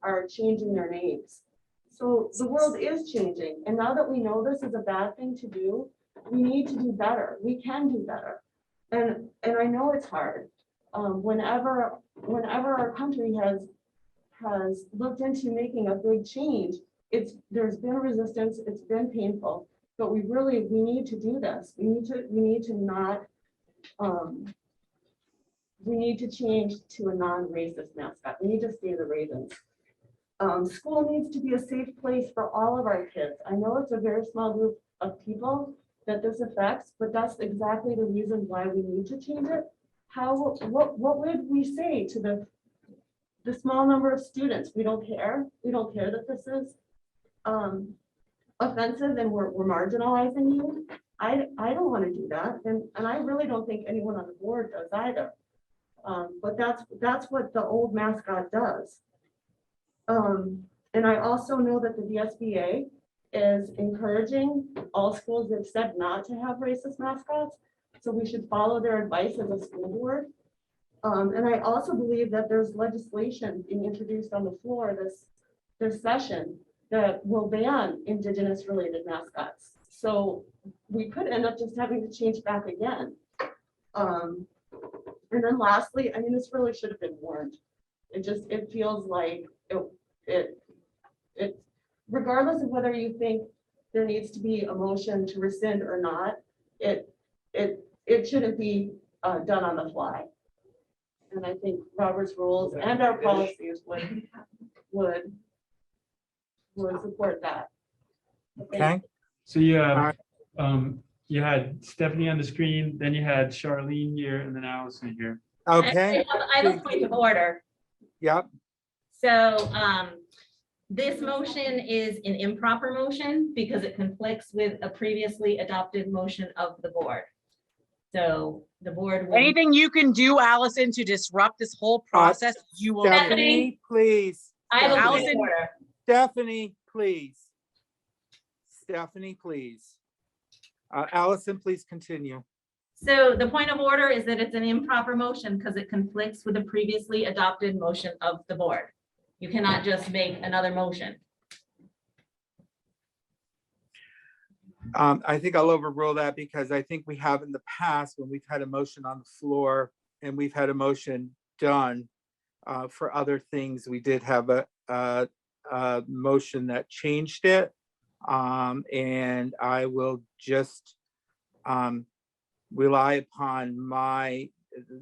are changing their names. So the world is changing. And now that we know this is a bad thing to do, we need to do better. We can do better. And I know it's hard. Whenever our country has looked into making a big change, there's been resistance, it's been painful, but we need to do this. We need to change to a non-racist mascot. We need to stay the Ravens. School needs to be a safe place for all of our kids. I know it's a very small group of people that this affects, but that's exactly the reason why we need to change it. What would we say to the small number of students? We don't care. We don't care that this is offensive and we're marginalizing you. I don't want to do that. And I really don't think anyone on the board does either. But that's what the old mascot does. And I also know that the VSBA is encouraging all schools that have said not to have racist mascots. So we should follow their advice as a school board. And I also believe that there's legislation being introduced on the floor this session that will ban Indigenous related mascots. So we could end up just having to change back again. And then lastly, I mean, this really should have been warned. It feels like it, regardless of whether you think there needs to be a motion to rescind or not, it shouldn't be done on the fly. And I think Robert's rules and our policies would support that. Okay. So you had Stephanie on the screen, then you had Charlene here, and then Allison here. Okay. I have a point of order. Yep. So this motion is an improper motion because it conflicts with a previously adopted motion of the board. So the board. Anything you can do, Allison, to disrupt this whole process, you will. Stephanie, please. I have a point of Allison. order. Stephanie, please. Stephanie, please. Allison, please continue. So the point of order is that it's an improper motion because it conflicts with the previously adopted motion of the board. You cannot just make another motion. I think I'll overrule that because I think we have in the past when we've had a motion on the floor and we've had a motion done for other things, we did have a motion that changed it. And I will just rely upon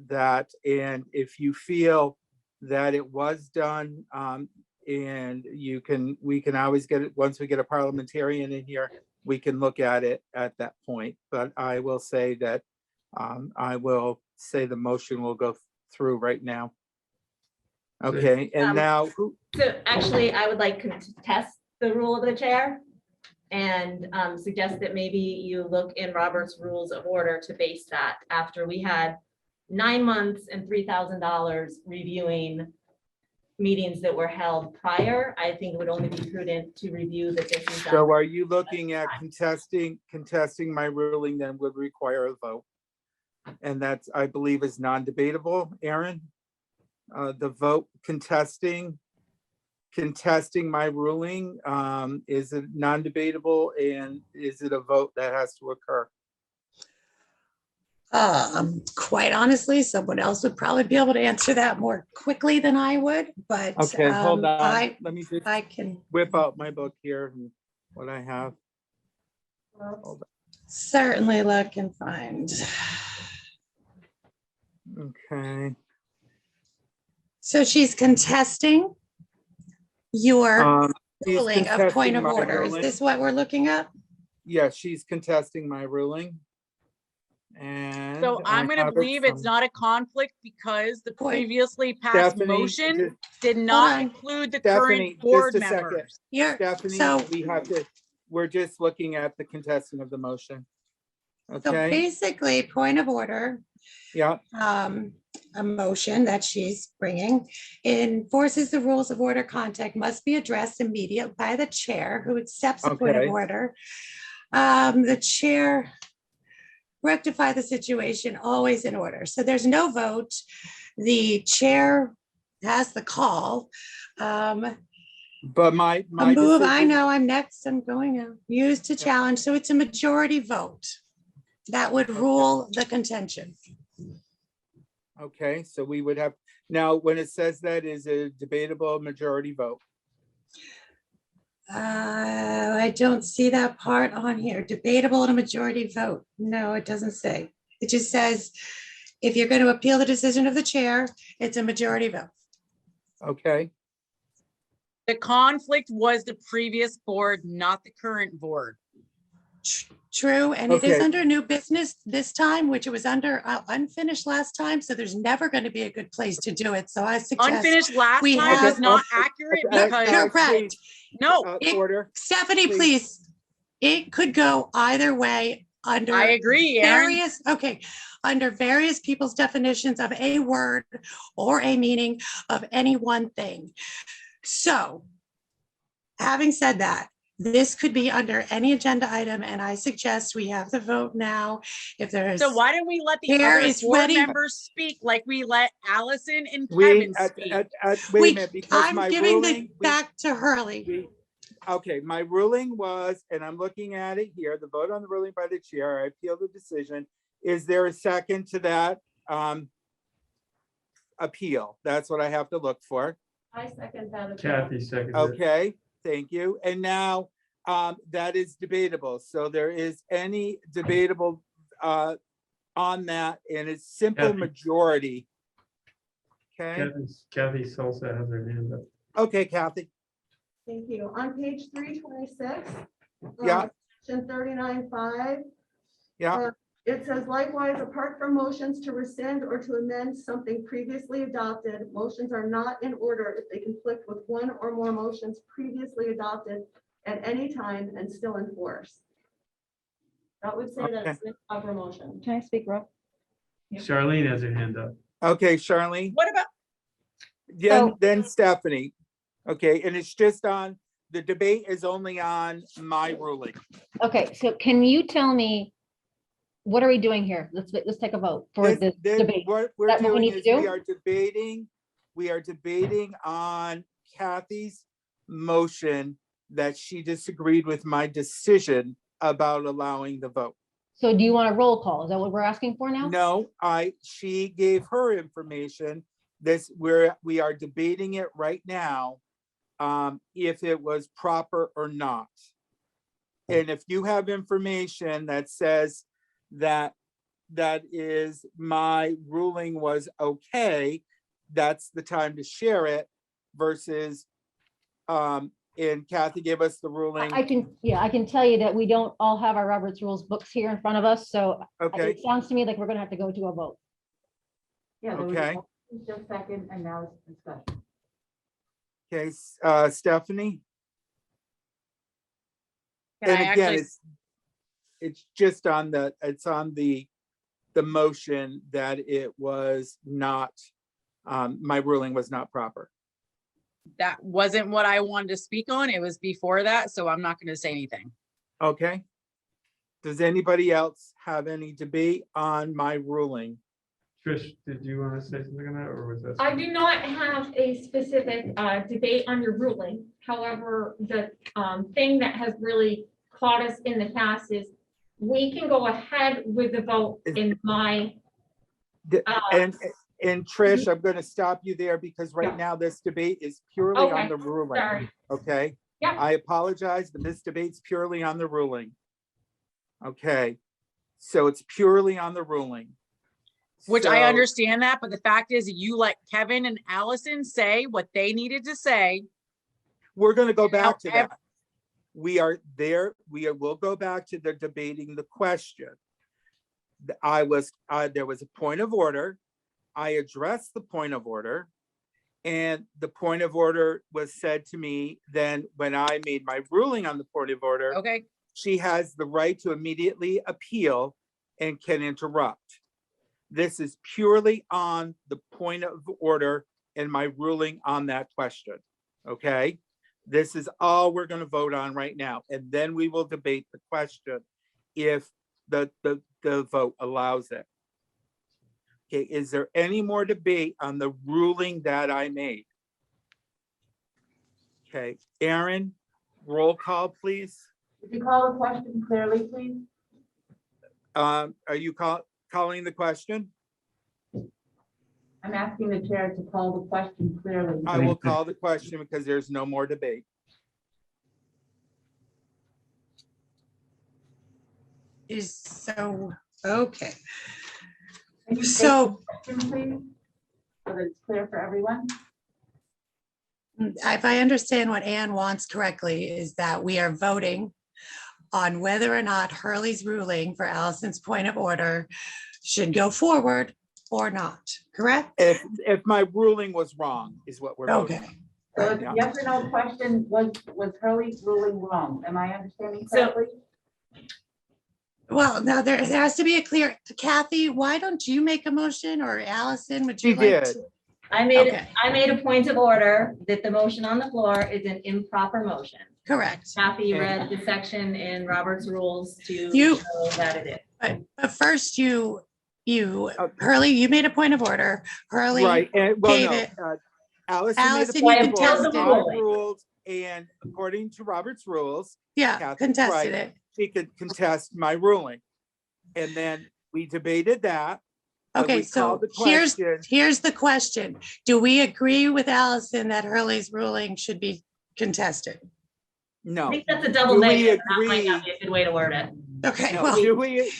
that. And if you feel that it was done, and we can always get it, once we get a parliamentarian in here, we can look at it at that point. But I will say that the motion will go through right now. Okay, and now who? So actually, I would like to test the rule of the chair and suggest that maybe you look in Robert's Rules of Order to base that after we had 9 months and $3,000 reviewing meetings that were held prior. I think it would only be prudent to review that this is done. So are you looking at contesting my ruling then would require a vote? And that's, I believe, is non-debatable, Aaron? The vote contesting my ruling, is it non-debatable, and is it a vote that has to occur? Quite honestly, someone else would probably be able to answer that more quickly than I would, but Okay, hold on. Let me just I can whip out my book here and what I have. Hold certainly look and find. Okay. So she's contesting your She's ruling of point contesting of my order. Is ruling. this what we're looking at? Yeah, she's contesting my ruling. And So I'm I gonna have it believe it's from- not a conflict because the Point. previously passed Stephanie, motion did on. not include the Stephanie, current board just a second. members. Stephanie, we're just looking at the contesting of the motion. So Okay, basically, point of order, yeah, a motion that she's bringing enforces the rules of order. Contact must be addressed immediately by the chair who accepts the point of Okay. order. The chair rectify the situation always in order. So there's no vote. The chair has the call. but my A move, I decision- know, I'm next, I'm going to use to challenge. So it's a majority vote. That would rule the contention. Okay, so we would have, now, when it says that is a debatable majority vote. I don't see that part on here. Debatable and a majority vote. No, it doesn't say. It just says, if you're going to appeal the decision of the chair, it's a majority vote. Okay, The conflict was the previous board, not the current board. True, and it is Okay. under new business this time, which it was under unfinished last time, so there's never going to be a good place to do it. So I suggest. Unfinished last we time have- is not accurate because, You're correct. no, order. Stephanie, Please. please. It could go either way under. I agree, Aaron. Under various people's definitions of a word or a meaning of any one thing. So, having said that, this could be under any agenda item, and I suggest we have the vote now. If there's. So why don't we let the Chair other is board ready. members speak like we let Allison and We, Kevin speak? wait a We, minute, because my I'm giving ruling. it back to Hurley. Okay, my ruling was, and I'm looking at it here, the vote on the ruling by the chair, I appeal the decision. Is there a second to that appeal? That's what I have to look for. I second that. Kathy seconded it. Okay, thank you. And now that is debatable. So there is any debatable on that, and it's simple Kathy. majority. Okay, Kathy Salsa has her hand up. okay, Kathy. Thank you. On page 326. Yeah. Section 39.5. Yeah. It says likewise, apart from motions to rescind or to amend something previously adopted, motions are not in order if they conflict with one or more motions previously adopted at any time and still in force. That would say that it's a proper motion. Can I speak, Rob? Charlene has her hand up. Okay, Charlene. What about? Then Stephanie. Okay, and it's just on, the debate is only on my ruling. Okay, so can you tell me, what are we doing here? Let's take a vote for this debate. What we're That what we doing need to is do? we are debating on Kathy's motion that she disagreed with my decision about allowing the vote. So do you want a roll call? Is that what we're asking for now? No, she gave her information. We are debating it right now, if it was proper or not. And if you have information that says that is my ruling was okay, that's the time to share it versus, and Kathy gave us the ruling. I can tell you that we don't all have our Robert's Rules books here in front of us, so Okay. it sounds to me like we're gonna have to go to a vote. Yeah. there was Okay. a second, and now it's discussion. Okay, Stephanie? Can And I again, actually- it's just on the motion that it was not, my ruling was not proper. That wasn't what I wanted to speak on. It was before that, so I'm not going to say anything. Okay. Does anybody else have any debate on my ruling? Trish, did you want to say something on that, or was that? I do not have a specific debate on your ruling. However, the thing that has really caught us in the past is we can go ahead with the vote in my. And Trish, I'm going to stop you there because right now this debate is purely on Okay, the ruling. sorry. Okay? Yeah. I apologize, but this debate's purely on the ruling. Okay, so it's purely on the ruling. Which I So understand that, but the fact is you let Kevin and Allison say what they needed to say. We're going to go back to However- that. We are there. We'll go back to the debating the question. There was a point of order. I addressed the point of order, and the point of order was said to me then when I made my ruling on the point of order. Okay. She has the right to immediately appeal and can interrupt. This is purely on the point of order and my ruling on that question. Okay? This is all we're going to vote on right now. And then we will debate the question if the vote allows it. Okay, is there any more debate on the ruling that I made? Okay, Aaron, roll call, please. If you call the question clearly, please. Are you calling the question? I'm asking the chair to call the question clearly. I will call the question because there's no more debate. Okay. Can you state So- the question, please, so that it's clear for everyone? If I understand what Ann wants correctly, is that we are voting on whether or not Hurley's ruling for Allison's point of order should go forward or not, correct? If my ruling was wrong, is what we're voting. Okay. So it's Yeah. yes or no question, was Hurley's ruling wrong? Am I understanding So- correctly? Well, now there has to be a clear, Kathy, why don't you make a motion, or Allison, would She you like did. to? I made, Okay. I made a point of order that the motion on the floor is an improper motion. Correct. Kathy read the section in Robert's rules to You- show that it is. But first Hurley, you made a point of order. Hurley Right, and well, gave no, it. Allison made a Allison, point you of order contested on it. rules, and according to Robert's rules, Yeah, Kathy's contested right, it. she could contest my ruling. And then we debated that. but Okay, we so called the here's question. the question. Do we agree with Allison that Hurley's ruling should be contested? I No. think that's a double Do we negative. That might agree? not be a good way to word it. Okay, No, well,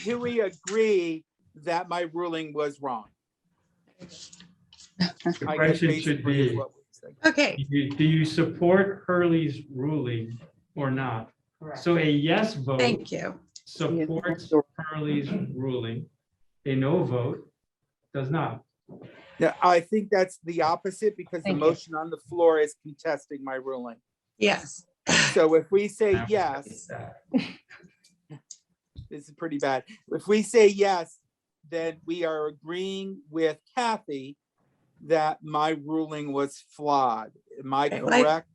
do we agree that my ruling was wrong? The I guess question should basically is be, what we're saying. okay, do you support Hurley's ruling or not? So a yes vote thank you. supports Hurley's ruling. A no vote does not. Yeah, I think that's the opposite because the Thank you. motion on the floor is contesting my ruling. Yes. So if we say yes, this is pretty bad. If we say yes, then we are agreeing with Kathy that my ruling was flawed. Am I Okay, well, I- correct?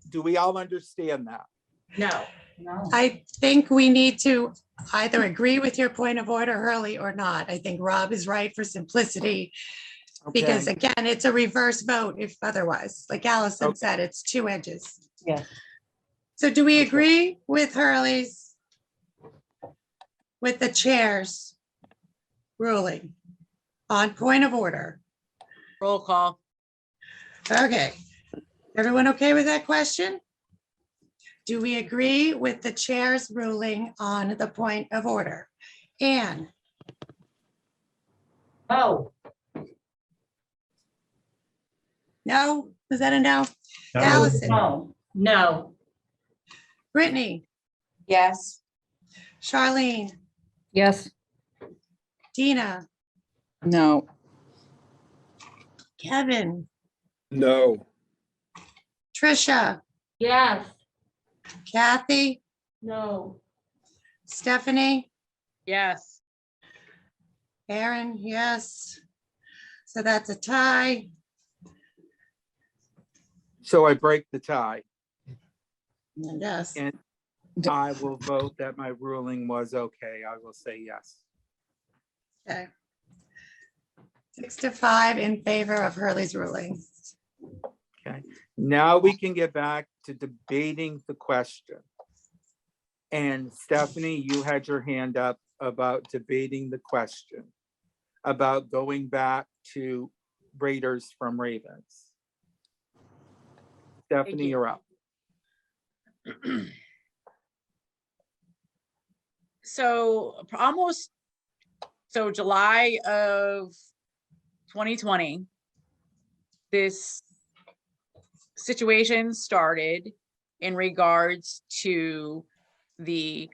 Do we all understand that? No. I think we need to either agree with your point of order, Hurley, or not. I think Rob is right for simplicity. Because Okay. again, it's a reverse vote if otherwise, like Allison said, it's two edges. Yes. So do we agree with Hurley's, with the chair's ruling on point of order? Roll call. Okay. Everyone okay with that question? Do we agree with the chair's ruling on the point of order? Anne? Oh, No? Is that a no? No. Allison? no, no. Brittany? Yes. Charlene? Yes. Dina? No. Kevin? No. Trisha? Yes, Kathy? no, Stephanie? Yes. Aaron, yes. So that's a tie. So I break the tie Yes. and I will vote that my ruling was okay. I will say yes. Okay. 6-5 in favor of Hurley's ruling. Okay, now we can get back to debating the question. And Stephanie, you had your hand up about debating the question, about going back to Raiders from Ravens. Stephanie, you. you're up. So July of 2020, this situation started in regards to the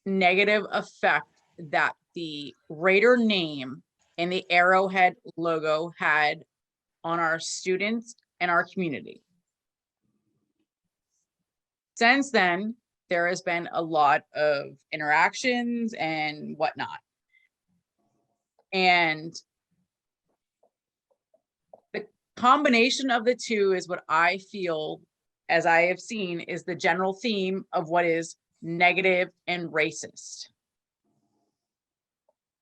negative effect that the Raider name and the Arrowhead logo had on our students and our community. Since then, there has been a lot of interactions and whatnot. And the combination of the two is what I feel, as I have seen, is the general theme of what is negative and racist.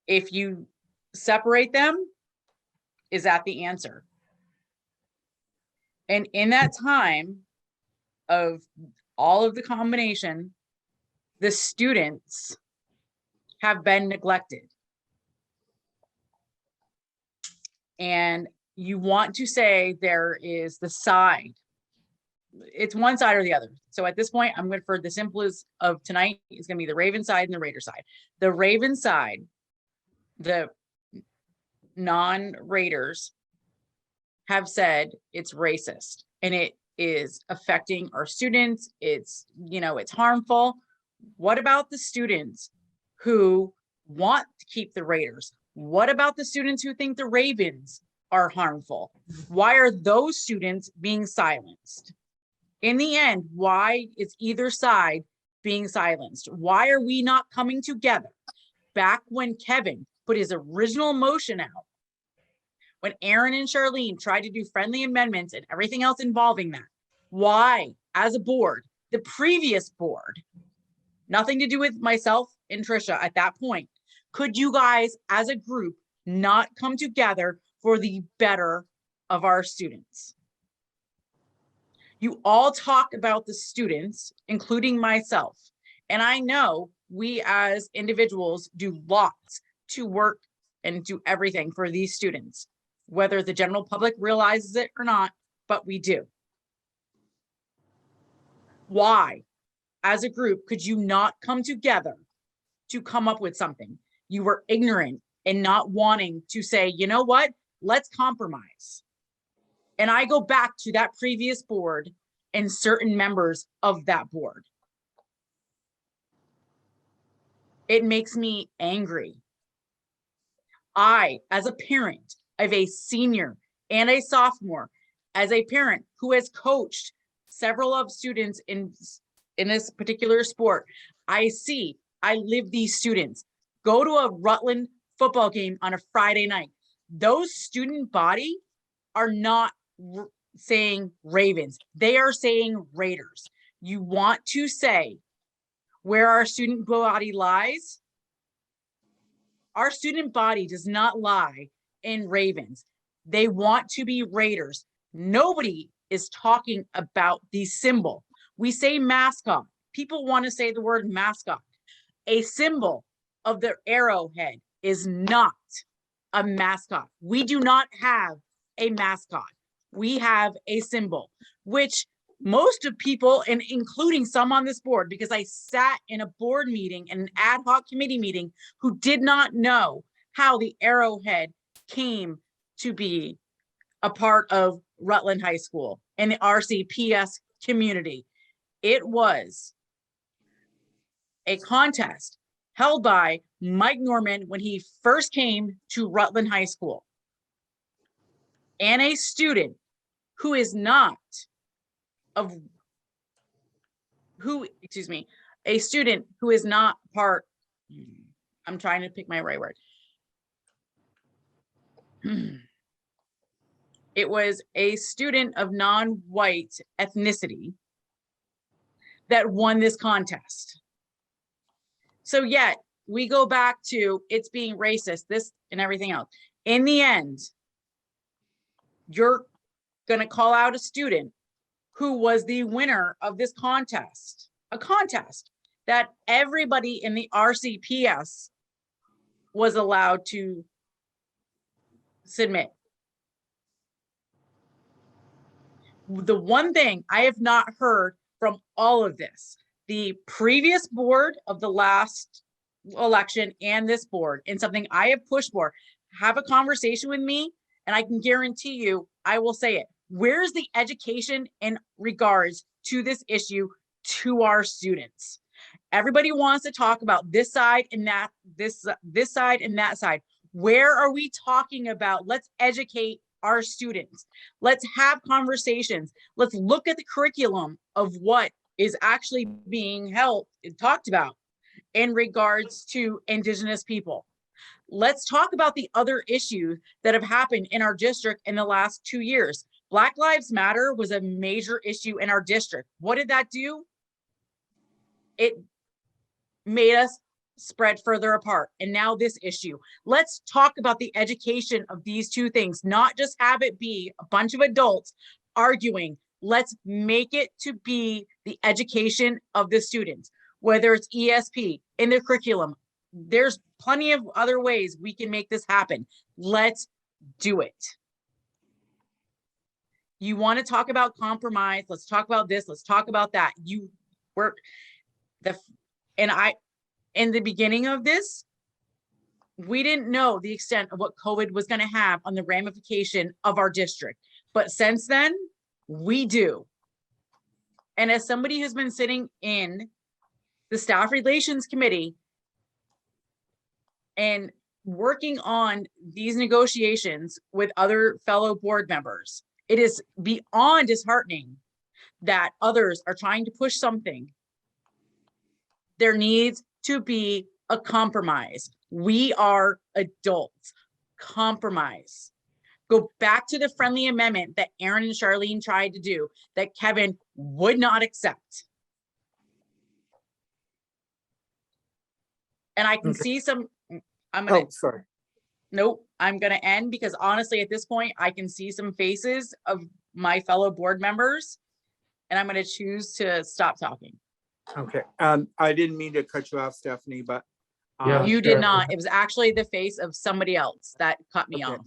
If you separate them, is that the answer? And in that time of all of the combination, the students have been neglected. And you want to say there is the side. It's one side or the other. So at this point, I'm going for the simplest of tonight is going to be the Raven side and the Raider side. The Raven side, the non-Raiders have said it's racist and it is affecting our students. It's, it's harmful. What about the students who want to keep the Raiders? What about the students who think the Ravens are harmful? Why are those students being silenced? In the end, why is either side being silenced? Why are we not coming together? Back when Kevin put his original motion out, when Aaron and Charlene tried to do friendly amendments and everything else involving that, why, as a board, the previous board, nothing to do with myself and Trisha at that point, could you guys as a group not come together for the better of our students? You all talk about the students, including myself. And I know we as individuals do lots to work and do everything for these students, whether the general public realizes it or not, but we do. Why, as a group, could you not come together to come up with something? You were ignorant and not wanting to say, you know what, let's compromise. And I go back to that previous board and certain members of that board. It makes me angry. I, as a parent of a senior and a sophomore, as a parent who has coached several of students in this particular sport, I live these students go to a Rutland football game on a Friday night. Those student body are not saying Ravens. They are saying Raiders. You want to say where our student body lies? Our student body does not lie in Ravens. They want to be Raiders. Nobody is talking about the symbol. We say mascot. People want to say the word mascot. A symbol of the arrowhead is not a mascot. We do not have a mascot. We have a symbol, which most of people, and including some on this board, because I sat in a board meeting and an ad hoc committee meeting, who did not know how the arrowhead came to be a part of Rutland High School and the RCPS community. It was a contest held by Mike Norman when he first came to Rutland High School, and a student who is not of who, excuse me, a student who is not part, I'm trying to pick my right word. It was a student of non-white ethnicity that won this contest. So yet we go back to it's being racist, this and everything else. In the end, you're gonna call out a student who was the winner of this contest, a contest that everybody in the RCPS was allowed to submit. The one thing I have not heard from all of this, the previous board of the last election and this board, and something I have pushed for, have a conversation with me, and I can guarantee you, I will say it. Where's the education in regards to this issue to our students? Everybody wants to talk about this side and that, this side and that side. Where are we talking about? Let's educate our students. Let's have conversations. Let's look at the curriculum of what is actually being held and talked about in regards to Indigenous people. Let's talk about the other issues that have happened in our district in the last 2 years. Black Lives Matter was a major issue in our district. What did that do? It made us spread further apart. And now this issue. Let's talk about the education of these two things, not just have it be a bunch of adults arguing. Let's make it to be the education of the students, whether it's ESP in their curriculum. There's plenty of other ways we can make this happen. Let's do it. You want to talk about compromise? Let's talk about this. Let's talk about that. You work in the beginning of this, we didn't know the extent of what COVID was going to have on the ramification of our district. But since then, we do. And as somebody who's been sitting in the staff relations committee and working on these negotiations with other fellow board members, it is beyond disheartening that others are trying to push something. There needs to be a compromise. We are adults. Compromise. go back to the friendly amendment that Aaron and Charlene tried to do, that Kevin would not accept. And I can Okay. see some, I'm gonna, Oh, sorry. nope, I'm gonna end because honestly, at this point, I can see some faces of my fellow board members. And I'm gonna choose to stop talking. Okay, I didn't mean to cut you off, Stephanie, but. Yeah, You sure. did not. It was actually the face of somebody else that cut me Okay. off.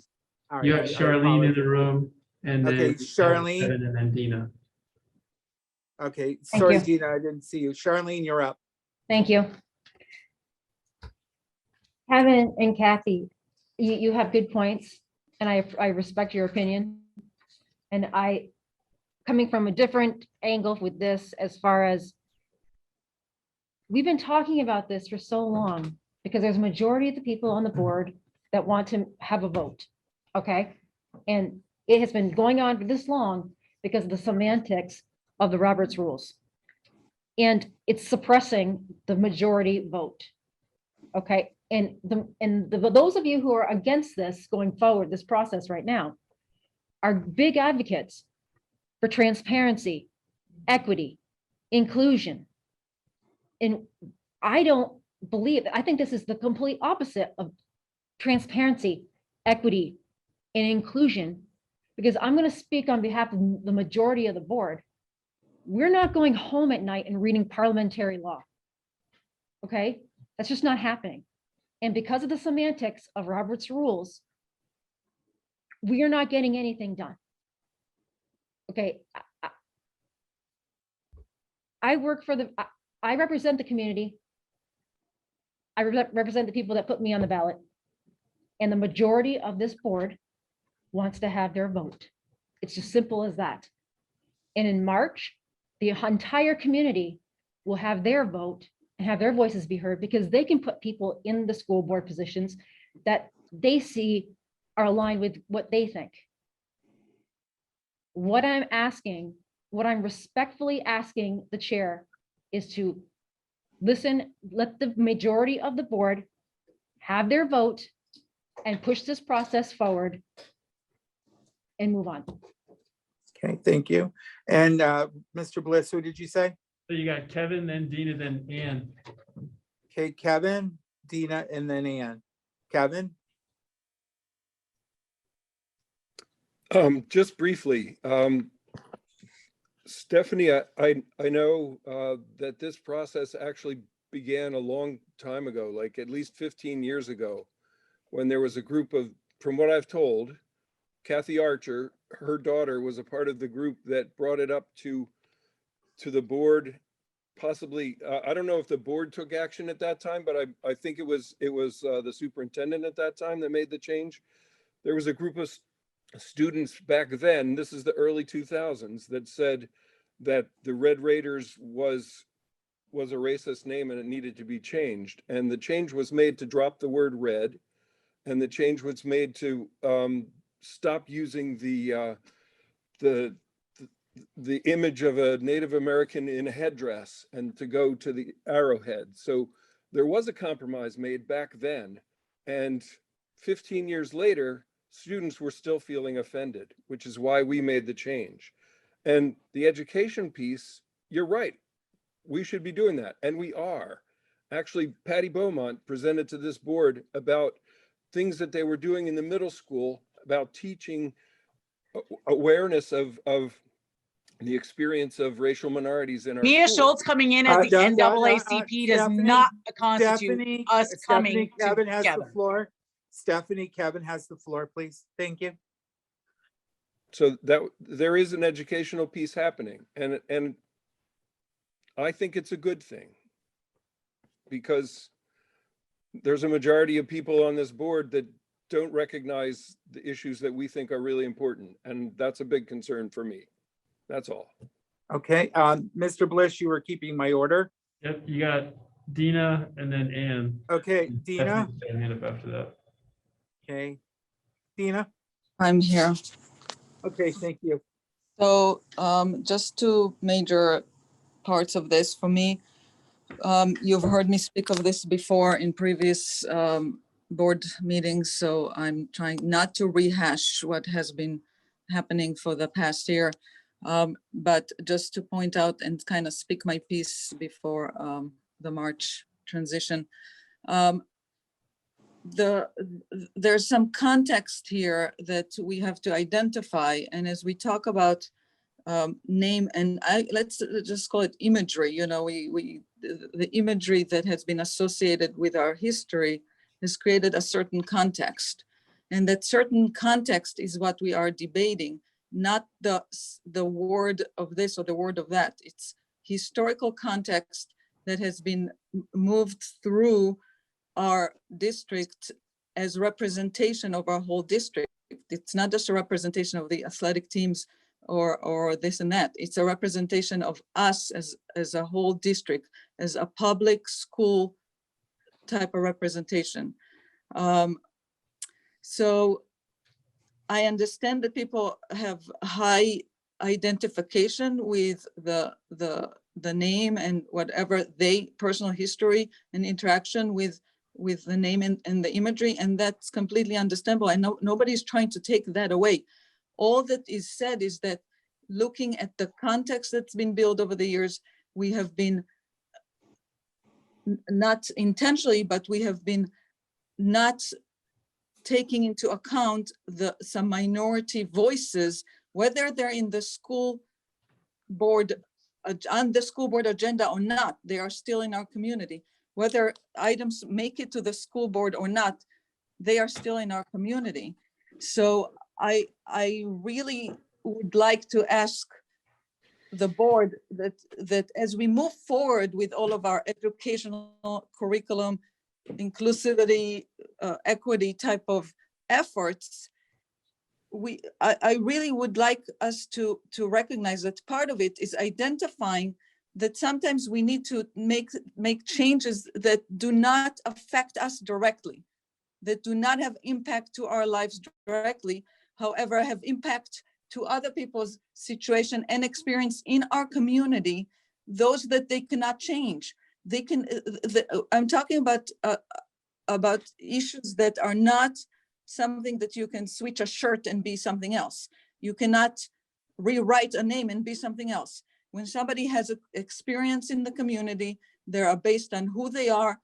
All You right, got I Charlene in apologize. the room and Okay, then Charlene. Kevin and then Dina. Okay, Thank sorry, you. Dina, I didn't see you. Charlene, you're up. Thank you. Kevin and Kathy, you have good points, and I respect your opinion. And coming from a different angle with this, as far as we've been talking about this for so long, because there's a majority of the people on the board that want to have a vote, okay? And it has been going on for this long because of the semantics of the Roberts rules. And it's suppressing the majority vote, okay? And those of you who are against this going forward, this process right now, are big advocates for transparency, equity, inclusion. And I don't believe, I think this is the complete opposite of transparency, equity, and inclusion, because I'm going to speak on behalf of the majority of the board. We're not going home at night and reading parliamentary law. Okay, that's just not happening. And because of the semantics of Robert's rules, we are not getting anything done. Okay, I work for I represent the community. I represent the people that put me on the ballot. And the majority of this board wants to have their vote. It's just simple as that. And in March, the entire community will have their vote and have their voices be heard, because they can put people in the school board positions that they see are aligned with what they think. What I'm asking, what I'm respectfully asking the chair is to listen, let the majority of the board have their vote and push this process forward and move on. Okay, thank you. And Mr. Bliss, who did you say? So you got Kevin, then Dina, then Ann. Okay, Kevin, Dina, and then Ann. Kevin? Just briefly, Stephanie, I know that this process actually began a long time ago, like at least 15 years ago, when there was a group of, from what I've told, Kathy Archer, her daughter was a part of the group that brought it up to the board. Possibly, I don't know if the board took action at that time, but I think it was the superintendent at that time that made the change. There was a group of students back then, this is the early 2000s, that said that the Red Raiders was a racist name and it needed to be changed. And the change was made to drop the word red, and the change was made to stop using the image of a Native American in a headdress and to go to the arrowhead. So there was a compromise made back then. And 15 years later, students were still feeling offended, which is why we made the change. And the education piece, you're right, we should be doing that. And we are. Actually, Patty Beaumont presented to this board about things that they were doing in the middle school about teaching awareness of the experience of racial minorities in our Mia school. Schultz coming in as the NAACP does not constitute us coming Kevin has the together. floor. Stephanie, Kevin has the floor, please. Thank you. So that there is an educational piece happening, and I think it's a good thing, because there's a majority of people on this board that don't recognize the issues that we think are really important, and that's a big concern for me. That's all. Okay, Mr. Bliss, you were keeping my order. Yep, you got Dina and then Ann. Okay, Dina. And hand up after that. Okay, Dina. I'm here. Okay, thank you. So just two major parts of this for me. You've heard me speak of this before in previous board meetings, so I'm trying not to rehash what has been happening for the past year. But just to point out and kind of speak my piece before the March transition. There's some context here that we have to identify. And as we talk about name, and let's just call it imagery, you know, the imagery that has been associated with our history has created a certain context. And that certain context is what we are debating, not the word of this or the word of that. It's historical context that has been moved through our district as representation of our whole district. It's not just a representation of the athletic teams or this and that. It's a representation of us as a whole district, as a public school type of representation. So I understand that people have high identification with the name and whatever they personal history and interaction with the name and the imagery, and that's completely understandable. I know nobody's trying to take that away. All that is said is that looking at the context that's been built over the years, we have been not intentionally, but we have been not taking into account some minority voices, whether they're in the school board, on the school board agenda or not, they are still in our community. Whether items make it to the school board or not, they are still in our community. So I really would like to ask the board that as we move forward with all of our educational curriculum, inclusivity, equity type of efforts, I really would like us to recognize that part of it is identifying that sometimes we need to make changes that do not affect us directly, that do not have impact to our lives directly, however, have impact to other people's situation and experience in our community, those that they cannot change. They can, I'm talking about issues that are not something that you can switch a shirt and be something else. You cannot rewrite a name and be something else. When somebody has an experience in the community, they are based on who they are,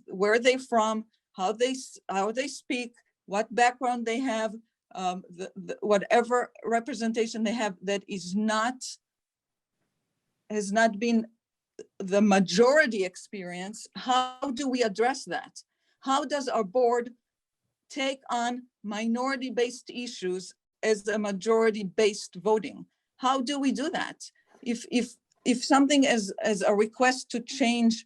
where they're from, how they speak, what background they have, whatever representation they have that has not been the majority experience. How do we address that? How does our board take on minority-based issues as a majority-based voting? How do we do that? If something as a request to change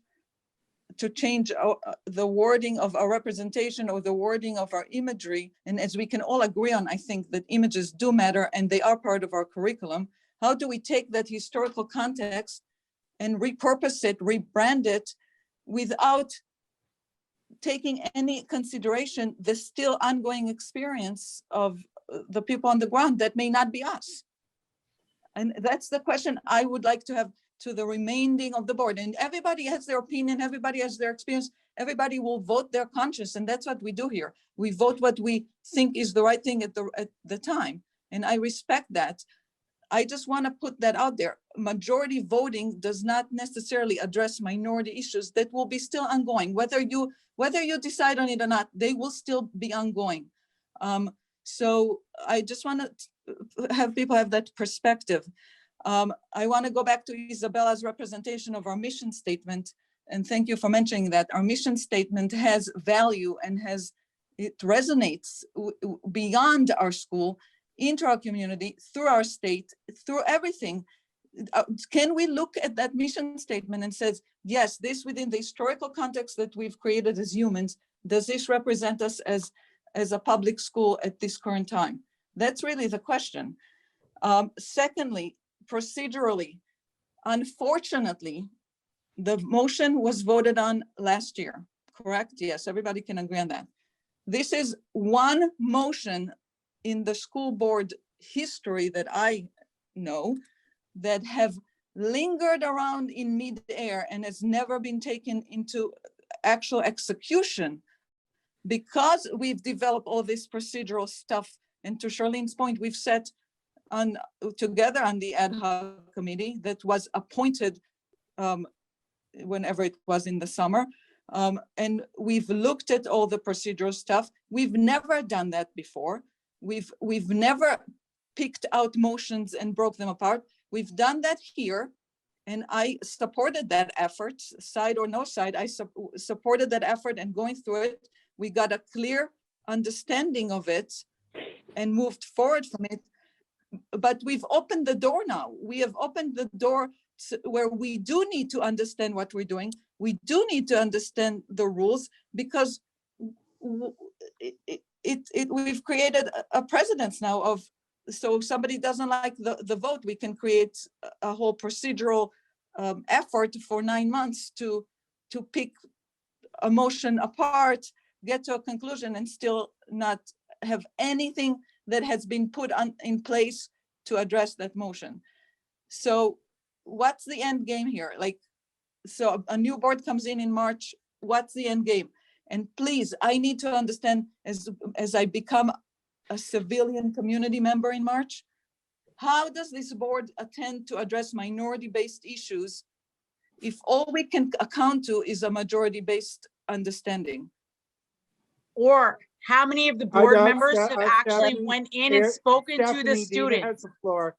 the wording of our representation or the wording of our imagery, and as we can all agree on, I think that images do matter and they are part of our curriculum. How do we take that historical context and repurpose it, rebrand it, without taking any consideration the still ongoing experience of the people on the ground that may not be us? And that's the question I would like to have to the remaining of the board. And everybody has their opinion, everybody has their experience, everybody will vote their conscience, and that's what we do here. We vote what we think is the right thing at the time, and I respect that. I just want to put that out there. Majority voting does not necessarily address minority issues that will be still ongoing. Whether you decide on it or not, they will still be ongoing. So I just want to have people have that perspective. I want to go back to Isabella's representation of our mission statement, and thank you for mentioning that. Our mission statement has value and it resonates beyond our school, into our community, through our state, through everything. Can we look at that mission statement and says, yes, this within the historical context that we've created as humans, does this represent us as a public school at this current time? That's really the question. Secondly, procedurally, unfortunately, the motion was voted on last year, correct? Yes, everybody can agree on that. This is one motion in the school board history that I know that have lingered around in midair and has never been taken into actual execution because we've developed all this procedural stuff, and to Charlene's point, we've set on together on the ad hoc committee that was appointed whenever it was in the summer. And we've looked at all the procedural stuff. We've never done that before. We've never picked out motions and broke them apart. We've done that here. And I supported that effort, side or no side. I supported that effort, and going through it, we got a clear understanding of it and moved forward from it. But we've opened the door now. We have opened the door where we do need to understand what we're doing. We do need to understand the rules, because we've created a precedence now of, so if somebody doesn't like the vote, we can create a whole procedural effort for 9 months to pick a motion apart, get to a conclusion, and still not have anything that has been put in place to address that motion. So what's the end game here? Like, so a new board comes in March, what's the end game? And please, I need to understand, as I become a civilian community member in March, how does this board attend to address minority-based issues if all we can account to is a majority-based understanding? Or how many of the board members have actually Stephanie, went in and spoken to the Stephanie, Dina student? has the floor.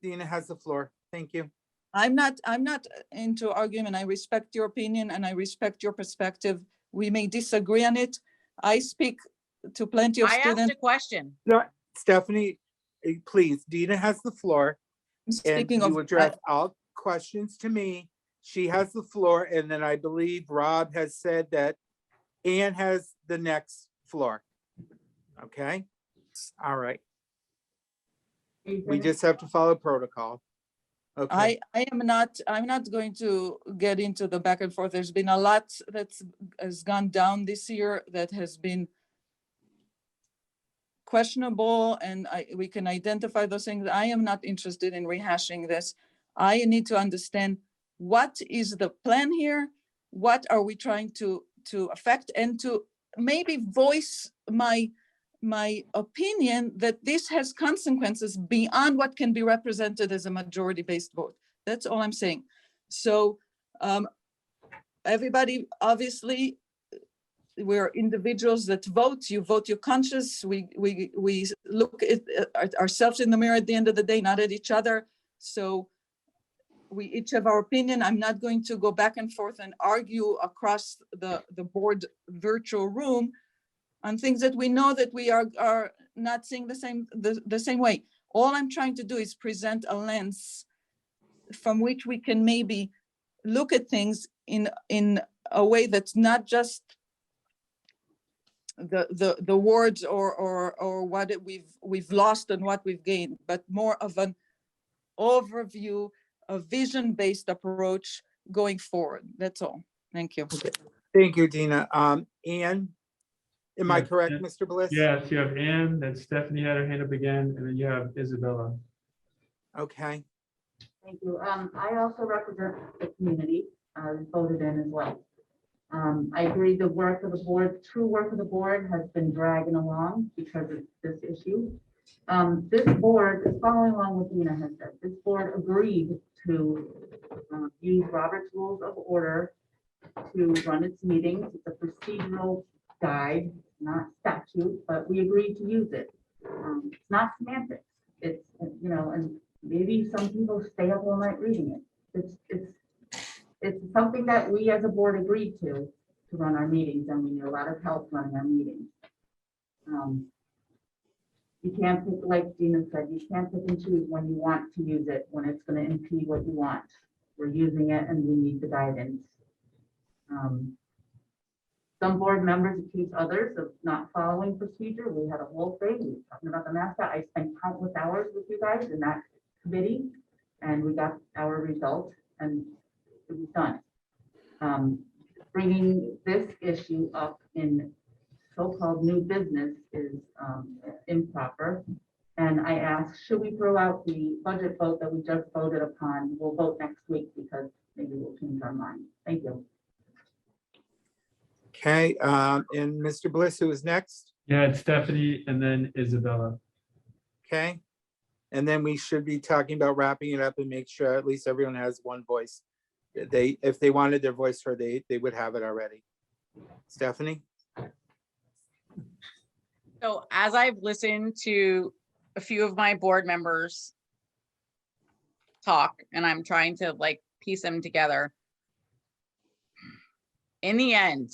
Dina has the floor. Thank you. I'm not into argument. I respect your opinion and I respect your perspective. We may disagree on it. I speak to plenty of I students. asked a question. No, Stephanie, please, Dina has the floor. And Speaking you of, address all questions to me. She has the floor, and then I believe Rob has said that Ann has the next floor. Okay? All right. We just have to follow protocol. Okay. I'm not going to get into the back and forth. There's been a lot has gone down this year that has been questionable, and we can identify those things. I am not interested in rehashing this. I need to understand what is the plan here, what are we trying to affect, and to maybe voice my opinion that this has consequences beyond what can be represented as a majority-based vote. That's all I'm saying. So everybody, obviously, we're individuals that vote. You vote your conscience. We look at ourselves in the mirror at the end of the day, not at each other. So we each have our opinion. I'm not going to go back and forth and argue across the board virtual room on things that we know that we are not seeing the same way. All I'm trying to do is present a lens from which we can maybe look at things in a way that's not just the words or what we've lost and what we've gained, but more of an overview, a vision-based approach going forward. That's all. Thank you. Okay. Thank you, Dina. Ann, am I Yes, correct, yes. Mr. Bliss? Yes, you have Ann, then Stephanie had her hand up again, and then you have Isabella. Okay. Thank you. I also represent the community, voted in as well. I agree the work of the board, true work of the board has been dragging along because of this issue. This board is following along what Dina has said. This board agreed to use Robert's Rules of Order to run its meetings. It's a procedural guide, not statute, but we agreed to use it. It's not semantics. It's, you know, and maybe some people stay up all night reading it. It's something that we as a board agreed to run our meetings, and we need a lot of help running our meetings. You can't pick, like Dina said, you can't pick and choose when you want to use it, when it's going to impede what you want. We're using it and we need the guidance. Some board members accuse others of not following procedure. We had a whole thing, we were talking about the mascot. I spent countless hours with you guys in that committee, and we got our result, and it was done. Bringing this issue up in so-called new business is improper. And I asked, should we throw out the budget vote that we just voted upon? We'll vote next week because maybe we'll change our mind. Thank you. Okay, and Mr. Bliss, who is next? Yeah, it's Stephanie and then Isabella. Okay. And then we should be talking about wrapping it up and make sure at least everyone has one voice. If they wanted their voice heard, they would have it already. Stephanie? So as I've listened to a few of my board members talk, and I'm trying to like piece them together. In the end,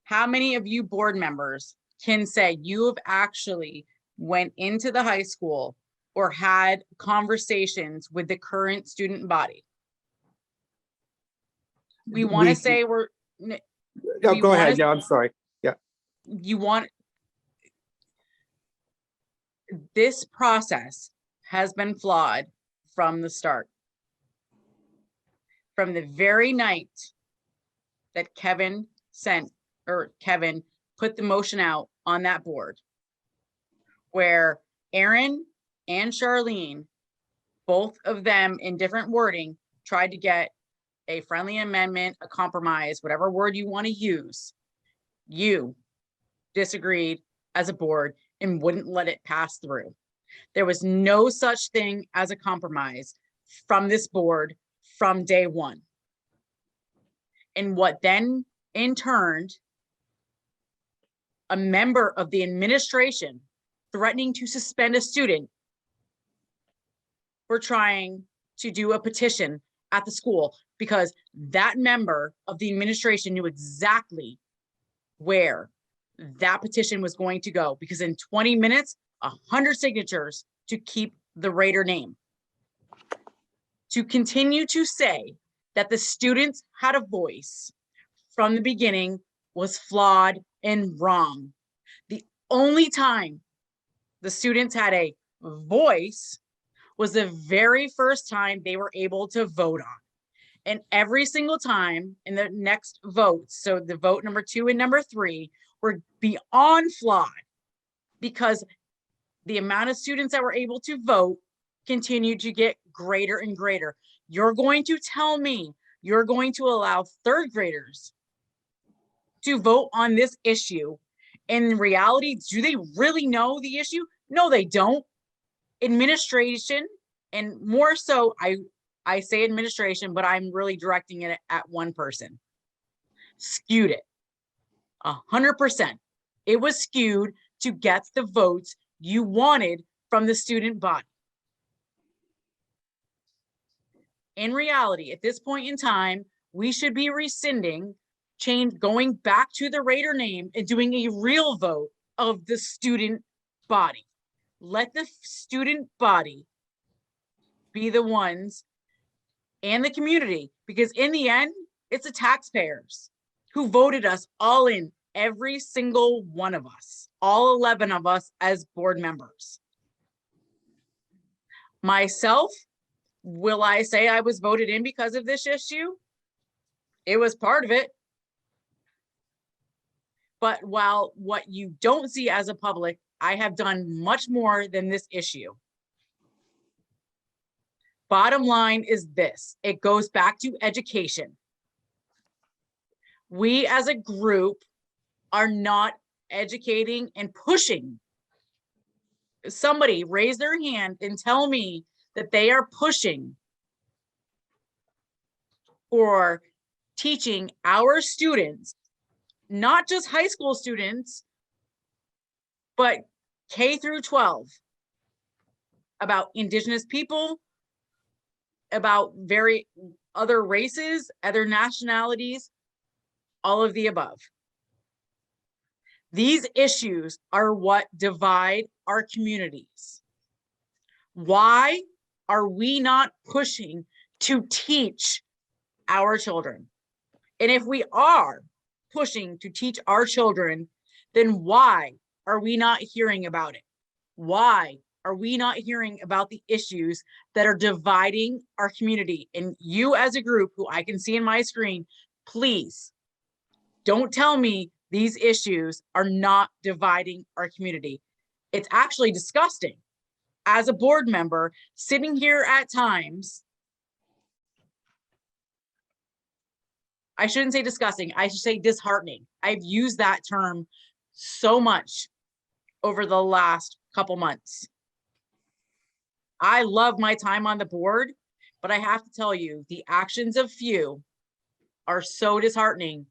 how many of you board members can say you have actually went into the high school or had conversations with the current student body? We want to say we're. No, we go ahead. wanna- Yeah, I'm sorry. Yeah. You want. This process has been flawed from the start. From the very night that Kevin put the motion out on that board, where Aaron and Charlene, both of them in different wording, tried to get a friendly amendment, a compromise, whatever word you want to use. You disagreed as a board and wouldn't let it pass through. There was no such thing as a compromise from this board from day one. And what then in turn, a member of the administration threatening to suspend a student for trying to do a petition at the school, because that member of the administration knew exactly where that petition was going to go, because in 20 minutes, 100 signatures to keep the Raider name. To continue to say that the students had a voice from the beginning was flawed and wrong. The only time the students had a voice was the very first time they were able to vote on. And every single time in the next votes, so the vote number 2 and number 3 were beyond flawed, because the amount of students that were able to vote continued to get greater and greater. You're going to tell me you're going to allow 3rd graders to vote on this issue. In reality, do they really know the issue? No, they don't. Administration, and more so, I say administration, but I'm really directing it at one person. Skewed it 100%. It was skewed to get the votes you wanted from the student body. In reality, at this point in time, we should be rescinding, going back to the Raider name and doing a real vote of the student body. Let the student body be the ones and the community, because in the end, it's the taxpayers who voted us all in, every single one of us, all 11 of us as board members. Myself, will I say I was voted in because of this issue? It was part of it. But while what you don't see as a public, I have done much more than this issue. Bottom line is this, it goes back to education. We as a group are not educating and pushing. Somebody raise their hand and tell me that they are pushing for teaching our students, not just high school students, but K through 12, about Indigenous people, about very other races, other nationalities, all of the above. These issues are what divide our communities. Why are we not pushing to teach our children? And if we are pushing to teach our children, then why are we not hearing about it? Why are we not hearing about the issues that are dividing our community? And you as a group, who I can see in my screen, please don't tell me these issues are not dividing our community. It's actually disgusting. As a board member, sitting here at times, I shouldn't say disgusting, I should say disheartening. I've used that term so much over the last couple months. I love my time on the board, but I have to tell you, the actions of few are so disheartening,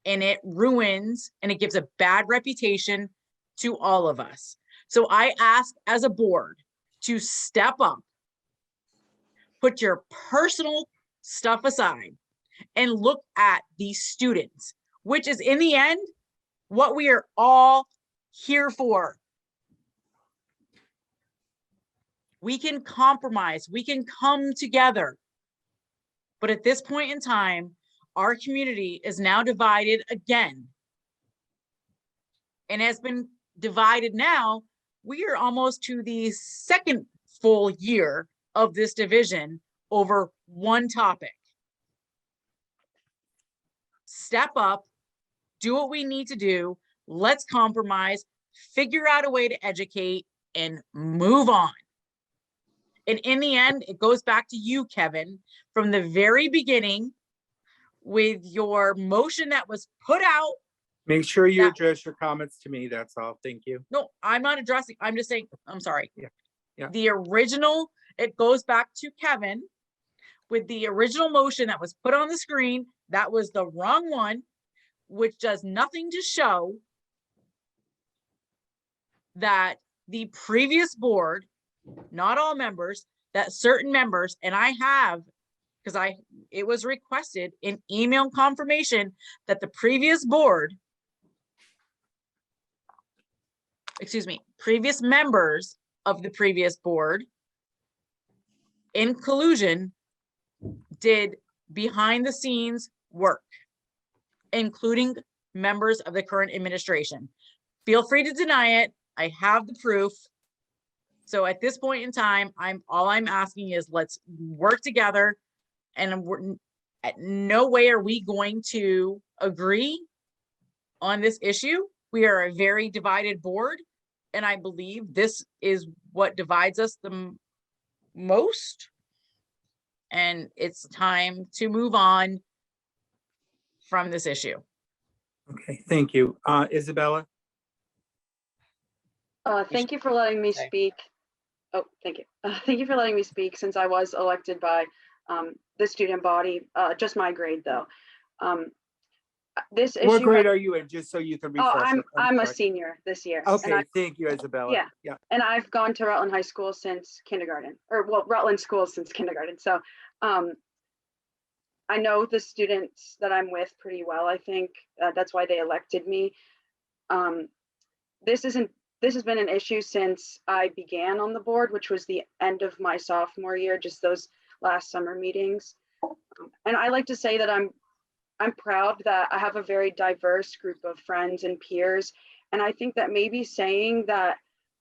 and it ruins and it gives a bad reputation to all of us. So I ask as a board to step up, put your personal stuff aside, and look at these students, which is in the end what we are all here for. We can compromise, we can come together. But at this point in time, our community is now divided again. And has been divided now, we are almost to the second full year of this division over one topic. Step up, do what we need to do. Let's compromise, figure out a way to educate, and move on. And in the end, it goes back to you, Kevin, from the very beginning with your motion that was put out. Make sure you address your comments to me. That's all. Thank you. No, I'm not addressing, I'm just saying, I'm sorry. Yeah. The original, it goes back to Kevin with the original motion that was put on the screen. That was the wrong one, which does nothing to show that the previous board, not all members, that certain members, and I have, because it was requested in email confirmation that the previous board, previous members of the previous board in collusion did behind the scenes work, including members of the current administration. Feel free to deny it. I have the proof. So at this point in time, all I'm asking is let's work together, and at no way are we going to agree on this issue. We are a very divided board, and I believe this is what divides us the most. And it's time to move on from this issue. Okay, thank you. Isabella? Thank you for letting me speak. Oh, thank you. Thank you for letting me speak since I was elected by the student body, just my grade though. This issue. What grade are you in, just so you can refresh? I'm a senior this year. Okay, thank you, Isabella. Yeah. And I've gone to Rutland High School since kindergarten, or well, Rutland schools since kindergarten. So I know the students that I'm with pretty well. I think that's why they elected me. This has been an issue since I began on the board, which was the end of my sophomore year, just those last summer meetings. And I like to say that I'm proud that I have a very diverse group of friends and peers. And I think that maybe saying that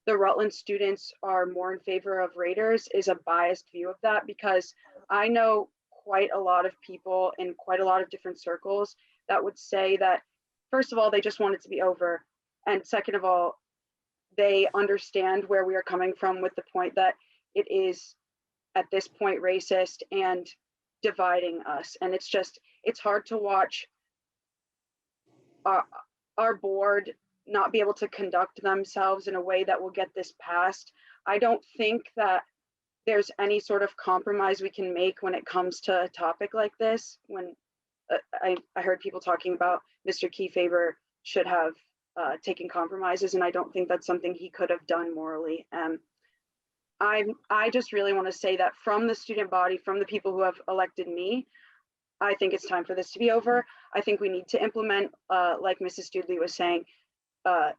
the Rutland students are more in favor of Raiders is a biased view of that, because I know quite a lot of people in quite a lot of different circles that would say that, first of all, they just want it to be over. And second of all, they understand where we are coming from with the point that it is at this point racist and dividing us. And it's hard to watch our board not be able to conduct themselves in a way that will get this passed. I don't think that there's any sort of compromise we can make when it comes to a topic like this. When I heard people talking about Mr. Kefauver should have taken compromises, and I don't think that's something he could have done morally. I just really want to say that from the student body, from the people who have elected me, I think it's time for this to be over. I think we need to implement, like Mrs. Studley was saying,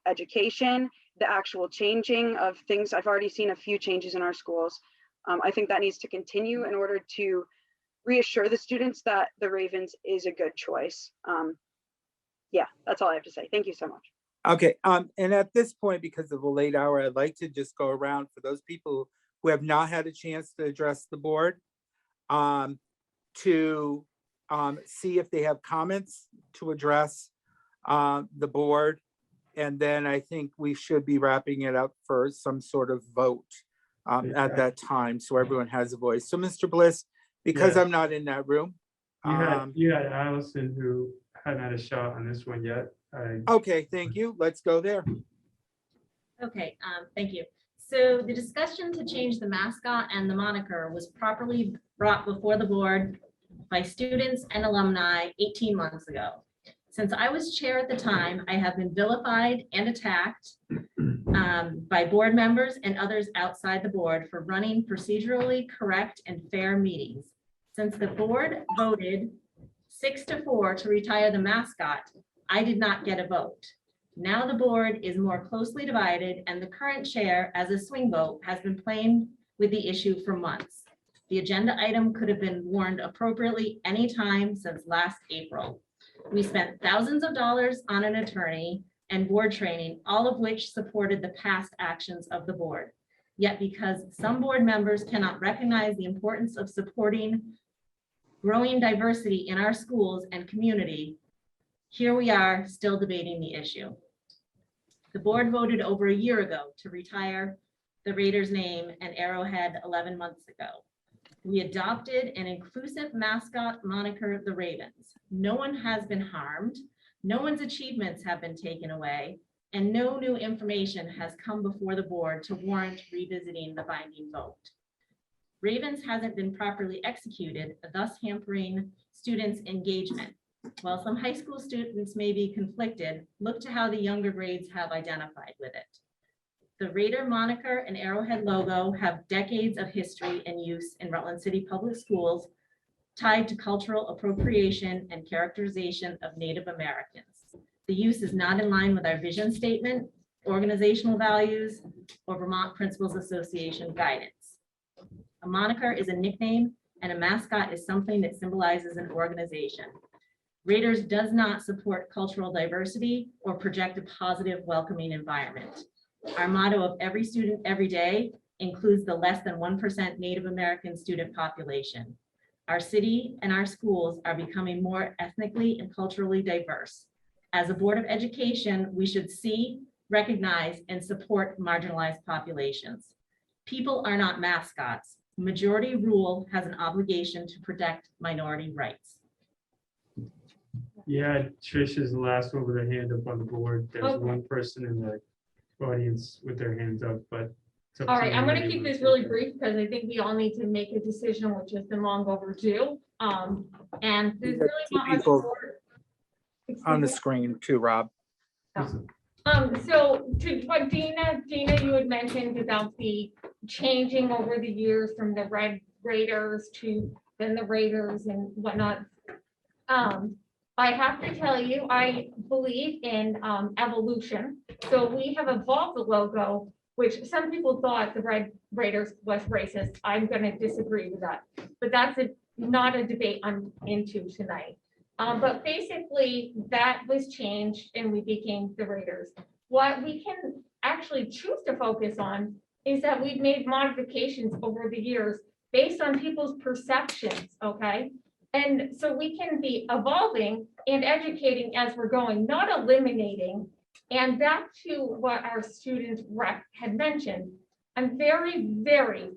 education, the actual changing of things. I've already seen a few changes in our schools. I think that needs to continue in order to reassure the students that the Ravens is a good choice. Yeah, that's all I have to say. Thank you so much. Okay, and at this point, because of the late hour, I'd like to just go around for those people who have not had a chance to address the board, to see if they have comments to address the board. And then I think we should be wrapping it up for some sort of vote at that time, so everyone has a voice. So Mr. Bliss, because I'm not in that room. You had Allison who hadn't had a shot on this one yet. Okay, thank you. Let's go there. Okay, thank you. So the discussion to change the mascot and the moniker was properly brought before the board by students and alumni 18 months ago. Since I was chair at the time, I have been vilified and attacked by board members and others outside the board for running procedurally correct and fair meetings. Since the board voted 6-4 to retire the mascot, I did not get a vote. Now the board is more closely divided and the current chair, as a swing vote, has been playing with the issue for months. The agenda item could have been warned appropriately anytime since last April. We spent thousands of dollars on an attorney and board training, all of which supported the past actions of the board. Yet because some board members cannot recognize the importance of supporting growing diversity in our schools and community, here we are still debating the issue. The board voted over a year ago to retire the Raiders name and Arrowhead 11 months ago. We adopted an inclusive mascot moniker, the Ravens. No one has been harmed, no one's achievements have been taken away, and no new information has come before the board to warrant revisiting the binding vote. Ravens hasn't been properly executed, thus hampering students' engagement. While some high school students may be conflicted, look to how the younger grades have identified with it. The Raider moniker and Arrowhead logo have decades of history and use in Rutland City Public Schools, tied to cultural appropriation and characterization of Native Americans. The use is not in line with our vision statement, organizational values, or Vermont Principals Association guidance. A moniker is a nickname and a mascot is something that symbolizes an organization. Raiders does not support cultural diversity or project a positive, welcoming environment. Our motto of every student, every day includes the less than 1% Native American student population. Our city and our schools are becoming more ethnically and culturally diverse. As a Board of Education, we should see, recognize, and support marginalized populations. People are not mascots. Majority rule has an obligation to protect minority rights. Yeah, Trish is the last one with her hand up on the board. There's Okay. one person in the audience with their hands up, but. it's up All to right, you I'm gonna whether you keep want this to really take it. brief because I think we all need to make a decision, which has been long overdue. And there's really Two not much people more. on the screen too, Rob. So to what Dina, you had mentioned about the changing over the years from the Red Raiders to then the Raiders and whatnot. I have to tell you, I believe in evolution. So we have evolved the logo, which some people thought the Red Raiders was racist. I'm gonna disagree with that, but that's not a debate I'm into tonight. But basically that was changed and we became the Raiders. What we can actually choose to focus on is that we've made modifications over the years based on people's perceptions, okay? And so we can be evolving and educating as we're going, not eliminating. And back to what our student rep had mentioned, I'm very, very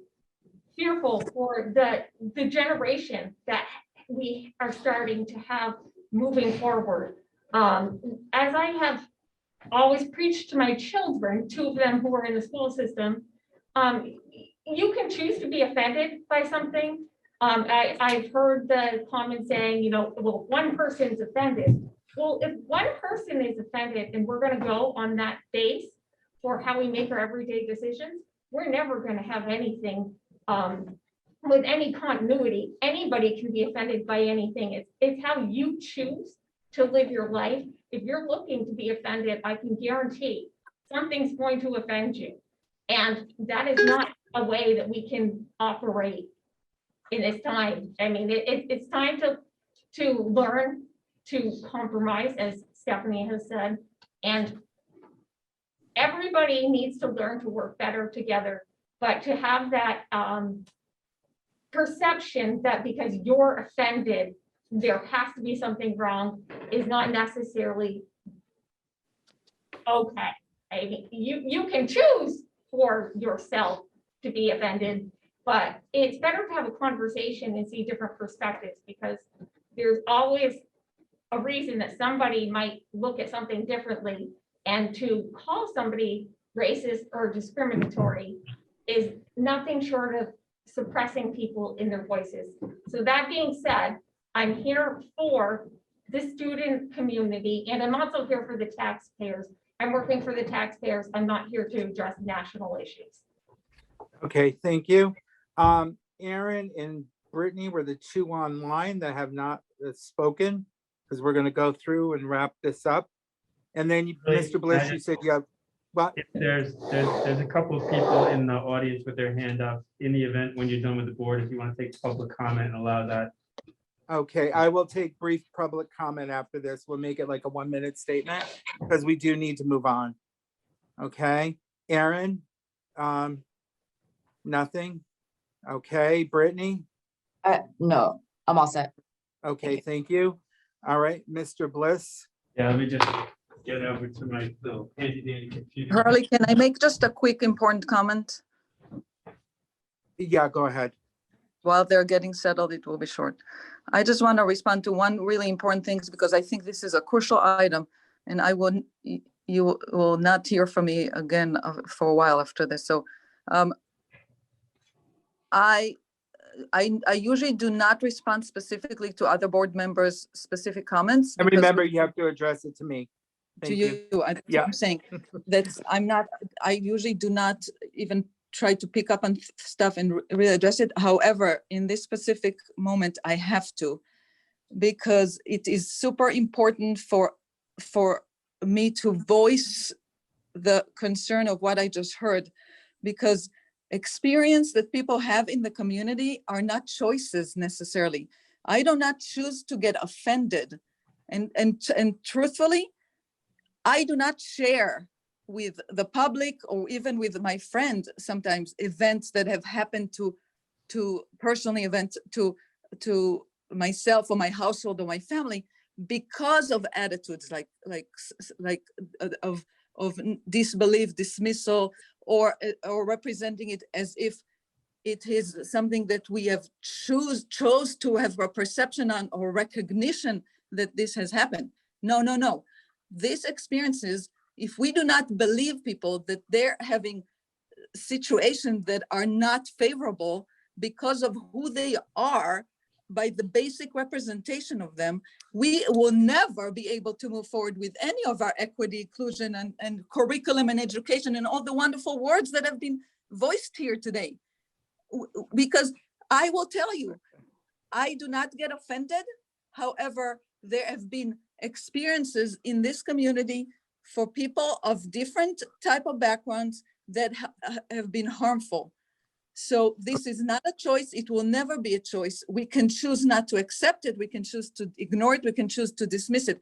fearful for the generation that we are starting to have moving forward. As I have always preached to my children, 2 of them who are in the school system, you can choose to be offended by something. I've heard the comment saying, well, one person's offended. Well, if one person is offended and we're gonna go on that base for how we make our everyday decisions, we're never gonna have anything with any continuity. Anybody can be offended by anything. It's how you choose to live your life. If you're looking to be offended, I can guarantee something's going to offend you. And that is not a way that we can operate in this time. I mean, it's time to learn to compromise, as Stephanie has said, and everybody needs to learn to work better together. But to have that perception that because you're offended, there has to be something wrong is not necessarily okay. I mean, you can choose for yourself to be offended, but it's better to have a conversation and see different perspectives because there's always a reason that somebody might look at something differently, and to call somebody racist or discriminatory is nothing short of suppressing people in their voices. So that being said, I'm here for the student community, and I'm also here for the taxpayers. I'm working for the taxpayers. I'm not here to address national issues. Okay, thank you. Aaron and Brittany were the two online that have not spoken, because we're going to go through and wrap this up. And then Mr. Bliss, you said you have, what? If there's a couple of people in the audience with their hand up. In the event when you're done with the board, if you want to take public comment and allow that. Okay, I will take brief public comment after this. We'll make it like a 1-minute statement because we do need to move on. Okay, Aaron, nothing. Okay, Brittany. No, I'm all set. Okay, thank you. All right, Mr. Bliss. Yeah, let me just get over to my little handy dandy computer. Harley, can I make just a quick important comment? Yeah, go ahead. While they're getting settled, it will be short. I just want to respond to one really important thing because I think this is a crucial item, and you will not hear from me again for a while after this. So I usually do not respond specifically to other board members' specific comments. And remember, you have to address it to me. To you, I'm saying I usually do not even try to pick up on stuff and really address it. However, in this specific moment, I have to, because it is super important for me to voice the concern of what I just heard, because experience that people have in the community are not choices necessarily. I do not choose to get offended, and truthfully, I do not share with the public or even with my friend sometimes events that have happened to personally events to myself or my household or my family because of attitudes like of disbelief, dismissal, or representing it as if it is something that we have chose to have a perception on or recognition that this has happened. No. These experiences, if we do not believe people that they're having situations that are not favorable because of who they are by the basic representation of them, we will never be able to move forward with any of our equity, inclusion, and curriculum and education and all the wonderful words that have been voiced here today. Because I will tell you, I do not get offended. However, there have been experiences in this community for people of different type of backgrounds that have been harmful. So this is not a choice. It will never be a choice. We can choose not to accept it. We can choose to ignore it. We can choose to dismiss it.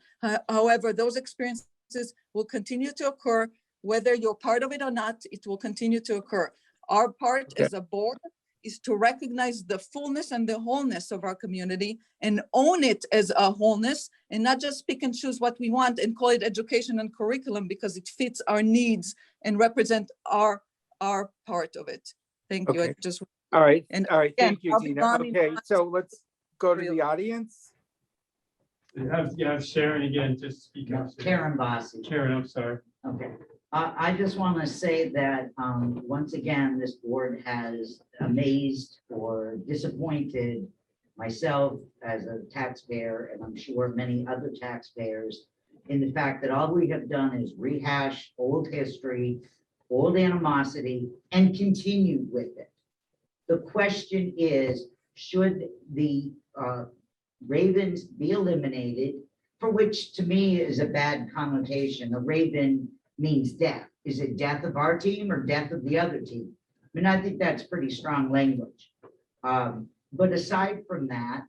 However, those experiences will continue to occur, whether you're part of it or not, it will continue to occur. Our part as a board is to recognize the fullness and the wholeness of our community and own it as a wholeness, and not just pick and choose what we want and call it education and curriculum because it fits our needs and represent our part of it. Thank you. Okay. I just All right. and All right. again, Thank you, I'll be Dina. gone in Okay, months. so let's go to the audience. You have Sharon again, just speak up. Karen Bossy. Karen, I'm sorry. Okay, I just want to say that, once again, this board has amazed or disappointed myself as a taxpayer, and I'm sure many other taxpayers, in the fact that all we have done is rehash old history, old animosity, and continue with it. The question is, should the ravens be eliminated, for which to me is a bad connotation. A raven means death. Is it death of our team or death of the other team? I mean, I think that's pretty strong language. But aside from that,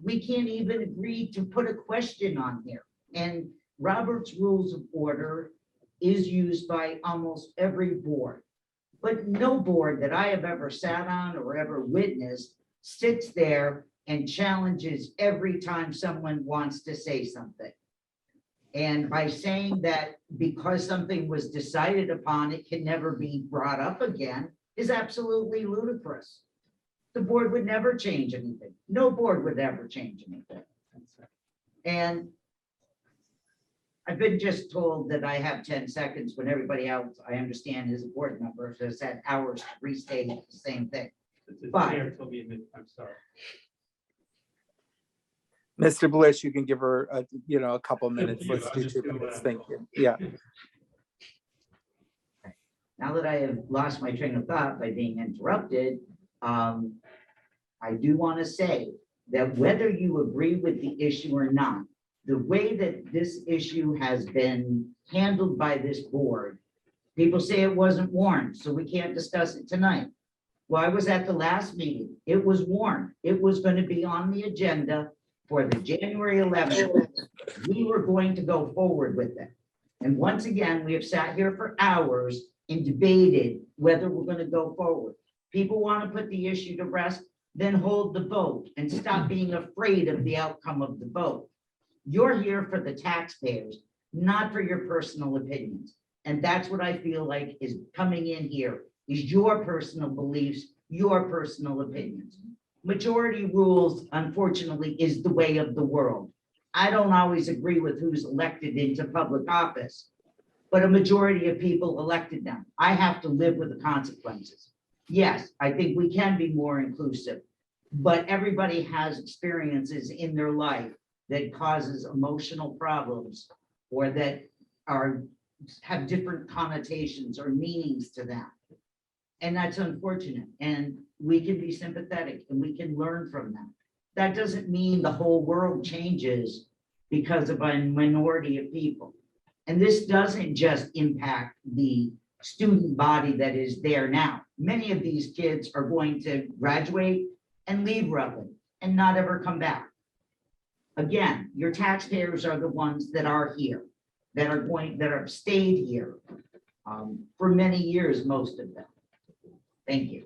we can't even agree to put a question on here. And Robert's Rules of Order is used by almost every board. But no board that I have ever sat on or ever witnessed sits there and challenges every time someone wants to say something. And by saying that because something was decided upon, it can never be brought up again is absolutely ludicrous. The board would never change anything. No board would ever change anything. And I've been just told that I have 10 seconds when everybody else, I understand, is a board member, has had hours to restate the same thing. But I'm sorry. Mr. Bliss, you can give her, a couple minutes. you. Let's I'll do just 2 do minutes. that. Thank you. Yeah. now that I have lost my train of thought by being interrupted, I do want to say that whether you agree with the issue or not, the way that this issue has been handled by this board, people say it wasn't warned, so we can't discuss it tonight. Well, I was at the last meeting. It was warned. It was going to be on the agenda for the January 11th. We were going to go forward with it. And once again, we have sat here for hours and debated whether we're going to go forward. People want to put the issue to rest, then hold the vote and stop being afraid of the outcome of the vote. You're here for the taxpayers, not for your personal opinions. And that's what I feel like is coming in here, is your personal beliefs, your personal opinions. Majority rules, unfortunately, is the way of the world. I don't always agree with who's elected into public office, but a majority of people elected them. I have to live with the consequences. Yes, I think we can be more inclusive, but everybody has experiences in their life that causes emotional problems or that have different connotations or meanings to them. And that's unfortunate. And we can be sympathetic and we can learn from them. That doesn't mean the whole world changes because of a minority of people. And this doesn't just impact the student body that is there now. Many of these kids are going to graduate and leave Rutland and not ever come back. Again, your taxpayers are the ones that are here, that have stayed here for many years, most of them. Thank you.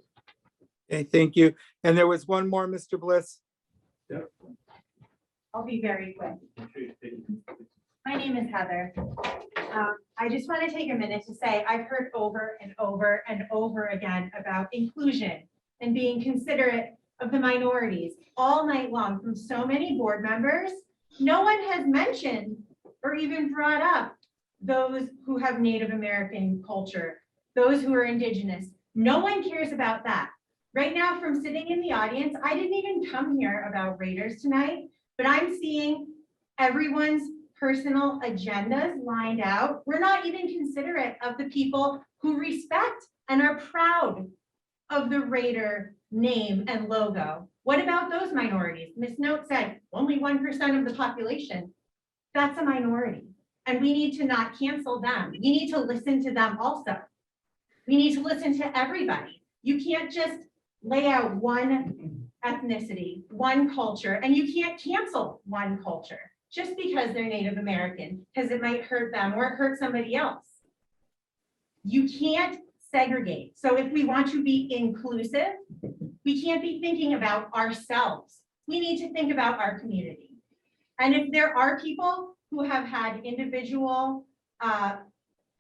Okay, thank you. And there was one more, Mr. Bliss. I'll be very quick. My name is Heather. I just want to take a minute to say I've heard over and over and over again about inclusion and being considerate of the minorities all night long from so many board members. No one has mentioned or even brought up those who have Native American culture, those who are Indigenous. No one cares about that. Right now, from sitting in the audience, I didn't even come here about Raiders tonight, but I'm seeing everyone's personal agendas lined out. We're not even considerate of the people who respect and are proud of the Raider name and logo. What about those minorities? Ms. Note said only 1% of the population. That's a minority. And we need to not cancel them. We need to listen to them also. We need to listen to everybody. You can't just lay out one ethnicity, one culture, and you can't cancel one culture just because they're Native American, because it might hurt them or hurt somebody else. You can't segregate. So if we want to be inclusive, we can't be thinking about ourselves. We need to think about our community. And if there are people who have had individual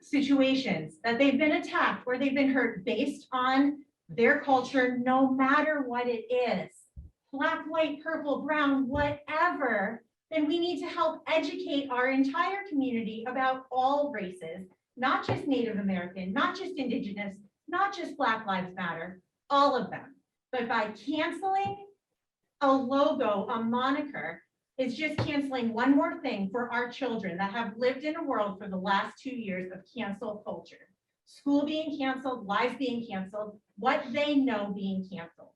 situations that they've been attacked or they've been hurt based on their culture, no matter what it is, black, white, purple, brown, whatever, then we need to help educate our entire community about all races, not just Native American, not just Indigenous, not just Black Lives Matter, all of them. But by canceling a logo, a moniker, is just canceling one more thing for our children that have lived in a world for the last 2 years of cancel culture. School being canceled, lives being canceled, what they know being canceled.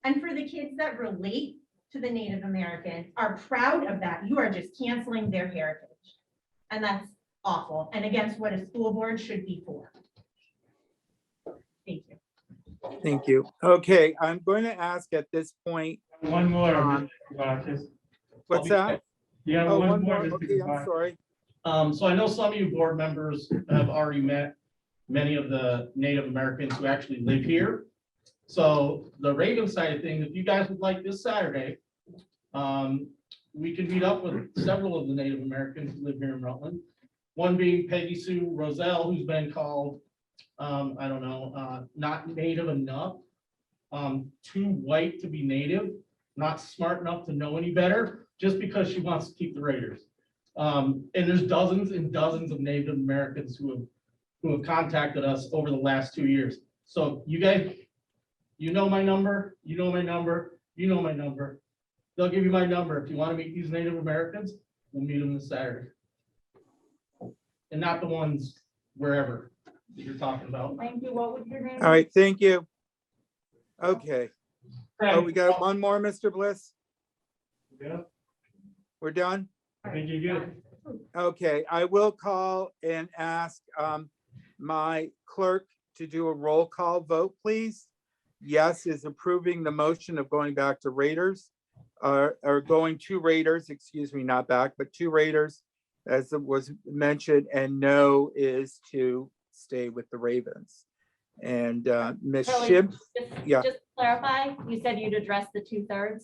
And for the kids that relate to the Native American, are proud of that, you are just canceling their heritage. And that's awful and against what a school board should be for. Thank you. Thank you. Okay, I'm going to ask at this point. One more. What's that? Yeah, Oh, one one more. more. just Okay, because I'm sorry. So I know some of you board members have already met many of the Native Americans who actually live here. So the Raven side of things, if you guys would like this Saturday, we can meet up with several of the Native Americans who live here in Rutland. One being Peggy Sue Roselle, who's been called, I don't know, not Native enough, too white to be Native, not smart enough to know any better, just because she wants to keep the Raiders. And there's dozens and dozens of Native Americans who have contacted us over the last 2 years. So you guys, you know my number, you know my number, you know my number. They'll give you my number. If you want to meet these Native Americans, we'll meet them this Saturday. And not the ones wherever that you're talking about. Thank you. What was your name? All right, thank you. Okay. Oh, we got one more, Mr. Bliss? Yeah, We're done? I think you're good. Okay, I will call and ask my clerk to do a roll call vote, please. Yes is approving the motion of going back to Raiders, or going to Raiders, excuse me, not back, but to Raiders, as it was mentioned, and no is to stay with the Ravens. And Ms. Charlie, Shib, yeah. Just clarify, you said you'd address the 2/3?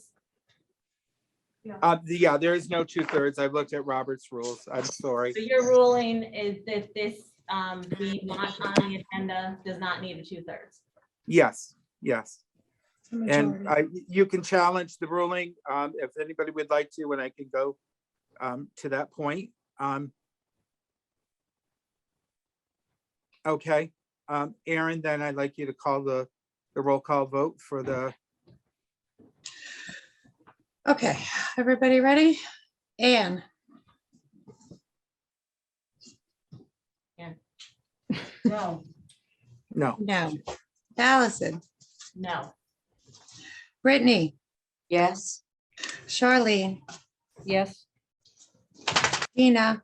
Yeah, there is no 2/3. I've looked at Robert's rules. I'm sorry. So your ruling is that this being not on the agenda does not need a 2/3. Yes, yes. And Majority. you can challenge the ruling if anybody would like to, and I can go to that point. Okay, Aaron, then I'd like you to call the roll call vote for the, Okay, everybody ready? Anne, No. no. no. Allison, No. Brittany, Yes. Charlene, Yes. Tina,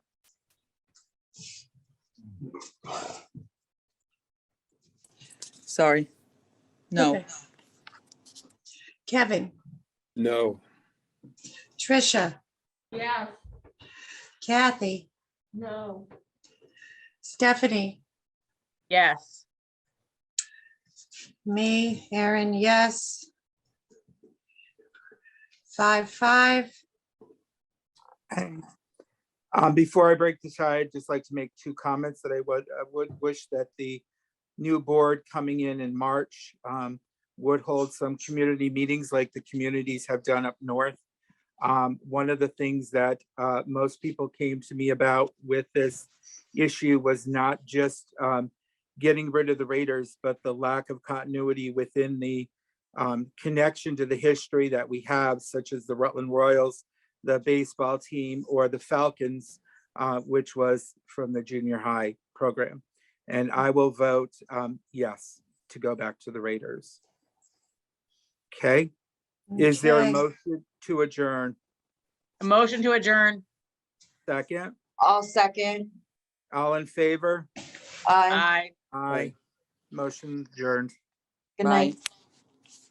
Sorry. No. Okay. Kevin, No. Trisha, Yes. Kathy, No. Stephanie, Yes. me, Aaron, yes. 5-5. And, before I break the tie, I'd just like to make two comments that I would wish that the new board coming in March would hold some community meetings like the communities have done up north. One of the things that most people came to me about with this issue was not just getting rid of the Raiders, but the lack of continuity within the connection to the history that we have, such as the Rutland Royals, the baseball team, or the Falcons, which was from the junior high program. And I will vote yes to go back to the Raiders. Okay. Is there a Okay. motion to adjourn? A motion to adjourn. Second, I'll second. all in favor? Aye. Aye. Aye. Motion adjourned. Good Bye. night.